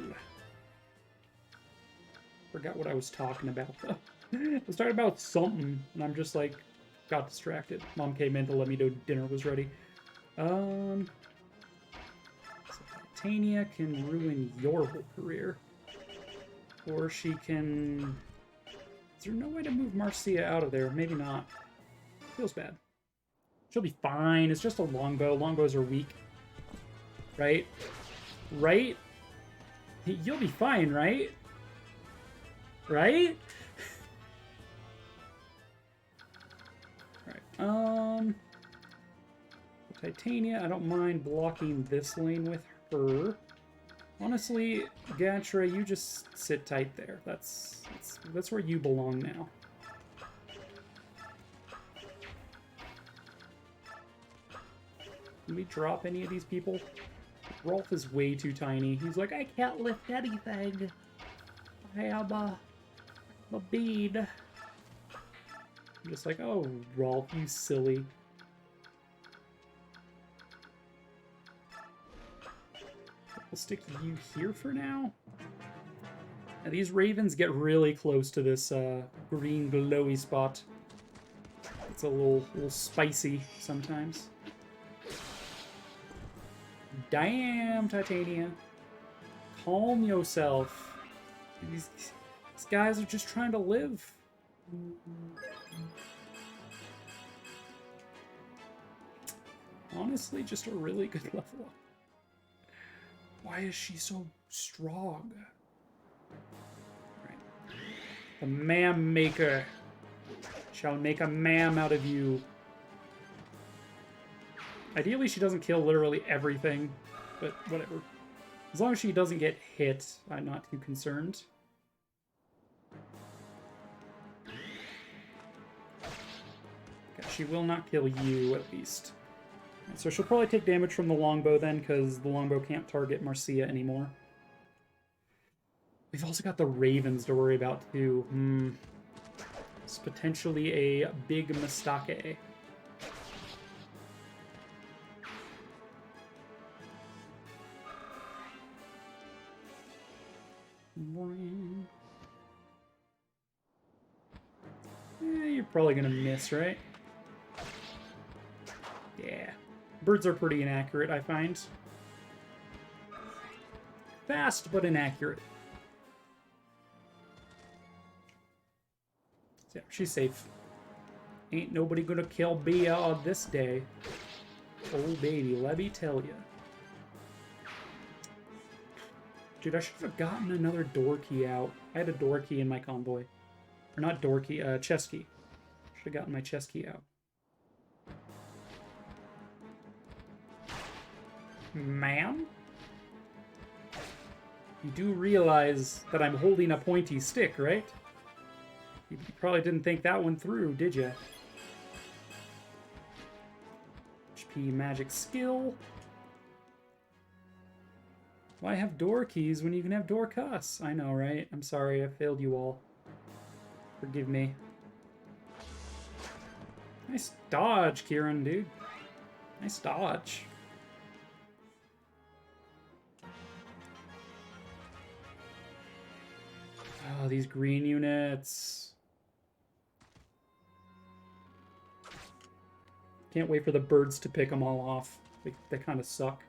S1: Forgot what I was talking about, though. I was talking about something, and I'm just like, got distracted. Mom came in to let me know dinner was ready. So Titania can ruin your whole career. Or she can... Is there no way to move Marcia out of there? Maybe not. Feels bad. She'll be fine. It's just a longbow. Longbows are weak. Right? Right? You'll be fine, right? Right? Right. Titania, I don't mind blocking this lane with her. Honestly, Gatra, you just sit tight there. That's where you belong now. Can we drop any of these people? Rolf is way too tiny. He's like, I can't lift anything. I am a bead. I'm just like, oh, Rolf, you silly. We'll stick you here for now. Now, these ravens get really close to this green glowy spot. It's a little spicy sometimes. Damn, Titania. Calm yourself. These guys are just trying to live. Honestly, just a really good level up. Why is she so strong? Right. The Mam Maker shall make a mam out of you. Ideally, she doesn't kill literally everything, but whatever. As long as she doesn't get hit, I'm not too concerned. Okay, she will not kill you, at least. Right, so she'll probably take damage from the longbow then, because the longbow can't target Marcia anymore. We've also got the ravens to worry about, too. It's potentially a big mistake. You're probably gonna miss, right? Yeah. Birds are pretty inaccurate, I find. Fast, but inaccurate. So yeah, she's safe. Ain't nobody gonna kill Bia on this day. Oh, baby, let me tell ya. Dude, I should have gotten another door key out. I had a door key in my convoy. Or not door key, chest key. Should have gotten my chest key out. Ma'am? You do realize that I'm holding a pointy stick, right? You probably didn't think that one through, did you? HP magic skill. Why have door keys when you can have door cuss? I know, right? I'm sorry, I failed you all. Forgive me. Nice dodge, Kieran, dude. Nice dodge. Oh, these green units. Can't wait for the birds to pick them all off. They kind of suck.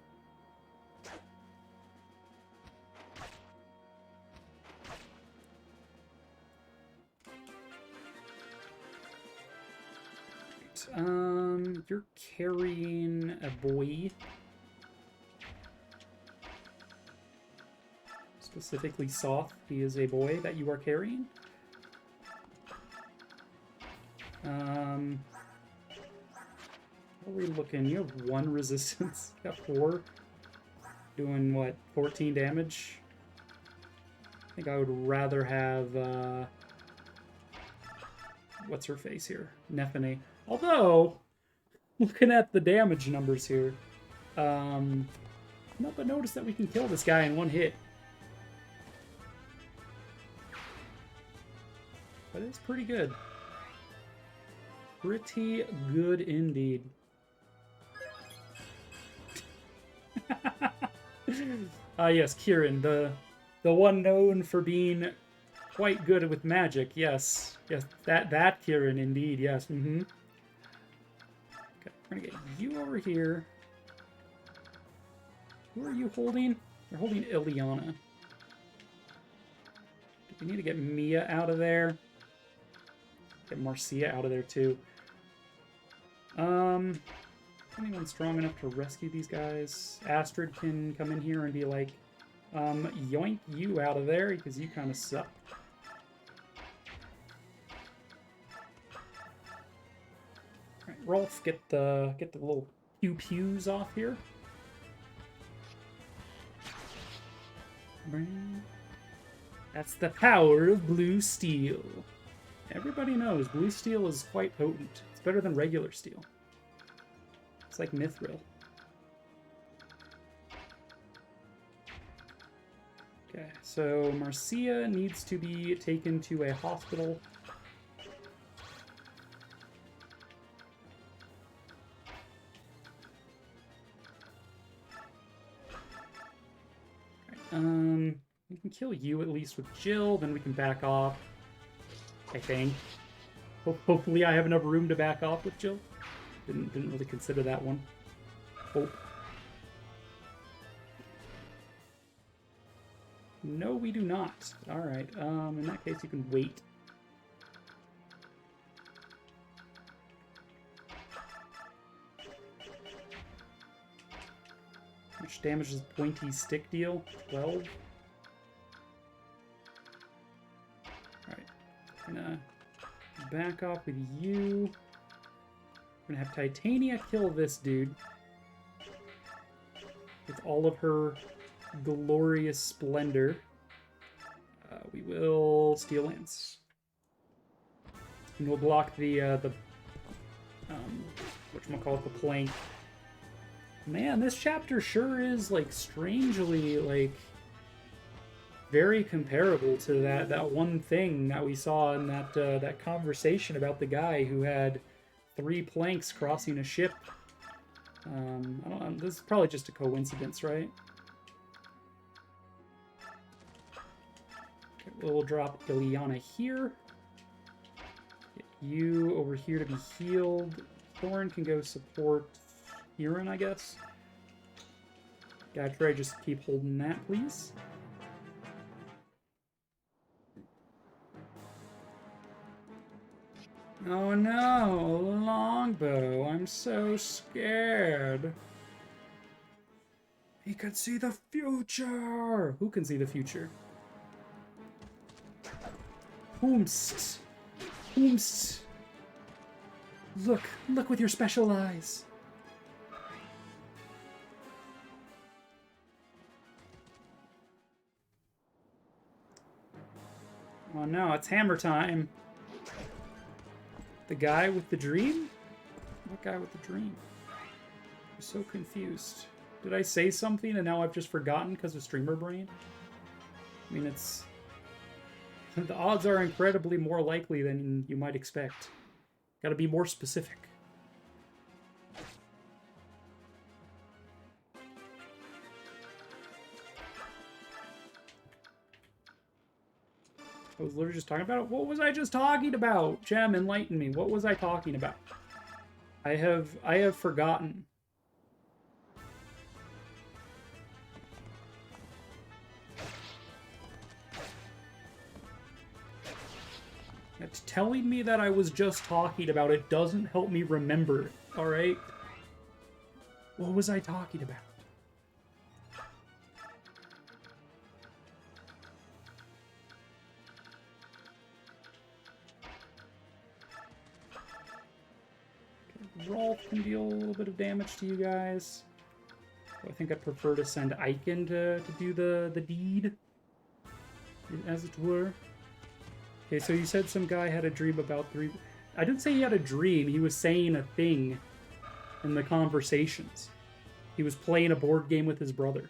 S1: You're carrying a boy. Specifically Soth, he is a boy that you are carrying. What are we looking? You have 1 resistance. You got 4. Doing what, 14 damage? I think I would rather have what's her face here? Nephene. Although, looking at the damage numbers here, not but notice that we can kill this guy in 1 hit. That is pretty good. Pretty good indeed. Yes, Kieran, the one known for being quite good with magic. Yes, that Kieran indeed. Yes. Okay, we're gonna get you over here. Who are you holding? You're holding Ileana. Do we need to get Mia out of there? Get Marcia out of there too. Anyone strong enough to rescue these guys? Astrid can come in here and be like, yoink you out of there because you kind of suck. All right, Rolf, get the little pew pews off here. That's the power of blue steel. Everybody knows blue steel is quite potent. It's better than regular steel. It's like mithril. Okay, so Marcia needs to be taken to a hospital. We can kill you at least with Jill, then we can back off. I think. Hopefully I have enough room to back off with Jill. Didn't really consider that one. Hope. No, we do not. Alright, in that case you can wait. How much damage does pointy stick deal? 12? Alright. Gonna back off with you. We're gonna have Titania kill this dude. With all of her glorious splendor. We will Steel Lance. And we'll block the whatchamacallit, the plank. Man, this chapter sure is, like, strangely, like, very comparable to that one thing that we saw in that conversation about the guy who had 3 planks crossing a ship. I don't know, this is probably just a coincidence, right? Okay, we'll drop Ileana here. Get you over here to be healed. Thorn can go support Huron, I guess. Gotcha, just keep holding that, please. Oh no, Longbow, I'm so scared. He could see the future! Who can see the future? Whomst. Whomst. Look with your special eyes. Oh no, it's hammer time. The guy with the dream? What guy with the dream? I'm so confused. Did I say something and now I've just forgotten because of streamer brain? I mean, it's... The odds are incredibly more likely than you might expect. Gotta be more specific. I was literally just talking about it. What was I just talking about? Gem, enlighten me. What was I talking about? I have forgotten. It's telling me that I was just talking about it doesn't help me remember, alright? What was I talking about? Okay, Rolf can deal a little bit of damage to you guys. I think I'd prefer to send Aiken to do the deed, as it were. Okay, so you said some guy had a dream about 3... I didn't say he had a dream. He was saying a thing in the conversations. He was playing a board game with his brother.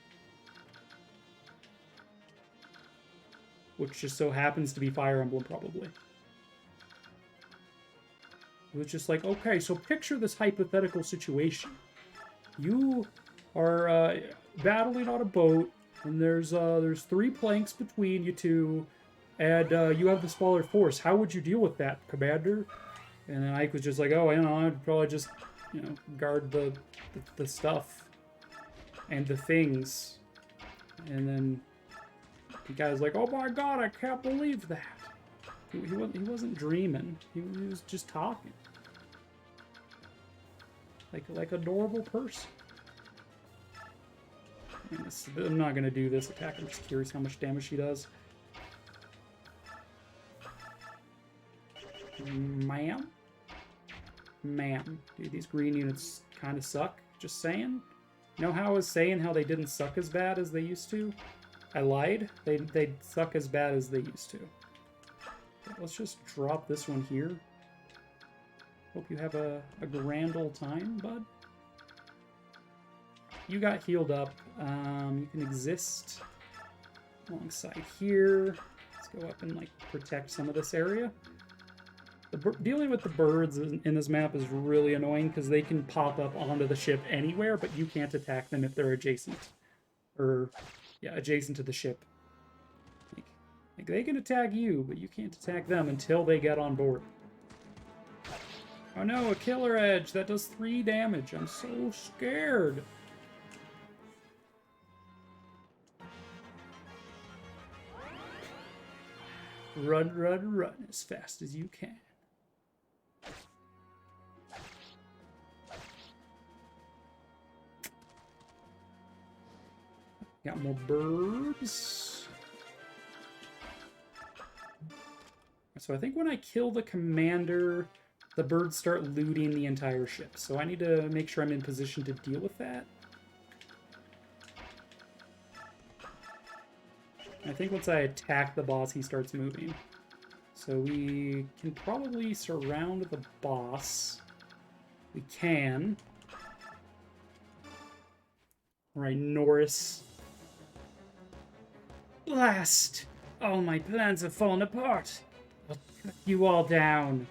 S1: Which just so happens to be Fire Emblem, probably. It was just like, okay, so picture this hypothetical situation. You are battling on a boat, and there's 3 planks between you two, and you have the smaller force. How would you deal with that, Commander? And then Ike was just like, oh, I'd probably just, guard the stuff and the things. And then the guy's like, oh my god, I can't believe that. He wasn't dreaming. He was just talking. Like a normal person. I'm not going to do this attack. I'm just curious how much damage she does. Ma'am? Ma'am. Dude, these green units kind of suck. Just saying. You know how I was saying how they didn't suck as bad as they used to? I lied. They suck as bad as they used to. Okay, let's just drop this one here. Hope you have a grand old time, bud. You got healed up. You can exist alongside here. Let's go up and like protect some of this area. Dealing with the birds in this map is really annoying because they can pop up onto the ship anywhere, but you can't attack them if they're adjacent. Or, yeah, adjacent to the ship. Like they can attack you, but you can't attack them until they get on board. Oh no, a killer edge! That does 3 damage. I'm so scared. Run, run, run as fast as you can. Got more birds. So I think when I kill the commander, the birds start looting the entire ship. So I need to make sure I'm in position to deal with that. I think once I attack the boss, he starts moving. So we can probably surround the boss. We can. Alright, Norris. Blast! All my plans have fallen apart. I'll cut you all down.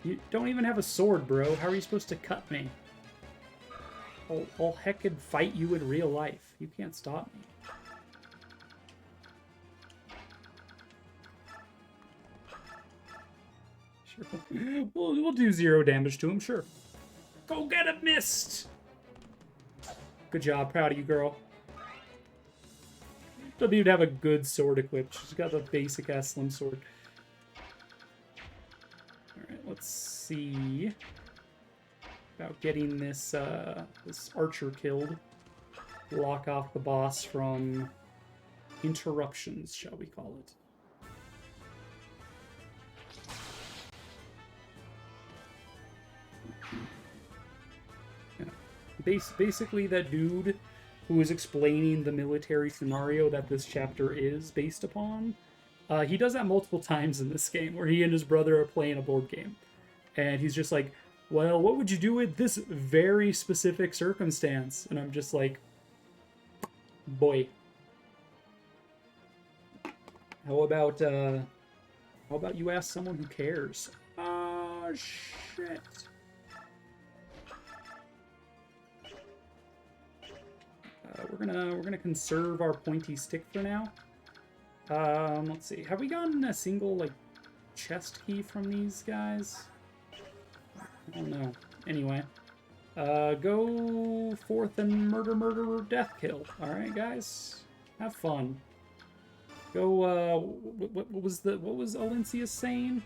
S1: You don't even have a sword, bro. How are you supposed to cut me? I'll heckin' fight you in real life. You can't stop me. Sure. We'll do 0 damage to him, sure. Go get him, Mist! Good job, proud of you, girl. Doesn't even have a good sword equipped. She's got the basic-ass slim sword. Alright, let's see about getting this, this archer killed. Block off the boss from interruptions, shall we call it. Yeah. Basically, that dude who is explaining the military scenario that this chapter is based upon. He does that multiple times in this game, where he and his brother are playing a board game. And he's just like, well, what would you do with this very specific circumstance? And I'm just like, boy. How about you ask someone who cares? Oh, shit. We're gonna conserve our pointy stick for now. Let's see. Have we gotten a single like chest key from these guys? I don't know. Anyway, go forth and murder, death kill. All right, guys, have fun. Go. What was Olencius saying?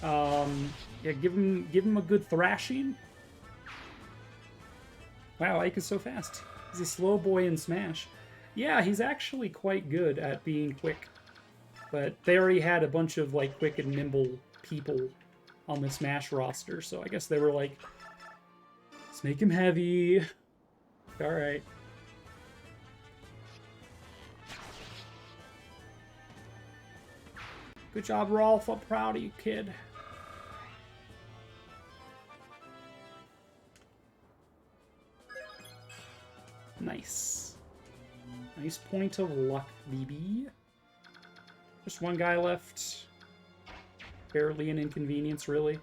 S1: Yeah, give him a good thrashing. Wow, Ike is so fast. He's a slow boy in Smash. Yeah, he's actually quite good at being quick. But they already had a bunch of like quick and nimble people on the Smash roster, so I guess they were like, let's make him heavy. Alright. Good job, Rolf. I'm proud of you, kid. Nice. Nice point of luck, BB. Just one guy left. Barely an inconvenience, really.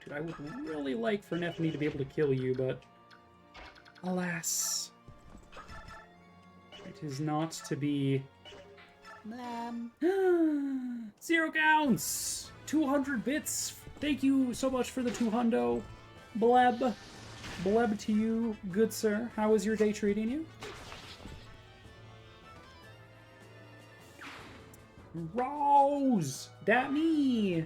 S1: Dude, I would really like for Nephany to be able to kill you, but alas. It is not to be. 0 counts! 200 bits! Thank you so much for the 200. Bleb. Bleb to you, good sir. How is your day treating you? Rose! That me!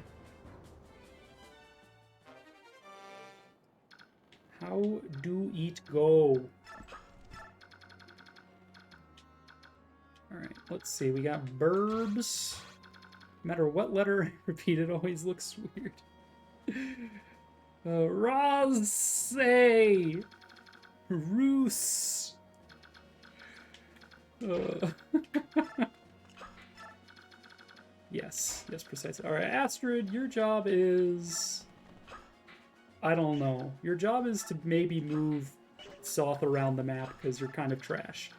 S1: How do it go? Alright, let's see. We got burbs. No matter what letter I repeat, it always looks weird. Rose! Roos. Yes, precisely. Alright, Astrid, your job is... I don't know. Your job is to maybe move Soth around the map, because you're kind of trash.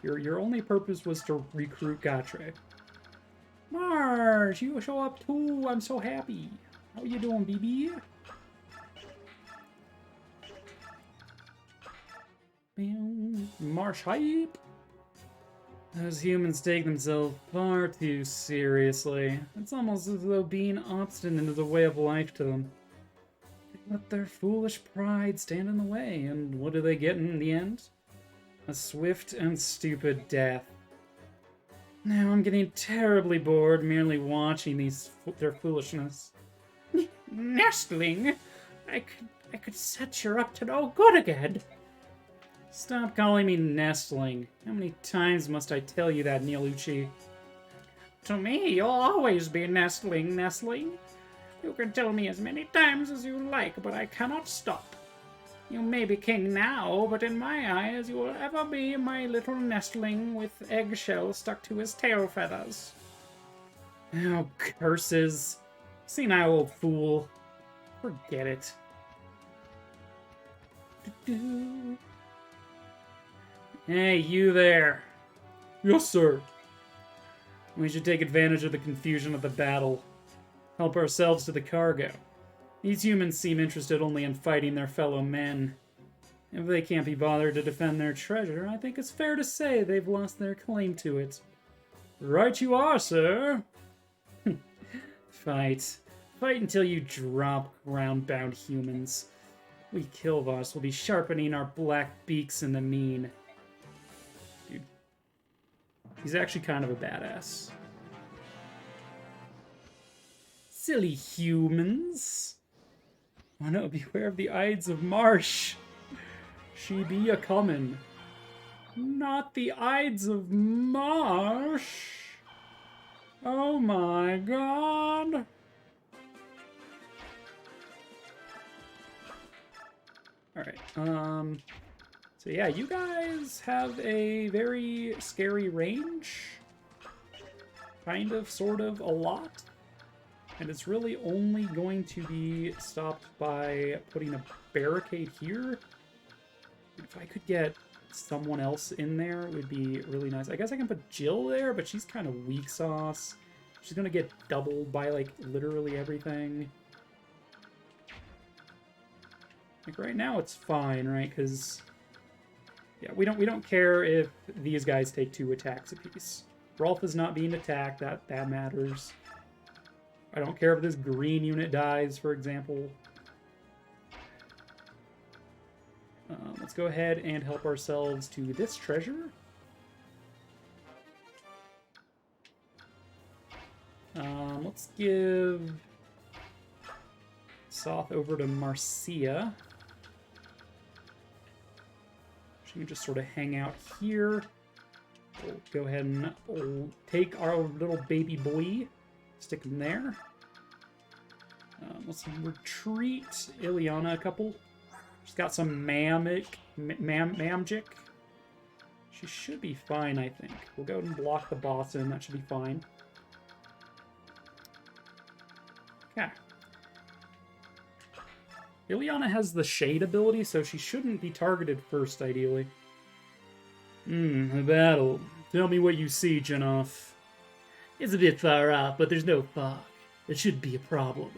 S1: Your only purpose was to recruit Gatre. Marsh, you show up too. I'm so happy. How you doing, BB? Marsh hype. Those humans take themselves far too seriously. It's almost as though being obstinate is a way of life to them. They let their foolish pride stand in the way, and what do they get in the end? A swift and stupid death. Now I'm getting terribly bored merely watching their foolishness. Nestling? I could set you up to no good again. Stop calling me Nestling. How many times must I tell you that, Nielucci? To me, you'll always be Nestling. You can tell me as many times as you like, but I cannot stop. You may be king now, but in my eyes you will ever be my little nestling with eggshell stuck to his tail feathers. Oh, curses. Senile old fool. Forget it. Hey, you there. Yes, sir. We should take advantage of the confusion of the battle. Help ourselves to the cargo. These humans seem interested only in fighting their fellow men. If they can't be bothered to defend their treasure, I think it's fair to say they've lost their claim to it. Right you are, sir. Fight. Fight until you drop, ground-bound humans. We Kilvos will be sharpening our black beaks in the mean. Dude. He's actually kind of a badass. Silly humans. Oh no, beware of the Ides of Marsh. She be a common. Not the Ides of Marsh. Oh my god. Alright, so yeah, you guys have a very scary range. Kind of, sort of, a lot. And it's really only going to be stopped by putting a barricade here. If I could get someone else in there, it would be really nice. I guess I can put Jill there, but she's kind of weak sauce. She's gonna get doubled by, like, literally everything. Like, right now it's fine, right? Because, yeah, we don't care if these guys take 2 attacks apiece. Rolf is not being attacked, that matters. I don't care if this green unit dies, for example. Let's go ahead and help ourselves to this treasure. Let's give Soth over to Marcia. She can just sort of hang out here. We'll go ahead and we'll take our little baby boy, stick him there. Let's retreat Ileana a couple. She's got some mamjic. She should be fine, I think. We'll go ahead and block the boss in. That should be fine. Okay. Ileana has the shade ability, so she shouldn't be targeted first, ideally. A battle. Tell me what you see, Janoff. It's a bit far off, but there's no fog. It shouldn't be a problem.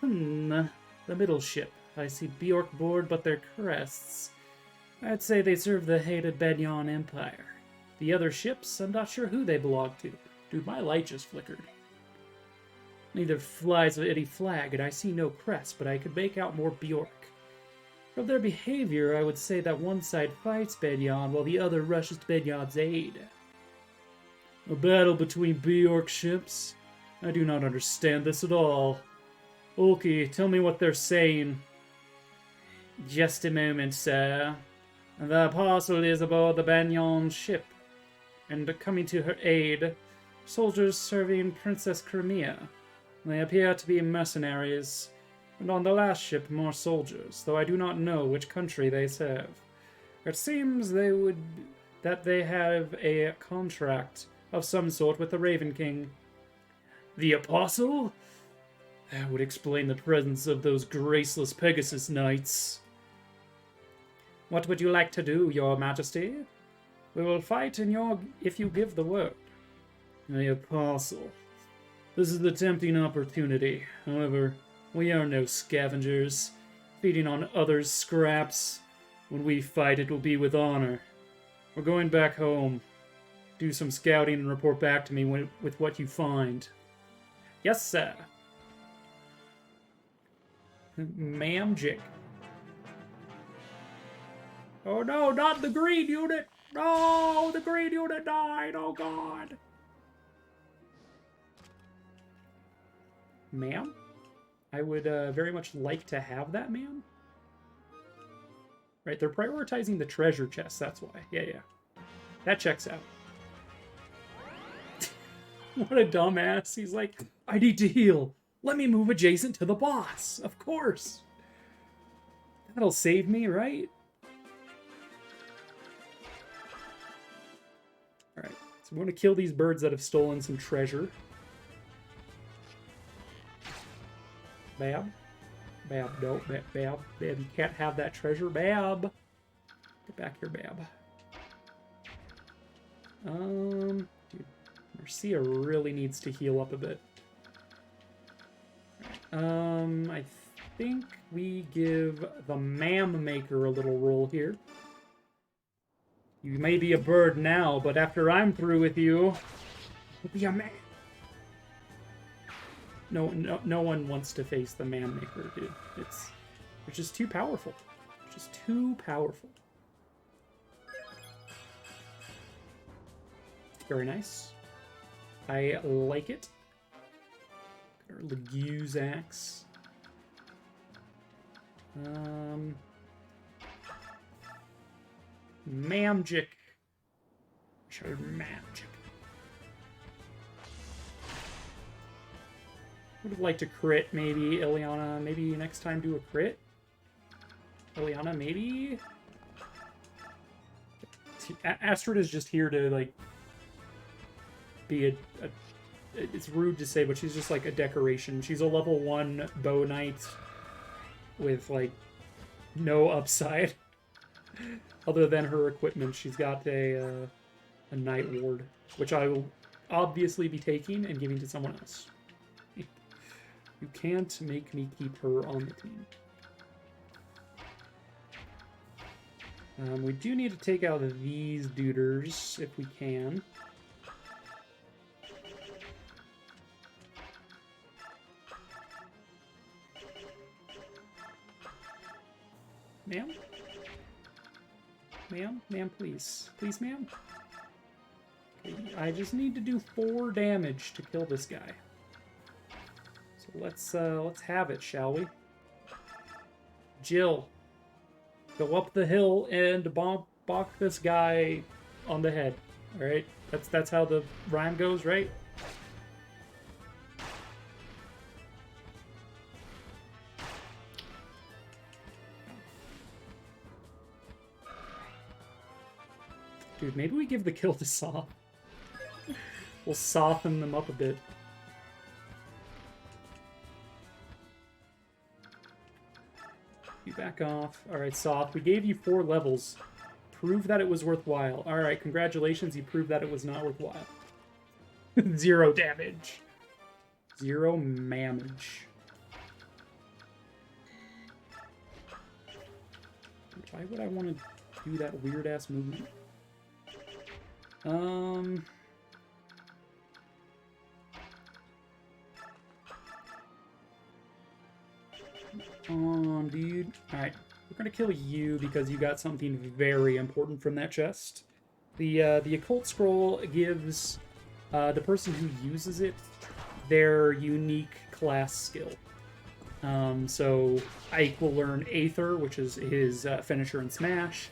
S1: The middle ship. I see Bjork board, but their crests. I'd say they serve the hated Benyon Empire. The other ships, I'm not sure who they belong to. Dude, my light just flickered. Neither flies with any flag, and I see no crest, but I could make out more Bjork. From their behavior, I would say that one side fights Benyon, while the other rushes to Benyon's aid. A battle between Bjork ships? I do not understand this at all. Oki, tell me what they're saying. Just a moment, sir. The apostle is aboard the Benyon ship, and coming to her aid, soldiers serving Princess Crimea. They appear to be mercenaries, and on the last ship more soldiers, though I do not know which country they serve. It seems that they have a contract of some sort with the Raven King. The Apostle? That would explain the presence of those graceless Pegasus Knights. What would you like to do, Your Majesty? We will fight if you give the word. The Apostle. This is the tempting opportunity. However, we are no scavengers, feeding on others' scraps. When we fight, it will be with honor. We're going back home. Do some scouting and report back to me with what you find. Yes, sir. Ma'am Jick. Oh no, not the green unit! No, the green unit died! Oh god! Ma'am? I would very much like to have that, ma'am. Right, they're prioritizing the treasure chest, that's why. Yeah. That checks out. What a dumbass. He's like, I need to heal. Let me move adjacent to the boss. Of course. That'll save me, right? Alright, so we want to kill these birds that have stolen some treasure. Bab. Bab, no, Bab. Bab, you can't have that treasure. Bab. Get back here, Bab. Dude, Marcia really needs to heal up a bit. I think we give the Mam Maker a little roll here. You may be a bird now, but after I'm through with you, you'll be a man. No one wants to face the Man Maker, dude. It's just too powerful. Just too powerful. Very nice. I like it. Our Legue's axe. Mamjic. Sure, Mamjic. Would have liked to crit, maybe. Ileana, maybe next time do a crit? Ileana, maybe? Astrid is just here to, like, be it's rude to say, but she's just, like, a decoration. She's a level 1 bow knight with, like, no upside. Other than her equipment, she's got a Night Ward, which I will obviously be taking and giving to someone else. You can't make me keep her on the team. We do need to take out these duders if we can. Ma'am? Ma'am? Ma'am, please. Please, ma'am? Okay, I just need to do 4 damage to kill this guy. So let's have it, shall we? Jill, go up the hill and bonk this guy on the head. All right, that's how the rhyme goes, right? Dude, maybe we give the kill to Soth. We'll soften them up a bit. You back off. Alright, Soth, we gave you 4 levels. Prove that it was worthwhile. Alright, congratulations, you proved that it was not worthwhile. 0 damage. 0 damage. Why would I want to do that weird-ass movement? Dude. Alright, we're gonna kill you because you got something very important from that chest. The Occult Scroll gives the person who uses it their unique class skill. So Ike will learn Aether, which is his finisher in Smash,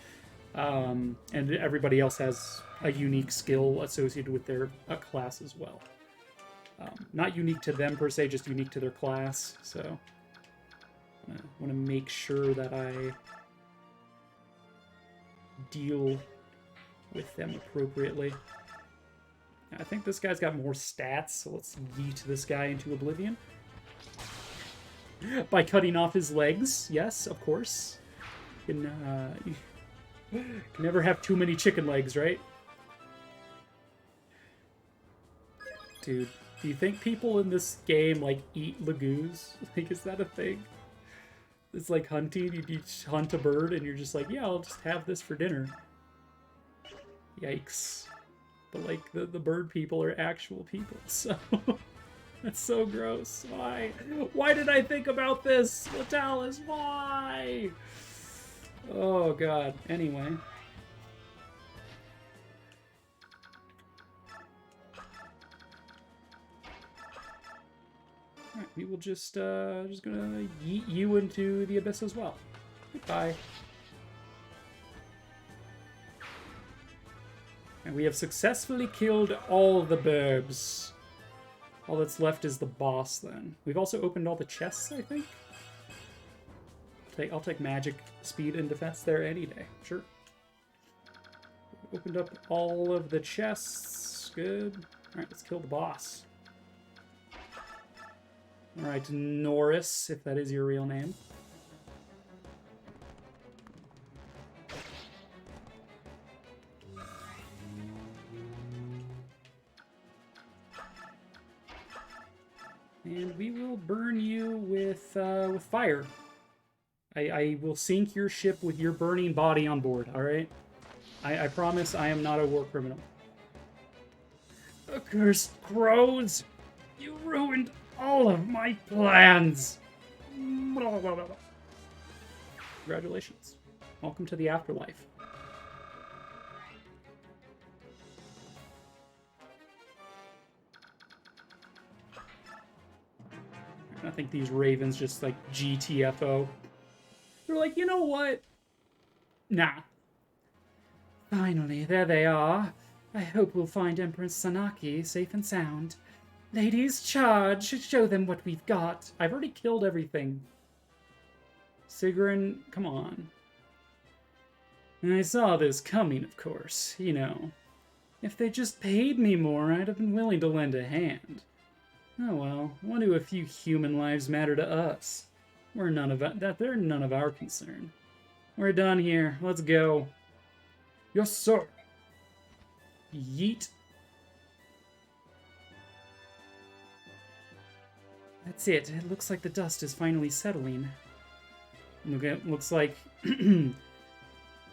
S1: and everybody else has a unique skill associated with their class as well. Not unique to them per se, just unique to their class, so I want to make sure that I deal with them appropriately. I think this guy's got more stats, so let's yeet this guy into oblivion. By cutting off his legs, yes, of course. You can never have too many chicken legs, right? Dude, do you think people in this game, like, eat lagoos? Like, is that a thing? It's like hunting, you each hunt a bird, and you're just like, yeah, I'll just have this for dinner. Yikes. But, like, the bird people are actual people, so... That's so gross. Why? Why did I think about this? Latalis, why? Oh, God. Anyway. Alright, we will just gonna yeet you into the abyss as well. Goodbye. And we have successfully killed all the burbs. All that's left is the boss, then. We've also opened all the chests, I think? I'll take magic, speed, and defense there any day. Sure. Opened up all of the chests. Good. Alright, let's kill the boss. Alright, Norris, if that is your real name. And we will burn you with fire. I will sink your ship with your burning body on board, alright? I promise I am not a war criminal. Accursed crows! You ruined all of my plans! Congratulations. Welcome to the afterlife. I think these ravens just, like, GTFO. They're like, you know what? Nah.
S2: Finally, there they are. I hope we'll find Empress Sanaki safe and sound. Ladies, charge! Show them what we've got.
S1: I've already killed everything. Sigrun, come on.
S2: I saw this coming, of course. You know, if they just paid me more, I'd have been willing to lend a hand. Oh well, what do a few human lives matter to us? They're none of our concern. We're done here. Let's go.
S1: Yes, sir. Yeet.
S2: That's it. It looks like the dust is finally settling.
S1: Looks like...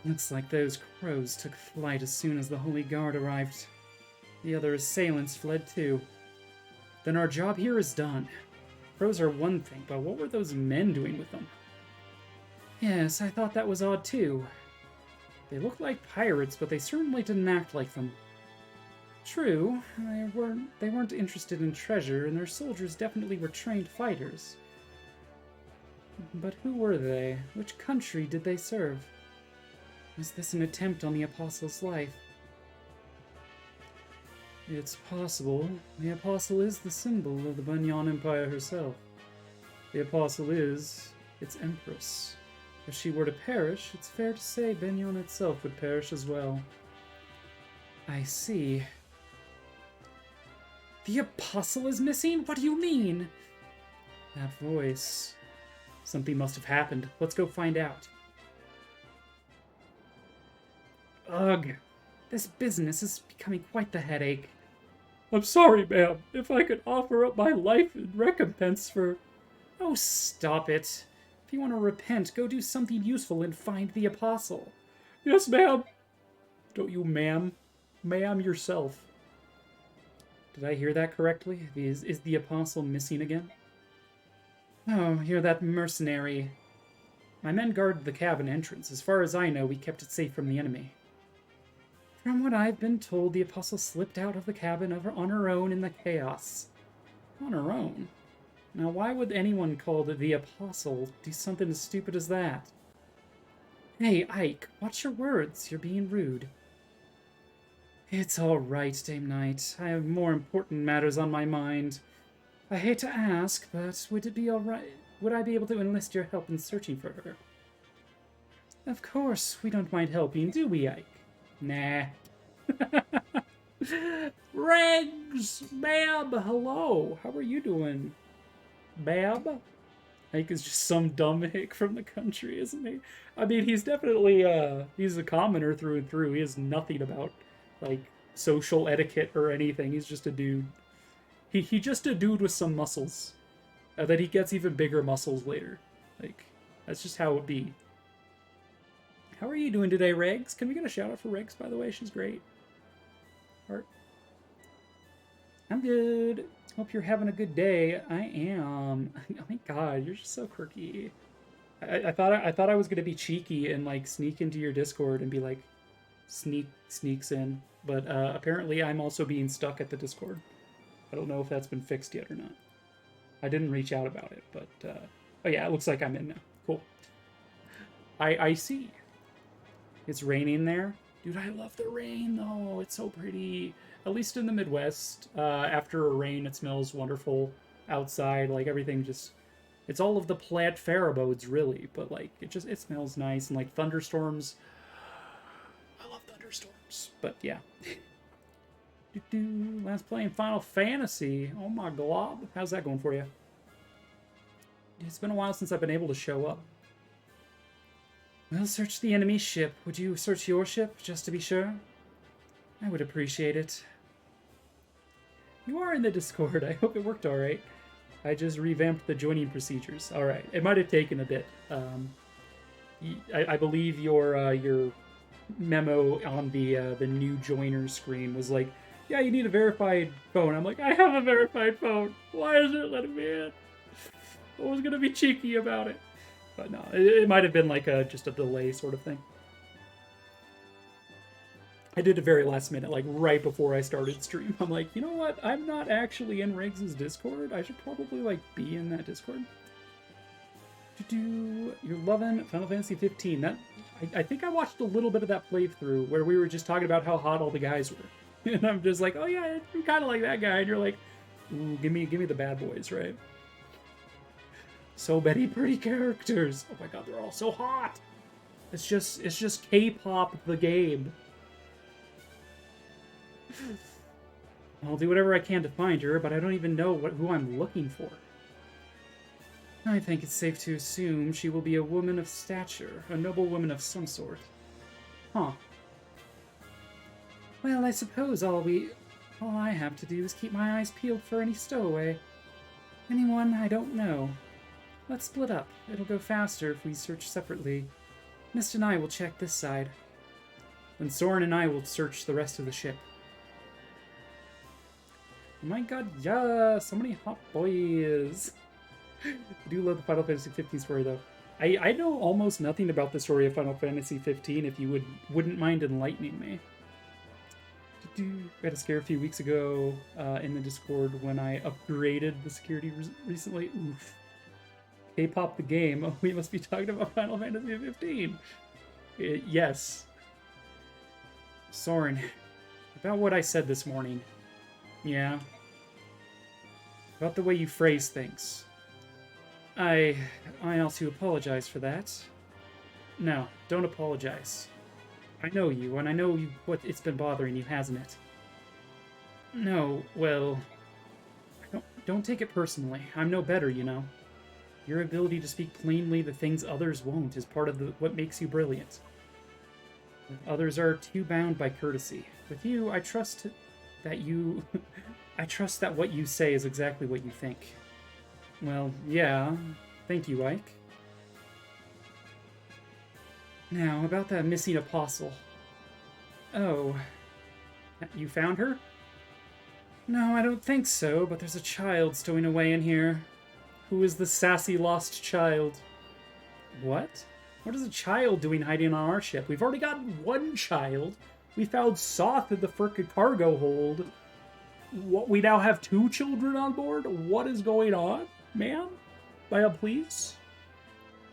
S2: Looks like those crows took flight as soon as the Holy Guard arrived. The other assailants fled too. Then our job here is done. Crows are one thing, but what were those men doing with them? Yes, I thought that was odd too. They look like pirates, but they certainly didn't act like them. True, they weren't interested in treasure, and their soldiers definitely were trained fighters. But who were they? Which country did they serve? Was this an attempt on the Apostle's life? It's possible. The Apostle is the symbol of the Banyan Empire herself. The Apostle is its empress. If she were to perish, it's fair to say Banyan itself would perish as well. I see. The Apostle is missing? What do you mean? That voice. Something must have happened. Let's go find out. Ugh. This business is becoming quite the headache.
S1: I'm sorry, ma'am. If I could offer up my life in recompense for...
S2: Oh, stop it. If you want to repent, go do something useful and find the Apostle.
S1: Yes, ma'am. Don't you ma'am? Ma'am yourself.
S2: Did I hear that correctly? Is the Apostle missing again? Oh, you're that mercenary. My men guarded the cabin entrance. As far as I know, we kept it safe from the enemy. From what I've been told, the Apostle slipped out of the cabin on her own in the chaos. On her own? Now, why would anyone called the Apostle do something as stupid as that? Hey, Ike, watch your words. You're being rude. It's all right, Dame Knight. I have more important matters on my mind. I hate to ask, but would it be all right? Would I be able to enlist your help in searching for her? Of course, we don't mind helping, do we, Ike? Nah.
S1: Regs! Bab! Hello! How are you doing? Bab? Ike is just some dumb hick from the country, isn't he? I mean, he's definitely, he's a commoner through and through. He has nothing about, like, social etiquette or anything. He's just a dude. He just a dude with some muscles. That he gets even bigger muscles later. Like, that's just how it be. How are you doing today, Regs? Can we get a shout out for Regs, by the way? She's great. Heart. I'm good. Hope you're having a good day. I am. Oh my god, you're just so quirky. I thought I was gonna be cheeky and like sneak into your Discord and be like, sneaks in, but apparently I'm also being stuck at the Discord. I don't know if that's been fixed yet or not. I didn't reach out about it, but oh yeah, it looks like I'm in now. Cool. I see. It's raining there. Dude, I love the rain though. It's so pretty. At least in the Midwest, after a rain, it smells wonderful outside. Like everything just, it's all of the plant pheromones really, but like it smells nice. And like thunderstorms, I love thunderstorms. But yeah. Last playing Final Fantasy. Oh my glob. How's that going for you? It's been a while since I've been able to show up. We'll search the enemy ship. Would you search your ship, just to be sure? I would appreciate it. You are in the Discord. I hope it worked alright. I just revamped the joining procedures. Alright. It might have taken a bit. I believe your memo on the new joiner screen was like, yeah, you need a verified phone. I'm like, I have a verified phone. Why isn't it letting me in? I was going to be cheeky about it. But no, it might have been like just a delay sort of thing. I did it very last minute, like right before I started stream. I'm like, you know what? I'm not actually in Riggs' Discord. I should probably like be in that Discord. You're loving Final Fantasy 15. That I think I watched a little bit of that playthrough where we were just talking about how hot all the guys were. And I'm just like, oh yeah, I'm kind of like that guy. And you're like, ooh, give me the bad boys, right? So many pretty characters. Oh my god, they're all so hot. It's just K-pop the game. I'll do whatever I can to find her, but I don't even know who I'm looking for. I think it's safe to assume she will be a woman of stature, a noble woman of some sort. Huh. Well, I suppose all I have to do is keep my eyes peeled for any stowaway. Anyone I don't know. Let's split up. It'll go faster if we search separately. Mist and I will check this side. Then Soren and I will search the rest of the ship. Oh my god, yeah! So many hot boys! I do love the Final Fantasy 15 story, though. I know almost nothing about the story of Final Fantasy 15, if you wouldn't mind enlightening me. We had a scare a few weeks ago in the Discord when I upgraded the security recently. Oof. K-pop the game. Oh, we must be talking about Final Fantasy 15. Yes. Soren, about what I said this morning. Yeah. About the way you phrase things. I ought to apologize for that. No, don't apologize. I know you, and I know what it's been bothering you, hasn't it? No, well... Don't take it personally. I'm no better, you know. Your ability to speak plainly the things others won't is part of what makes you brilliant. Others are too bound by courtesy. With you, I trust that I trust that what you say is exactly what you think. Well, yeah. Thank you, Ike. Now, about that missing apostle. Oh. You found her? No, I don't think so, but there's a child stowing away in here. Who is the sassy lost child? What? What is a child doing hiding on our ship? We've already got one child. We found Soth in the frickin' cargo hold. What, we now have 2 children on board? What is going on, ma'am? Ma'am, please?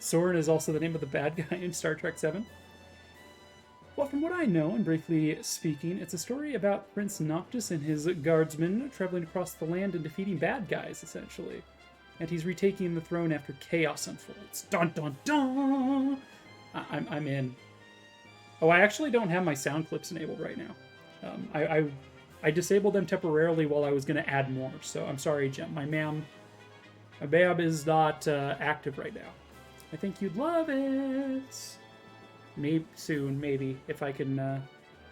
S1: Soren is also the name of the bad guy in Star Trek 7. Well, from what I know, and briefly speaking, it's a story about Prince Noctis and his guardsmen traveling across the land and defeating bad guys, essentially. And he's retaking the throne after chaos unfolds. Dun dun dun! I'm in. Oh, I actually don't have my sound clips enabled right now. I disabled them temporarily while I was going to add more. So I'm sorry, Jem. My bab is not active right now. I think you'd love it. Maybe soon, maybe if I can.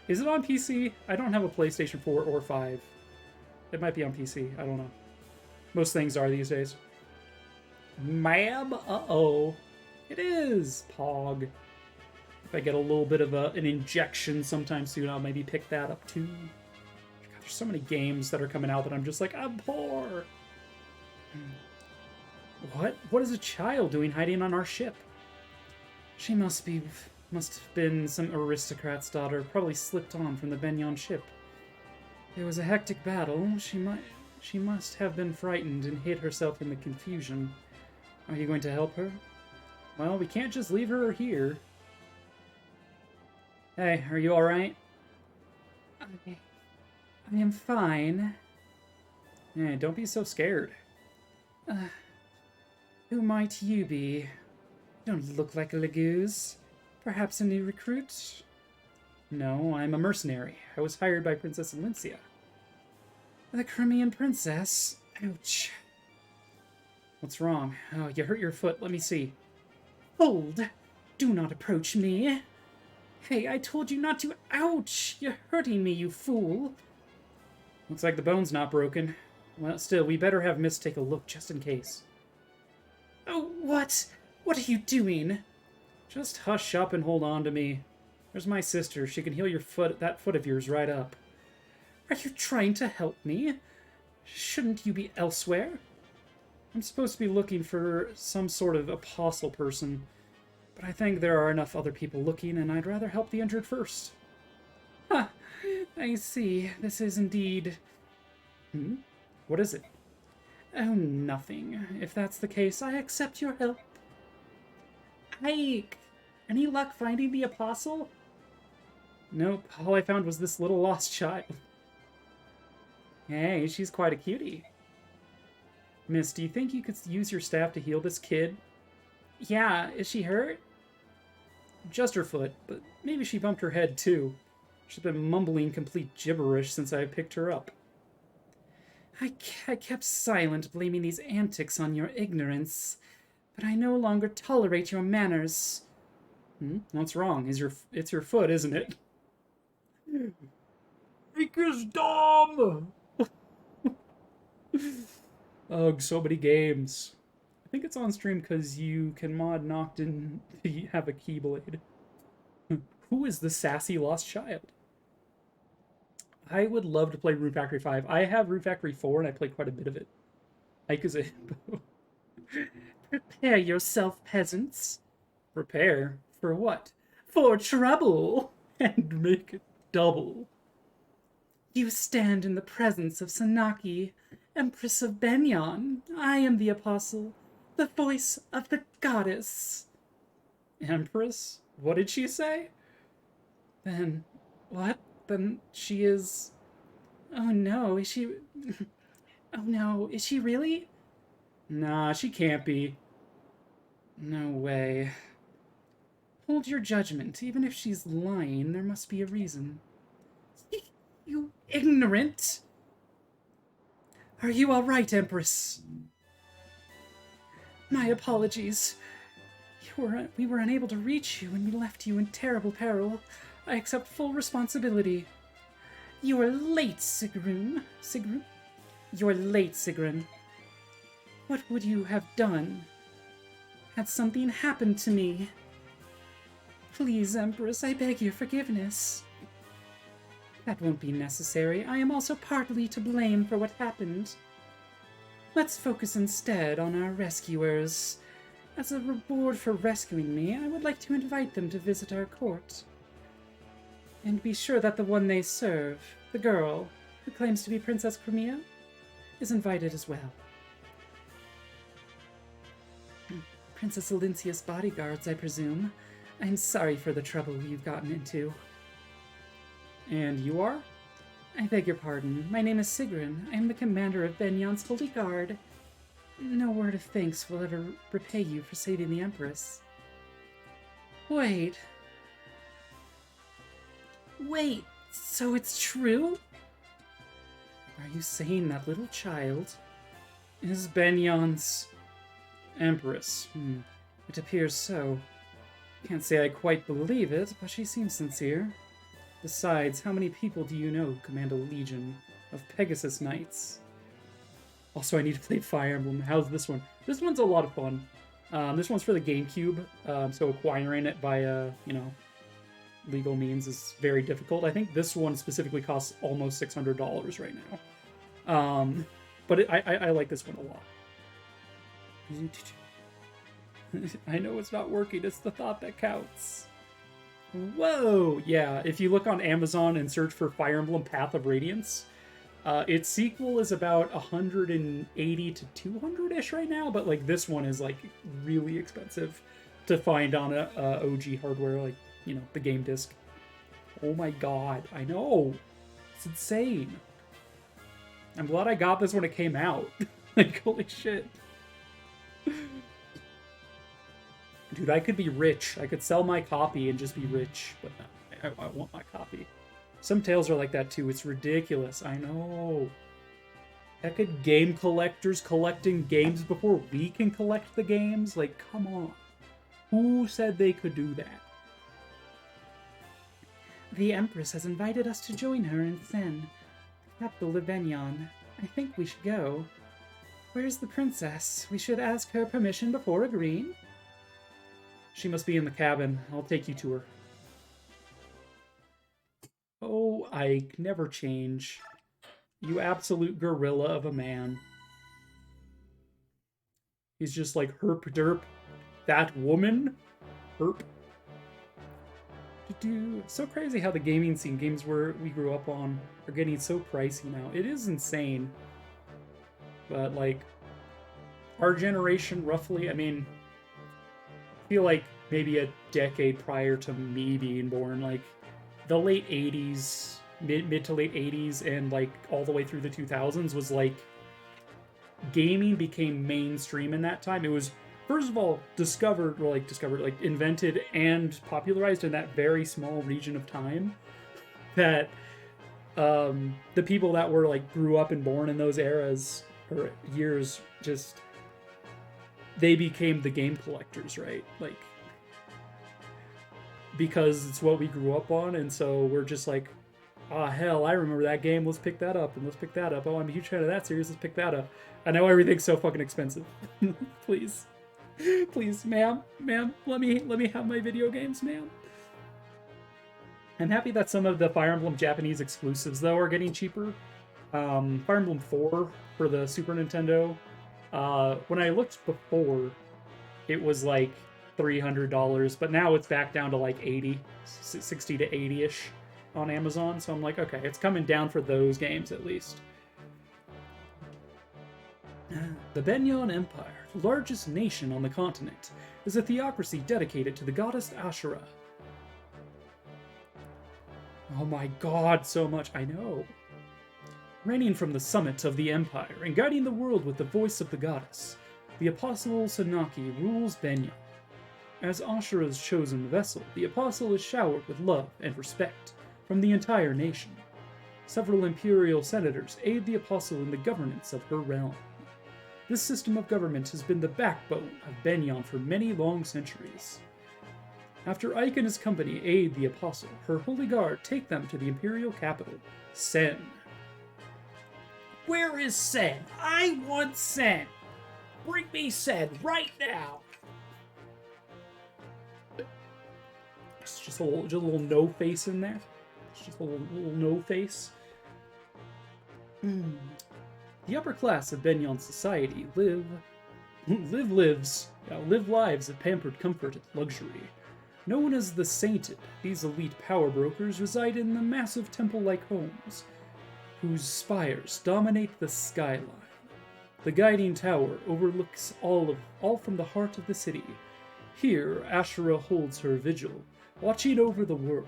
S1: Is it on PC? I don't have a PlayStation 4 or 5. It might be on PC. I don't know. Most things are these days. Mab? Uh-oh. It is. Pog. If I get a little bit of an injection sometime soon, I'll maybe pick that up too. God, there's so many games that are coming out that I'm just like, I'm poor. What is a child doing hiding on our ship? She must have been some aristocrat's daughter, probably slipped on from the Benyon ship. It was a hectic battle. She must have been frightened and hid herself in the confusion. Are you going to help her? Well, we can't just leave her here. Hey, are you alright?
S2: I am fine.
S1: Hey, don't be so scared.
S2: Who might you be? You don't look like a Leguse. Perhaps a new recruit?
S1: No, I'm a mercenary. I was hired by Princess Alincia.
S2: The Crimean princess? Ouch.
S1: What's wrong? Oh, you hurt your foot. Let me see.
S2: Hold! Do not approach me. Hey, I told you not to. Ouch! You're hurting me, you fool.
S1: Looks like the bone's not broken. Well, still, we better have Miss take a look just in case.
S2: Oh, what? What are you doing?
S1: Just hush up and hold on to me. There's my sister. She can heal your foot, that foot of yours, right up.
S2: Are you trying to help me? Shouldn't you be elsewhere?
S1: I'm supposed to be looking for some sort of apostle person, but I think there are enough other people looking, and I'd rather help the injured first.
S2: Huh. I see. This is indeed...
S1: What is it?
S2: Oh, nothing. If that's the case, I accept your help.
S1: Ike! Any luck finding the apostle? Nope. All I found was this little lost child. Hey, she's quite a cutie. Miss, do you think you could use your staff to heal this kid?
S2: Yeah, is she hurt?
S1: Just her foot, but maybe she bumped her head too. She's been mumbling complete gibberish since I picked her up.
S2: I kept silent, blaming these antics on your ignorance, but I no longer tolerate your manners.
S1: What's wrong? It's your foot, isn't it? Ike is dumb! Ugh, so many games. I think it's on stream because you can mod Noctin to have a Keyblade. Who is the sassy lost child? I would love to play Rune Factory 5. I have Rune Factory 4 and I played quite a bit of it. Ike is a hippo.
S2: Prepare yourself, peasants.
S1: Prepare? For what?
S2: For trouble!
S1: And make it double.
S2: You stand in the presence of Sanaki, Empress of Benyon. I am the apostle, the voice of the goddess.
S1: Empress? What did she say?
S2: Then, what? Then she is... Oh no, is she... Oh no, is she really?
S1: Nah, she can't be.
S2: No way. Hold your judgment. Even if she's lying, there must be a reason. You ignorant! Are you all right, Empress? My apologies. We were unable to reach you, and we left you in terrible peril. I accept full responsibility. You are late, Sigrun. Sigrun? You're late, Sigrun. What would you have done had something happened to me? Please, Empress, I beg your forgiveness. That won't be necessary. I am also partly to blame for what happened. Let's focus instead on our rescuers. As a reward for rescuing me, I would like to invite them to visit our court. And be sure that the one they serve, the girl who claims to be Princess Crimea, is invited as well. Princess Alincia's bodyguards, I presume. I'm sorry for the trouble you've gotten into.
S1: And you are?
S2: I beg your pardon. My name is Sigrun. I am the commander of Benyon's Holy Guard. No word of thanks will ever repay you for saving the Empress. Wait. Wait, so it's true? Are you saying that little child is Benion's Empress? It appears so. Can't say I quite believe it, but she seems sincere. Besides, how many people do you know who command a legion of Pegasus Knights? Also, I need to play Fire Emblem. How's this one? This one's a lot of fun. This one's for the GameCube, so acquiring it via, legal means is very difficult. I think this one specifically costs almost $600 right now. But I like this one a lot. I know it's not working, it's the thought that counts. Whoa! Yeah, if you look on Amazon and search for Fire Emblem Path of Radiance, its sequel is about 180 to 200-ish right now, but like this one is like really expensive to find on a OG hardware, like, the game disc. Oh my god, I know! It's insane. I'm glad I got this when it came out. Like, holy shit. Dude, I could be rich. I could sell my copy and just be rich, but no, I want my copy. Some tales are like that too. It's ridiculous. I know. Heck, could game collectors collecting games before we can collect the games? Like, come on. Who said they could do that?
S1: The Empress has invited us to join her in Sen, the capital of Benyon. I think we should go. Where's the princess? We should ask her permission before agreeing.
S2: She must be in the cabin. I'll take you to her. Oh, Ike, never change. You absolute gorilla of a man. He's just like, herp derp. That woman? Herp. So crazy how the gaming scene, games where we grew up on, are getting so pricey now. It is insane. But, like, our generation, roughly, I mean, I feel like maybe a decade prior to me being born, like, the late 80s, mid to late 80s, and, like, all the way through the 2000s was, like, gaming became mainstream in that time. It was, first of all, invented and popularized in that very small region of time that the people that were, like, grew up and born in those eras, or years, just, they became the game collectors, right? Like, because it's what we grew up on, and so we're just like, ah, hell, I remember that game, let's pick that up, and let's pick that up. Oh, I'm a huge fan of that series, let's pick that up. I know everything's so fucking expensive. Please. Please, ma'am, let me have my video games, ma'am. I'm happy that some of the Fire Emblem Japanese exclusives, though, are getting cheaper. Fire Emblem 4 for the Super Nintendo. When I looked before, it was like $300, but now it's back down to like 60 to 80-ish on Amazon. So I'm like, okay, it's coming down for those games at least. The Benyon Empire, the largest nation on the continent, is a theocracy dedicated to the goddess Ashura. Oh my god, so much, I know. Reigning from the summit of the empire and guiding the world with the voice of the goddess, the Apostle Sanaki rules Benyon. As Ashura's chosen vessel, the Apostle is showered with love and respect from the entire nation. Several imperial senators aid the Apostle in the governance of her realm. This system of government has been the backbone of Benyon for many long centuries. After Ike and his company aid the Apostle, her holy guard take them to the imperial capital, Sen. Where is Sen? I want Sen! Bring me Sen right now! It's just a little no face in there. It's just a little no face. The upper class of Benyon society live lives of pampered comfort and luxury. Known as the Sainted, these elite power brokers reside in the massive temple-like homes, whose spires dominate the skyline. The guiding tower overlooks all from the heart of the city. Here, Ashura holds her vigil, watching over the world.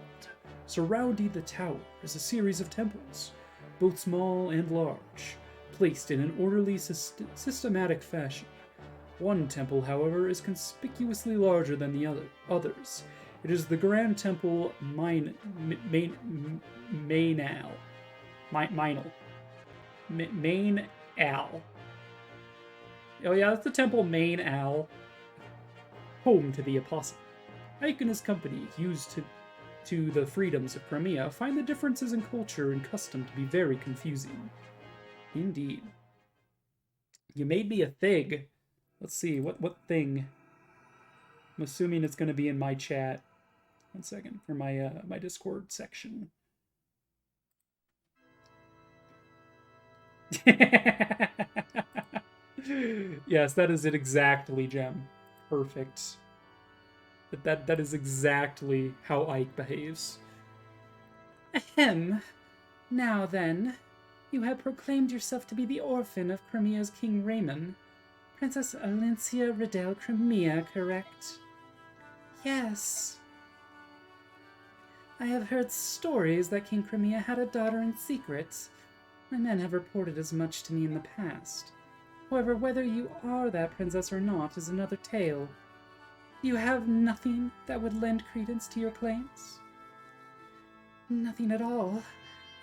S2: Surrounding the tower is a series of temples, both small and large, placed in an orderly, systematic fashion. One temple, however, is conspicuously larger than the others,
S1: It is the Grand Temple Mainal. Main Al. Oh yeah, that's the Temple Main Al. Home to the Apostle. Ike and his company, used to the freedoms of Crimea, find the differences in culture and custom to be very confusing. Indeed. You made me a thing. Let's see, what thing? I'm assuming it's going to be in my chat. 1 second, for my my Discord section. Yes, that is it exactly, Gem. Perfect. That is exactly how Ike behaves.
S2: Ahem. Now then, you have proclaimed yourself to be the orphan of Crimea's King Raymond. Princess Alincia Riddell Crimea, correct? Yes. I have heard stories that King Crimea had a daughter in secret. My men have reported as much to me in the past. However, whether you are that princess or not is another tale. You have nothing that would lend credence to your claims? Nothing at all.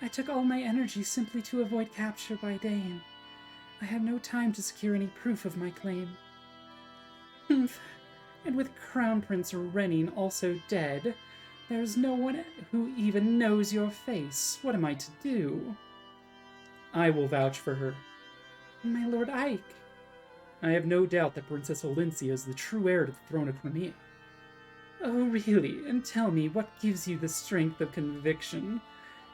S2: I took all my energy simply to avoid capture by Dane. I had no time to secure any proof of my claim. Humph. And with Crown Prince Renning also dead, there is no one who even knows your face. What am I to do?
S1: I will vouch for her.
S2: My Lord Ike.
S1: I have no doubt that Princess Olincia is the true heir to the throne of Crimea.
S2: Oh, really? And tell me, what gives you the strength of conviction?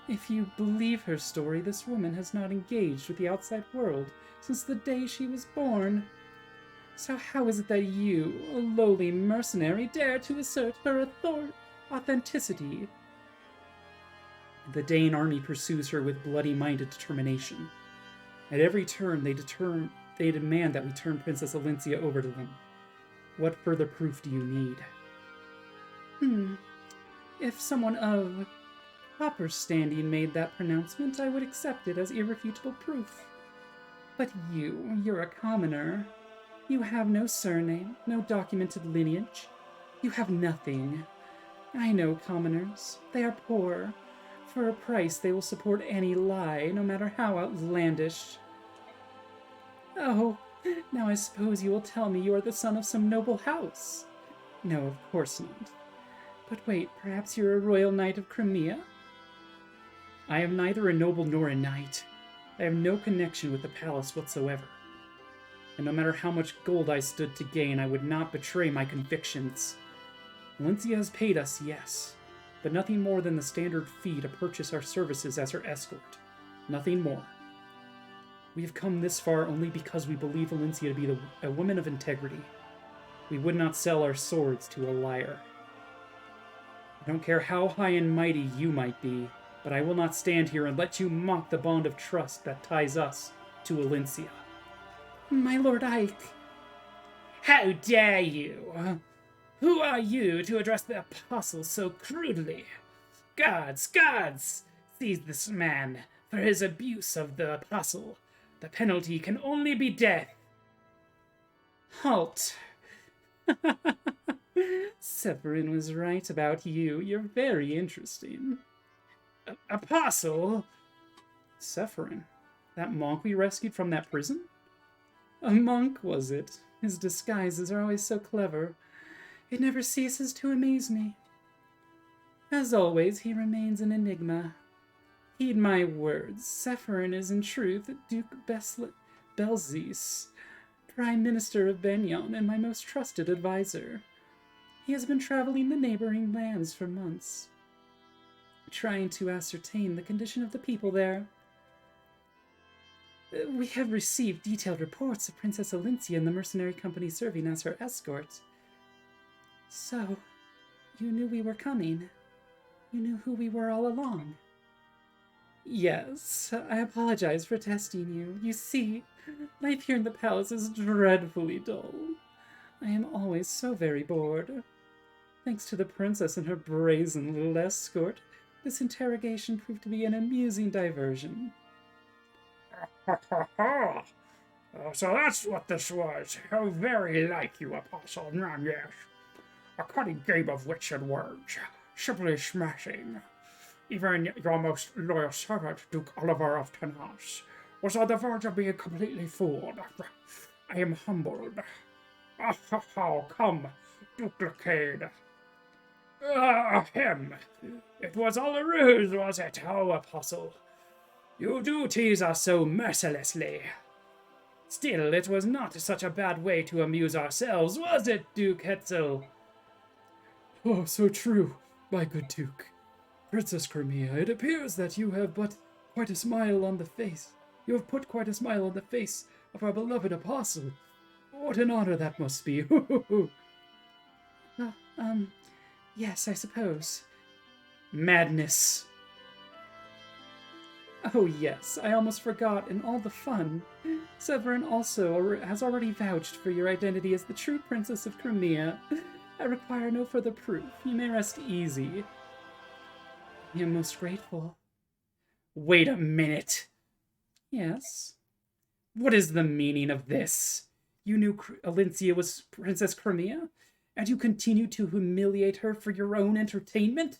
S2: If you believe her story, this woman has not engaged with the outside world since the day she was born. So how is it that you, a lowly mercenary, dare to assert her authenticity?
S1: The Dane army pursues her with bloody-minded determination. At every turn, they demand that we turn Princess Alincia over to them. What further proof do you need?
S2: If someone of proper standing made that pronouncement, I would accept it as irrefutable proof. But you're a commoner. You have no surname, no documented lineage. You have nothing. I know commoners. They are poor. For a price, they will support any lie, no matter how outlandish. Oh, now I suppose you will tell me you are the son of some noble house. No, of course not. But wait, perhaps you're a royal knight of Crimea?
S1: I am neither a noble nor a knight. I have no connection with the palace whatsoever. And no matter how much gold I stood to gain, I would not betray my convictions. Valencia has paid us, yes, but nothing more than the standard fee to purchase our services as her escort. Nothing more. We have come this far only because we believe Valencia to be a woman of integrity. We would not sell our swords to a liar. I don't care how high and mighty you might be, but I will not stand here and let you mock the bond of trust that ties us to Valencia.
S2: My Lord Ike.
S3: How dare you? Who are you to address the apostle so crudely? Guards, guards! Seize this man for his abuse of the apostle. The penalty can only be death.
S2: Halt. Severin was right about you. You're very interesting.
S3: Apostle?
S1: Severin? That monk we rescued from that prison?
S2: A monk, was it? His disguises are always so clever. It never ceases to amaze me. As always, he remains an enigma. Heed my words. Severin is in truth Duke Belzis, Prime Minister of Benyon, and my most trusted advisor. He has been traveling the neighboring lands for months, trying to ascertain the condition of the people there. We have received detailed reports of Princess Alincia and the mercenary company serving as her escort. So, you knew we were coming. You knew who we were all along. Yes, I apologize for testing you. You see, life here in the palace is dreadfully dull. I am always so very bored. Thanks to the princess and her brazen little escort, this interrogation proved to be an amusing diversion.
S3: So that's what this was. How very like you, Apostle. Yes. A cunning game of wits and words. Simply smashing. Even your most loyal servant, Duke Oliver of Tenas, was on the verge of being completely fooled. I am humbled. Oh, come, Duke Lacade. Him. It was all a ruse, was it? Oh, Apostle. You do tease us so mercilessly. Still, it was not such a bad way to amuse ourselves, was it, Duke Hetzel?
S1: Oh, so true, my good Duke. Princess Crimea, it appears that you have but quite a smile on the face. You have put quite a smile on the face of our beloved apostle. What an honor that must be.
S2: Uh, yes, I suppose.
S3: Madness.
S2: Oh yes, I almost forgot in all the fun. Severin also has already vouched for your identity as the true Princess of Crimea. I require no further proof. You may rest easy. I am most grateful.
S3: Wait a minute.
S2: Yes?
S3: What is the meaning of this? You knew Alincia was Princess Crimea, and you continue to humiliate her for your own entertainment?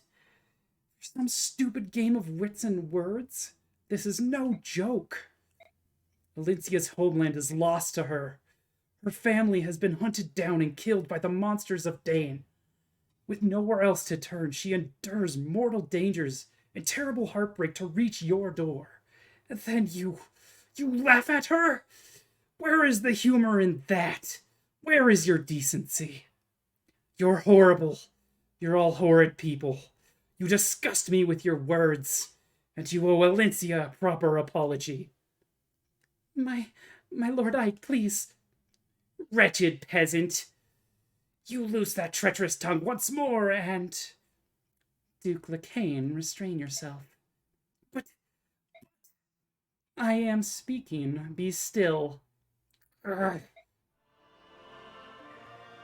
S3: For some stupid game of wits and words? This is no joke. Alincia's homeland is lost to her. Her family has been hunted down and killed by the monsters of Dane. With nowhere else to turn, she endures mortal dangers and terrible heartbreak to reach your door. And then you laugh at her? Where is the humor in that? Where is your decency? You're horrible. You're all horrid people. You disgust me with your words, and you owe Alincia a proper apology.
S2: My Lord Ike, please.
S3: Wretched peasant. You loose that treacherous tongue once more, and...
S2: Duke Lacane, restrain yourself.
S3: But...
S2: I am speaking. Be still.
S3: Ugh.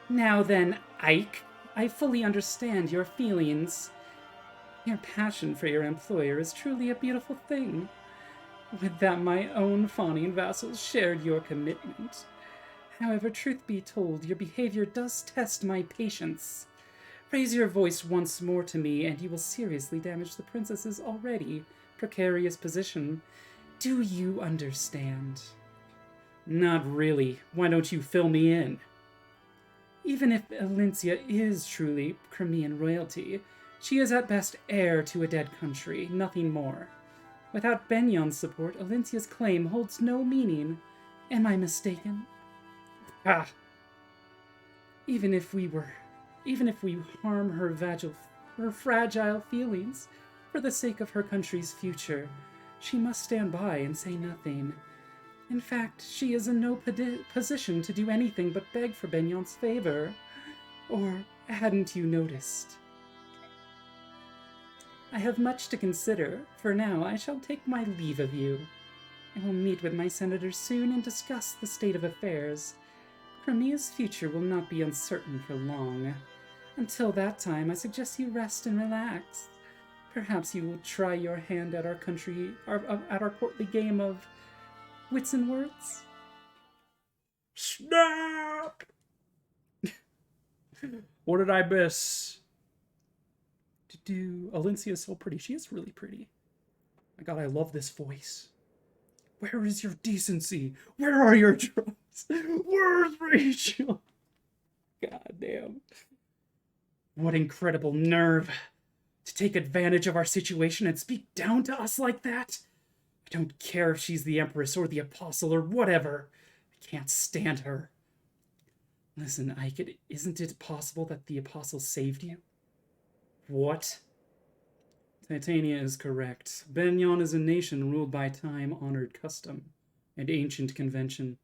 S2: Now then, Ike, I fully understand your feelings. Your passion for your employer is truly a beautiful thing. Would that my own fawning vassals shared your commitment. However, truth be told, your behavior does test my patience. Raise your voice once more to me, and you will seriously damage the princess's already precarious position. Do you understand?
S3: Not really. Why don't you fill me in?
S2: Even if Alincia is truly Crimean royalty, she is at best heir to a dead country, nothing more. Without Benyon's support, Alincia's claim holds no meaning. Am I mistaken?
S3: Ah.
S2: Even if we harm her fragile feelings, for the sake of her country's future, she must stand by and say nothing. In fact, she is in no position to do anything but beg for Benyon's favor. Or hadn't you noticed? I have much to consider. For now, I shall take my leave of you. I will meet with my senators soon and discuss the state of affairs. Crimea's future will not be uncertain for long. Until that time, I suggest you rest and relax. Perhaps you will try your hand at our courtly game of wits and words?
S1: Snap! What did I miss? Alincia is so pretty. She is really pretty. My God, I love this voice. Where is your decency? Where are your drums? Where's Rachel? God damn.
S3: What incredible nerve. To take advantage of our situation and speak down to us like that? I don't care if she's the Empress or the Apostle or whatever. I can't stand her. Listen, Ike, isn't it possible that the Apostle saved you? What?
S1: Titania is correct. Benyon is a nation ruled by time-honored custom and ancient convention.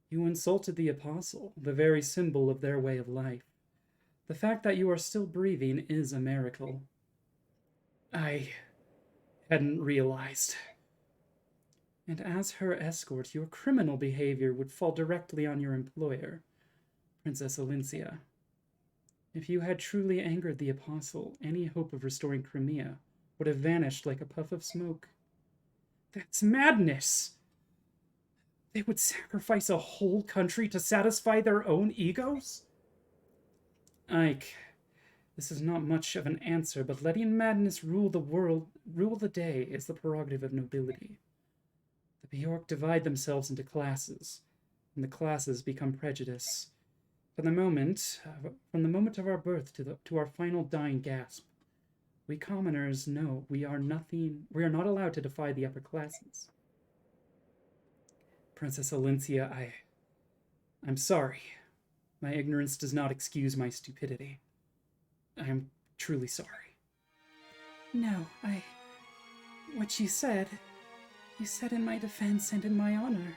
S1: You insulted the Apostle, the very symbol of their way of life. The fact that you are still breathing is a miracle.
S3: I hadn't realized.
S1: And as her escort, your criminal behavior would fall directly on your employer, Princess Alincia. If you had truly angered the Apostle, any hope of restoring Crimea would have vanished like a puff of smoke.
S3: That's madness! They would sacrifice a whole country to satisfy their own egos?
S2: Ike, this is not much of an answer, but letting madness rule the day, is the prerogative of nobility. The Bjork divide themselves into classes, and the classes become prejudice. From the moment of our birth to our final dying gasp, we commoners know we are not allowed to defy the upper classes. Princess Alencia, I'm sorry. My ignorance does not excuse my stupidity. I am truly sorry.
S3: No, what you said in my defense and in my honor.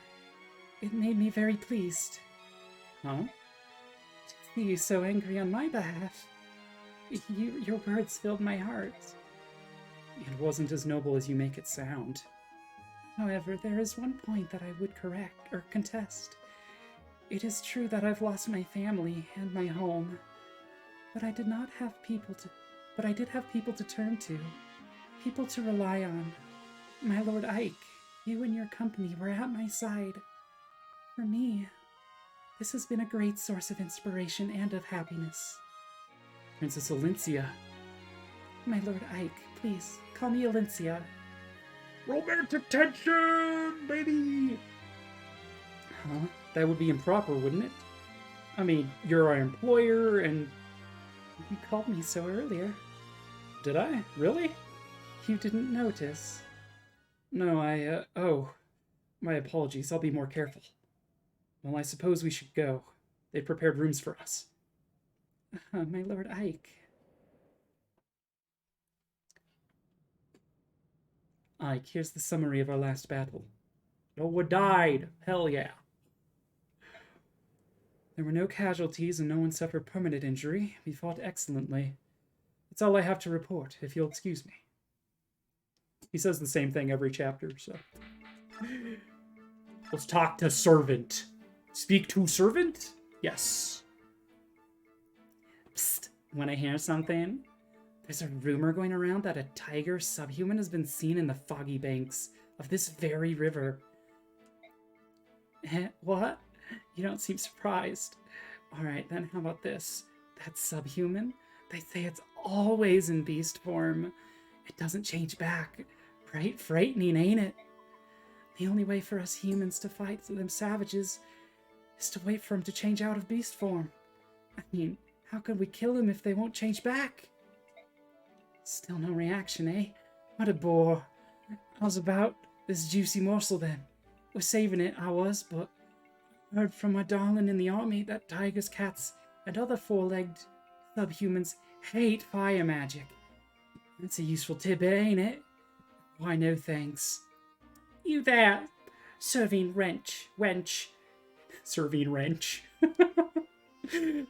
S3: It made me very pleased.
S2: Huh?
S3: To see you so angry on my behalf. Your words filled my heart.
S2: It wasn't as noble as you make it sound.
S3: However, there is one point that I would correct or contest. It is true that I've lost my family and my home, but I did have people to turn to, people to rely on. My Lord Ike, you and your company were at my side. For me, this has been a great source of inspiration and of happiness.
S2: Princess Alencia.
S3: My Lord Ike, please, call me Alencia.
S1: Romantic tension, baby!
S2: Huh? That would be improper, wouldn't it? I mean, you're our employer, and...
S3: You called me so earlier.
S2: Did I? Really?
S3: You didn't notice.
S2: No, oh. My apologies, I'll be more careful. Well, I suppose we should go. They've prepared rooms for us.
S3: My Lord Ike.
S2: Ike, here's the summary of our last battle. No one died. Hell yeah. There were no casualties and no one suffered permanent injury. We fought excellently. That's all I have to report, if you'll excuse me. He says the same thing every chapter, so... Let's talk to servant. Speak to servant? Yes. Psst, wanna hear something? There's a rumor going around that a tiger subhuman has been seen in the foggy banks of this very river. What? You don't seem surprised. Alright, then how about this? That subhuman? They say it's always in beast form. It doesn't change back. Right? Frightening, ain't it? The only way for us humans to fight them savages is to wait for him to change out of beast form. I mean, how could we kill him if they won't change back? Still no reaction, eh? What a bore. How's about this juicy morsel then? We're saving it, I was, but I heard from my darling in the army that tigers, cats, and other four-legged subhumans hate fire magic. That's a useful tidbit, ain't it? Why, no thanks.
S3: You there, serving wench.
S2: Serving wrench.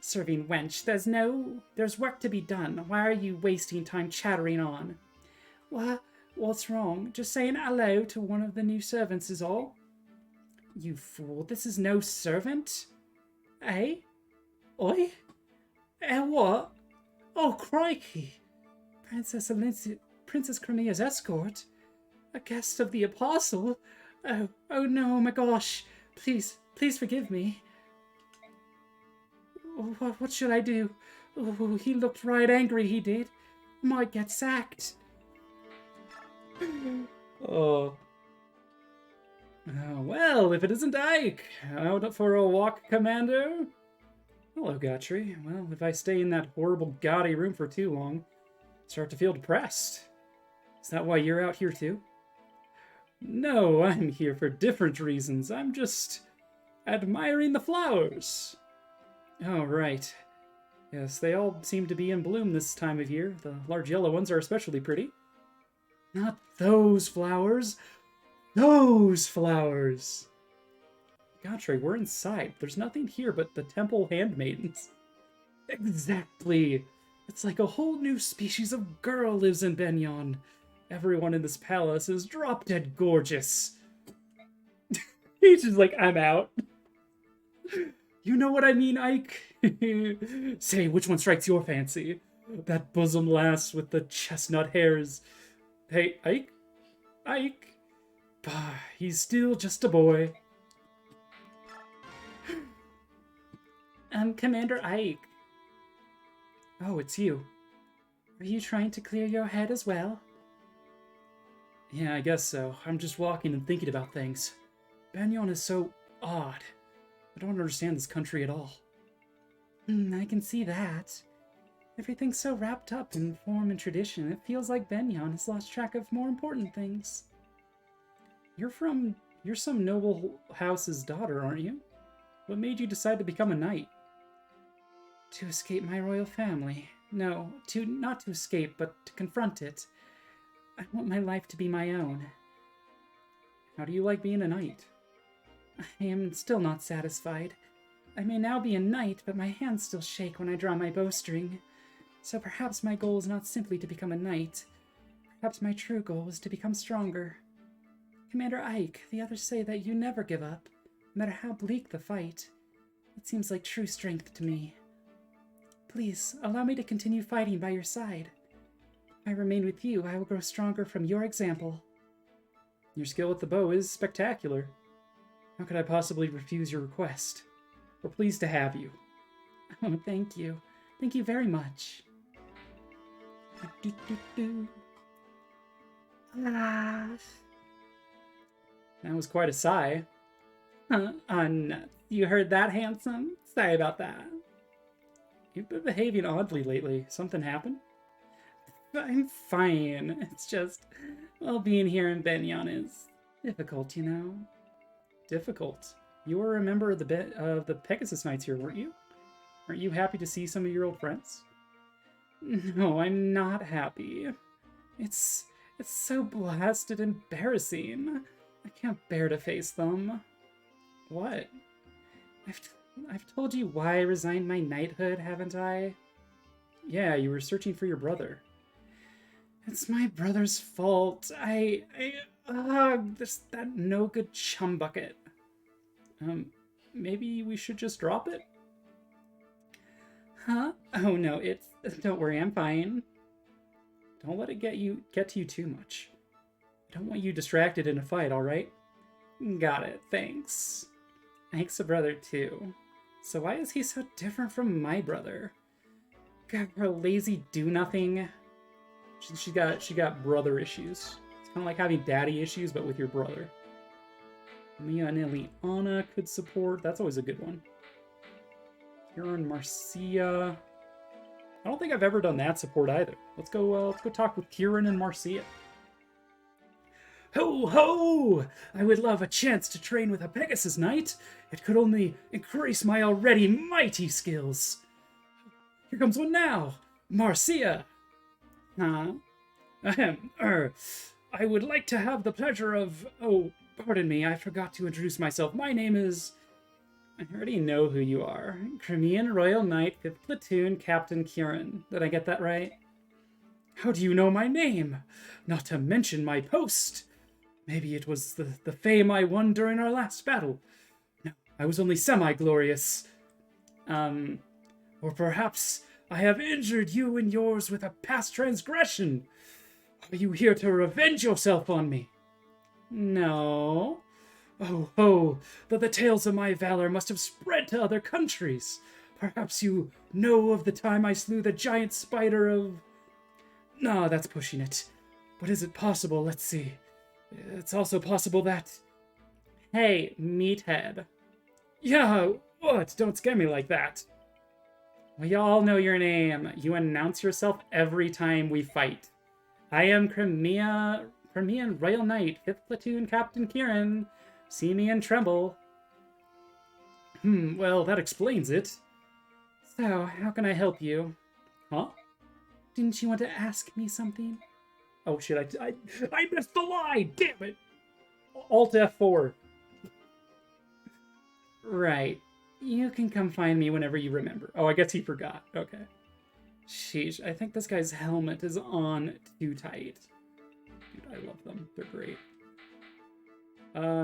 S3: Serving wench. There's work to be done. Why are you wasting time chattering on? What's wrong? Just saying hello to one of the new servants is all. You fool, this is no servant. Eh? Oi? What? Oh, crikey. Princess Crimea's escort? A guest of the Apostle? Oh no, my gosh. Please forgive me. What should I do? Oh, he looked right angry, he did. Might get sacked.
S2: Oh, well, if it isn't Ike. Out for a walk, Commander? Hello, Gotry. Well, if I stay in that horrible, gaudy room for too long, I start to feel depressed. Is that why you're out here too? No, I'm here for different reasons. I'm just admiring the flowers. Oh, right. Yes, they all seem to be in bloom this time of year. The large yellow ones are especially pretty. Not those flowers. Those flowers! Gotry, we're inside. There's nothing here but the temple handmaidens. Exactly! It's like a whole new species of girl lives in Benyon. Everyone in this palace is drop-dead gorgeous. He's just like, I'm out. You know what I mean, Ike? Say, which one strikes your fancy? That bosom lass with the chestnut hairs. Hey, Ike? Ike? Bah, he's still just a boy.
S3: Commander Ike.
S2: Oh, it's you. Are you trying to clear your head as well? Yeah, I guess so. I'm just walking and thinking about things. Banyan is so odd. I don't understand this country at all. I can see that. Everything's so wrapped up in form and tradition, it feels like Banyan has lost track of more important things. You're some noble house's daughter, aren't you? What made you decide to become a knight? To escape my royal family. No, not to escape, but to confront it. I want my life to be my own. How do you like being a knight? I am still not satisfied. I may now be a knight, but my hands still shake when I draw my bowstring. So perhaps my goal is not simply to become a knight. Perhaps my true goal is to become stronger. Commander Ike, the others say that you never give up, no matter how bleak the fight. It seems like true strength to me. Please, allow me to continue fighting by your side. If I remain with you, I will grow stronger from your example. Your skill with the bow is spectacular. How could I possibly refuse your request? We're pleased to have you. Oh, thank you. Thank you very much. Ah. That was quite a sigh. Nuts. You heard that, handsome? Sorry about that. You've been behaving oddly lately. Something happened? I'm fine. It's just, well, being here in Banyan is difficult, you know? Difficult? You were a member of the Pegasus Knights here, weren't you? Aren't you happy to see some of your old friends? No, I'm not happy. It's so blasted embarrassing. I can't bear to face them. What? I've told you why I resigned my knighthood, haven't I? Yeah, you were searching for your brother. It's my brother's fault. That no good chum bucket. Maybe we should just drop it? Huh? Oh no, don't worry, I'm fine. Don't let it get to you too much. I don't want you distracted in a fight, alright? Got it, thanks. Ike's a brother too. So why is he so different from my brother? God, her lazy do-nothing. She got brother issues. It's kind of like having daddy issues, but with your brother. Mia and Ileana could support. That's always a good one. Kieran, Marcia. I don't think I've ever done that support either. Let's go talk with Kieran and Marcia. Ho ho! I would love a chance to train with a Pegasus Knight. It could only increase my already mighty skills. Here comes one now. Marcia. Huh? I would like to have the pleasure of... Oh, pardon me, I forgot to introduce myself. My name is... I already know who you are. Crimean Royal Knight, 5th Platoon, Captain Kieran. Did I get that right? How do you know my name? Not to mention my post. Maybe it was the fame I won during our last battle. No, I was only semi-glorious. Or perhaps I have injured you and yours with a past transgression. Are you here to revenge yourself on me? No. Oh ho, but the tales of my valor must have spread to other countries. Perhaps you know of the time I slew the giant spider of... No, that's pushing it. But is it possible? Let's see. It's also possible that... Hey, meathead. Yeah, what? Don't scare me like that. We all know your name. You announce yourself every time we fight. I am Crimean Royal Knight, 5th Platoon, Captain Kieran. See me and tremble. Well, that explains it. So, how can I help you? Huh? Didn't you want to ask me something? Oh shit, I missed the line! Damn it! Alt F4. Right. You can come find me whenever you remember. Oh, I guess he forgot. Okay. Sheesh, I think this guy's helmet is on too tight. Dude, I love them. They're great.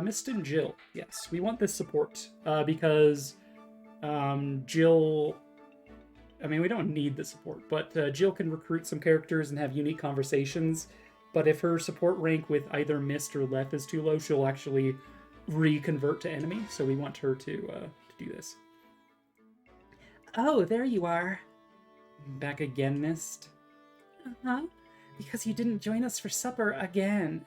S2: Mist and Jill. Yes, we want this support. Because Jill... I mean, we don't need the support, but Jill can recruit some characters and have unique conversations. But if her support rank with either Mist or Leth is too low, she'll actually reconvert to enemy. So we want her to do this. Oh, there you are.
S1: Back again, Mist?
S2: Uh-huh. Because you didn't join us for supper again.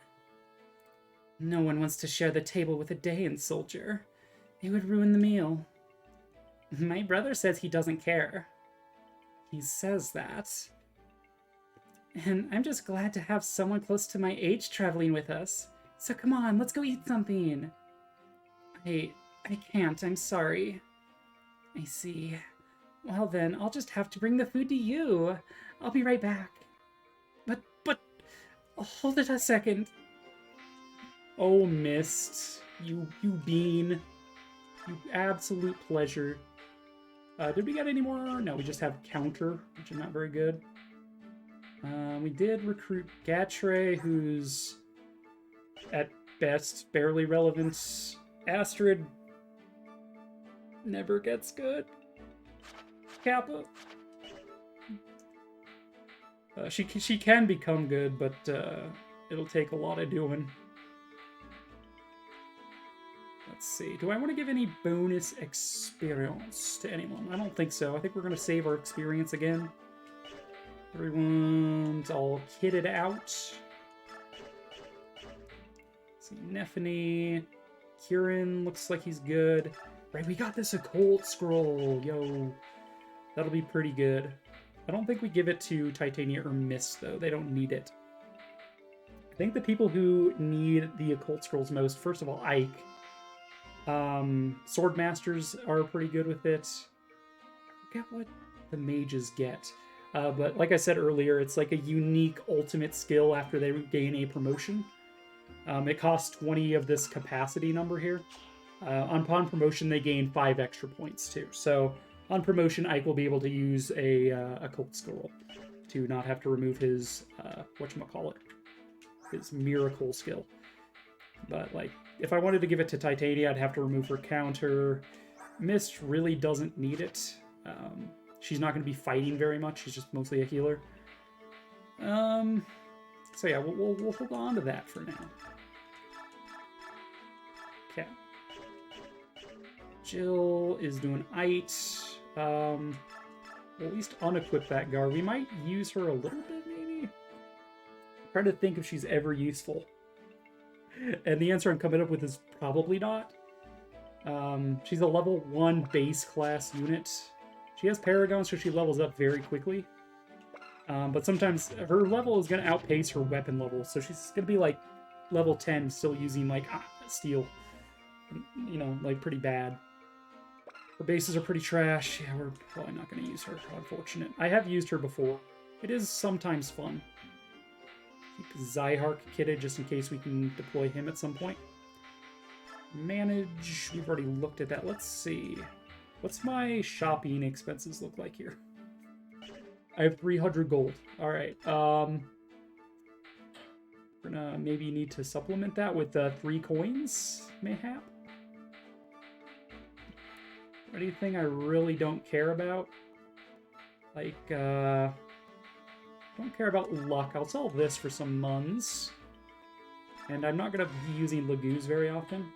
S2: No one wants to share the table with a Dayan soldier. It would ruin the meal. My brother says he doesn't care. He says that. And I'm just glad to have someone close to my age traveling with us. So come on, let's go eat something. I can't, I'm sorry. I see. Well then, I'll just have to bring the food to you. I'll be right back. But, hold it a second.
S1: Oh, Mist. You bean. You absolute pleasure. Did we get any more? No, we just have counter, which is not very good. We did recruit Gatre, who's at best barely relevant. Astrid never gets good. Kappa. She can become good, but it'll take a lot of doing. Let's see. Do I want to give any bonus experience to anyone? I don't think so. I think we're going to save our experience again. Everyone's all kitted out. Let's see, Nephany. Kieran looks like he's good. Right, we got this occult scroll. Yo. That'll be pretty good. I don't think we give it to Titania or Mist, though. They don't need it. I think the people who need the occult scrolls most, first of all, Ike. Sword Masters are pretty good with it. I forget what the mages get. But like I said earlier, it's like a unique ultimate skill after they gain a promotion. It costs 20 of this capacity number here. Upon promotion, they gain 5 extra points too. So on promotion, Ike will be able to use a occult scroll to not have to remove his whatchamacallit, his miracle skill. But like, if I wanted to give it to Titania, I'd have to remove her counter. Mist really doesn't need it. She's not going to be fighting very much. She's just mostly a healer. So yeah, we'll hold on to that for now. Okay. Jill is doing Ite. We'll at least unequip that guard. We might use her a little bit, maybe? I'm trying to think if she's ever useful. And the answer I'm coming up with is probably not. She's a level 1 base class unit. She has Paragon, so she levels up very quickly. But sometimes her level is going to outpace her weapon level, so she's going to be like level 10, still using like steel. You know, like pretty bad. Her bases are pretty trash. Yeah, we're probably not going to use her, unfortunate. I have used her before. It is sometimes fun. Keep Zyhark kitted just in case we can deploy him at some point. Manage. We've already looked at that. Let's see. What's my shopping expenses look like here? I have 300 gold. Alright. We're gonna maybe need to supplement that with 3 coins, mayhap. Anything I really don't care about? Like, don't care about luck. I'll sell this for some muns. And I'm not going to be using Lagoos very often.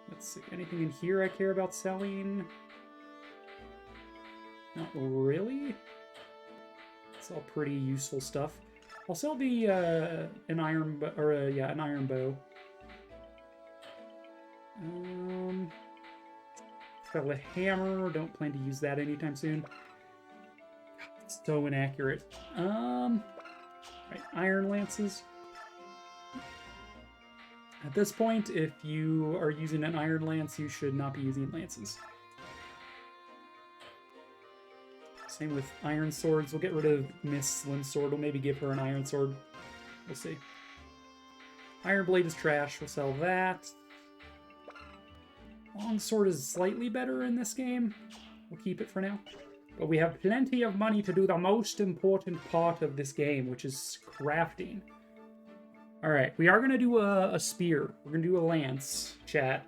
S1: Let's see. Anything in here I care about selling? Not really. It's all pretty useful stuff. I'll sell the an iron bow. Got a hammer. Don't plan to use that anytime soon. It's so inaccurate. Right, iron lances. At this point, if you are using an iron lance, you should not be using lances. Same with iron swords. We'll get rid of Miss Slim Sword. We'll maybe give her an iron sword. We'll see. Iron blade is trash. We'll sell that. Longsword is slightly better in this game. We'll keep it for now. But we have plenty of money to do the most important part of this game, which is crafting. Alright, we are going to do a spear. We're going to do a lance, chat.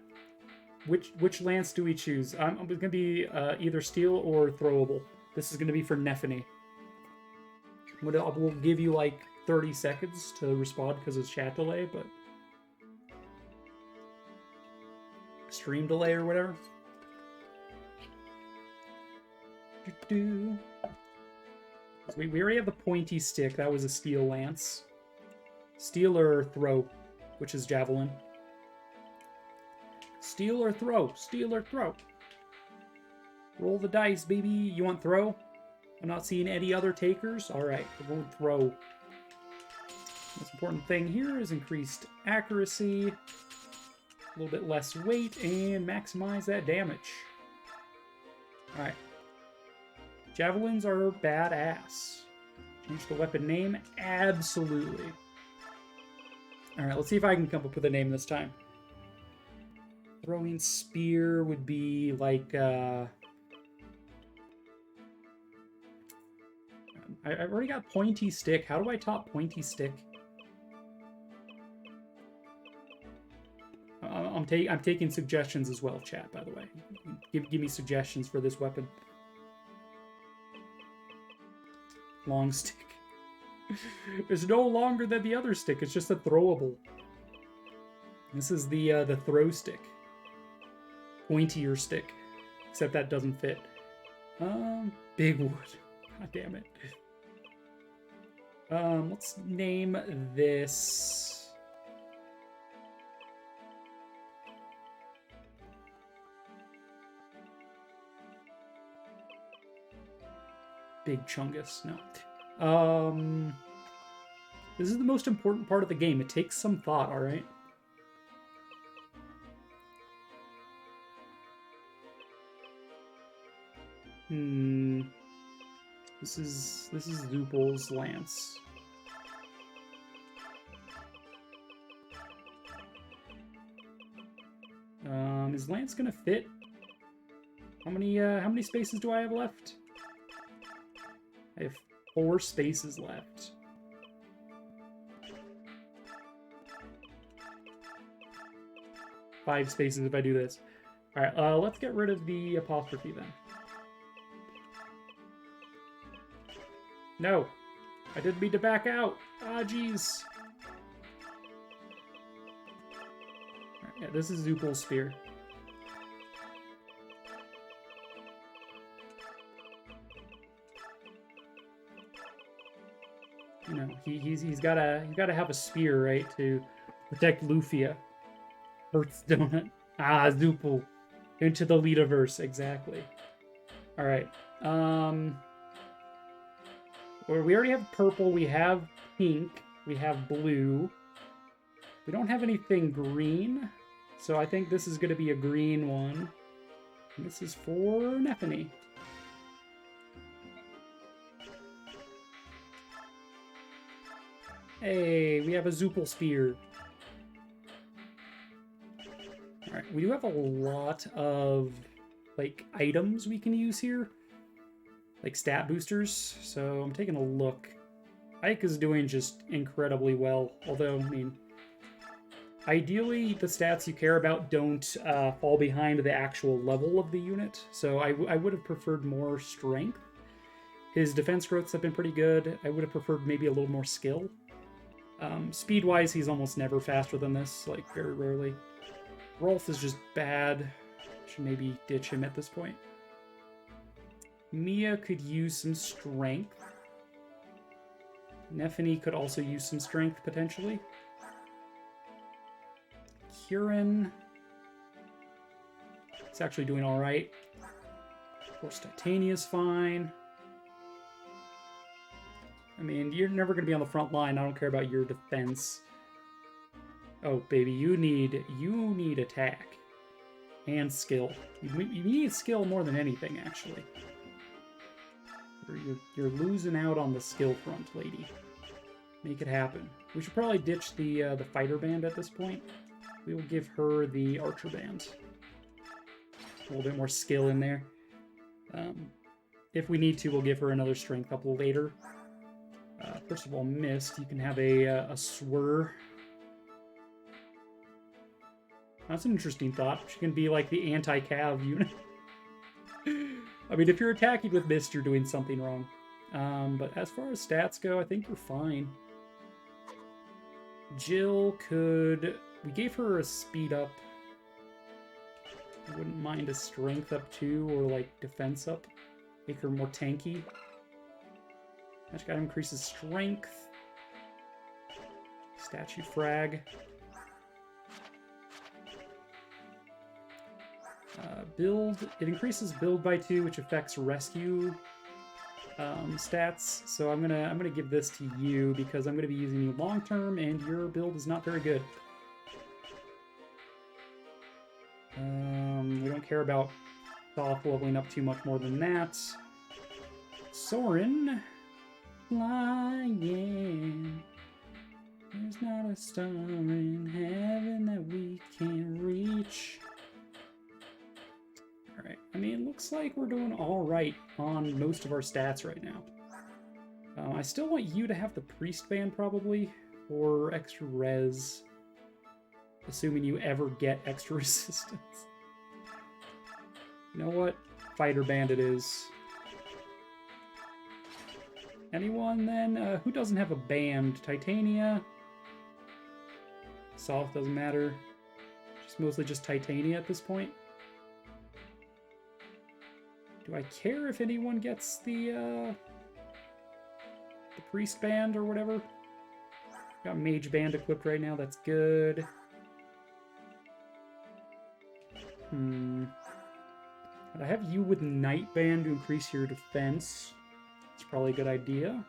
S1: Which lance do we choose? It's going to be either steel or throwable. This is going to be for Nephany. We'll give you like 30 seconds to respond because of chat delay, but... stream delay or whatever. Do. We already have the pointy stick. That was a steel lance. Steel or throw, which is javelin. Steel or throw. Steel or throw. Roll the dice, baby. You want throw? I'm not seeing any other takers. All right, we're going throw. Most important thing here is increased accuracy, a little bit less weight, and maximize that damage. All right. Javelins are badass. Change the weapon name? Absolutely. All right, let's see if I can come up with a name this time. Throwing spear would be like... I've already got pointy stick. How do I top pointy stick? I'm taking suggestions as well, chat, by the way. Give me suggestions for this weapon. Long stick. It's no longer than the other stick. It's just a throwable. This is the throw stick. Pointier stick. Except that doesn't fit. Big wood. God damn it. Let's name this... Big Chungus. No. This is the most important part of the game. It takes some thought, alright? This is Zoopal's lance. Is lance gonna fit? How many spaces do I have left? I have 4 spaces left. Five spaces if I do this. Alright, let's get rid of the apostrophe then. No! I didn't mean to back out! Ah, jeez! Alright, yeah, this is Zoopal's spear. You know, he's gotta have a spear, right, to protect Lufia. Hurts donut. Ah, Zoopal. Into the Leaderverse, exactly. Alright. We already have purple, we have pink, we have blue. We don't have anything green, so I think this is going to be a green one. And this is for Nephany. Hey, we have a Zoopal spear. Alright, we do have a lot of, like, items we can use here. Like stat boosters, so I'm taking a look. Ike is doing just incredibly well, although, I mean, ideally the stats you care about don't fall behind the actual level of the unit, so I would have preferred more strength. His defense growths have been pretty good. I would have preferred maybe a little more skill. Speed-wise, he's almost never faster than this, like, very rarely. Rolf is just bad. Should maybe ditch him at this point. Mia could use some strength. Nephany could also use some strength, potentially. Kieran... It's actually doing alright. Of course, Titania's fine. I mean, you're never going to be on the front line. I don't care about your defense. Oh, baby, you need attack. And skill. You need skill more than anything, actually. You're losing out on the skill front, lady. Make it happen. We should probably ditch the fighter band at this point. We will give her the archer band. A little bit more skill in there. If we need to, we'll give her another strength up later. First of all, Mist, you can have a swir. That's an interesting thought. She can be like the anti-cav unit. I mean, if you're attacking with Mist, you're doing something wrong. But as far as stats go, I think you're fine. Jill could... We gave her a speed up. I wouldn't mind a strength up too, or like defense up. Make her more tanky. Magic item increases strength. Statue frag. Build. It increases build by 2, which affects rescue stats. So I'm gonna give this to you because I'm gonna be using you long term, and your build is not very good. We don't care about Thoth leveling up too much more than that. Soren, flying. There's not a star in heaven that we can't reach. Alright, I mean, it looks like we're doing alright on most of our stats right now. I still want you to have the Priest Band, probably, or extra res. Assuming you ever get extra resistance. You know what? Fighter Band it is. Anyone, then? Who doesn't have a band? Titania? Soft doesn't matter. Mostly just Titania at this point. Do I care if anyone gets the Priest Band or whatever? Got Mage Band equipped right now, that's good. I have you with Night Band to increase your defense. It's probably a good idea.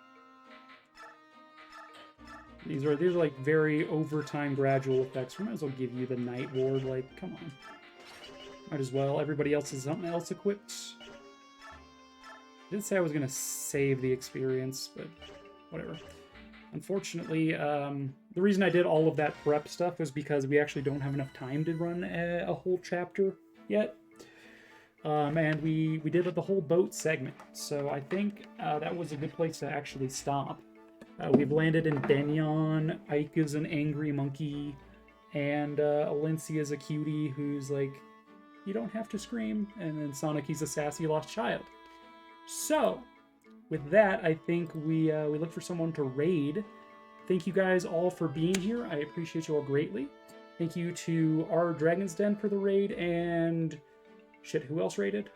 S1: These are like very overtime gradual effects. We might as well give you the Night Ward, like, come on. Might as well. Everybody else has something else equipped. I did say I was going to save the experience, but whatever. Unfortunately, the reason I did all of that prep stuff was because we actually don't have enough time to run a whole chapter yet. And we did the whole boat segment, so I think that was a good place to actually stop. We've landed in Benyon, Ike is an angry monkey, and Alencia's a cutie who's like, you don't have to scream, and then Sonic, he's a sassy lost child. So, with that, I think we look for someone to raid. Thank you guys all for being here. I appreciate you all greatly. Thank you to our Dragon's Den for the raid, and... shit, who else raided?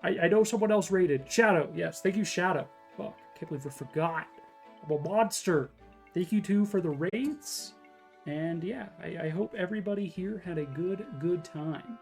S1: I know someone else raided. Shadow, yes. Thank you, Shadow. Fuck, can't believe I forgot. I'm a monster. Thank you, too, for the raids. And yeah, I hope everybody here had a good time.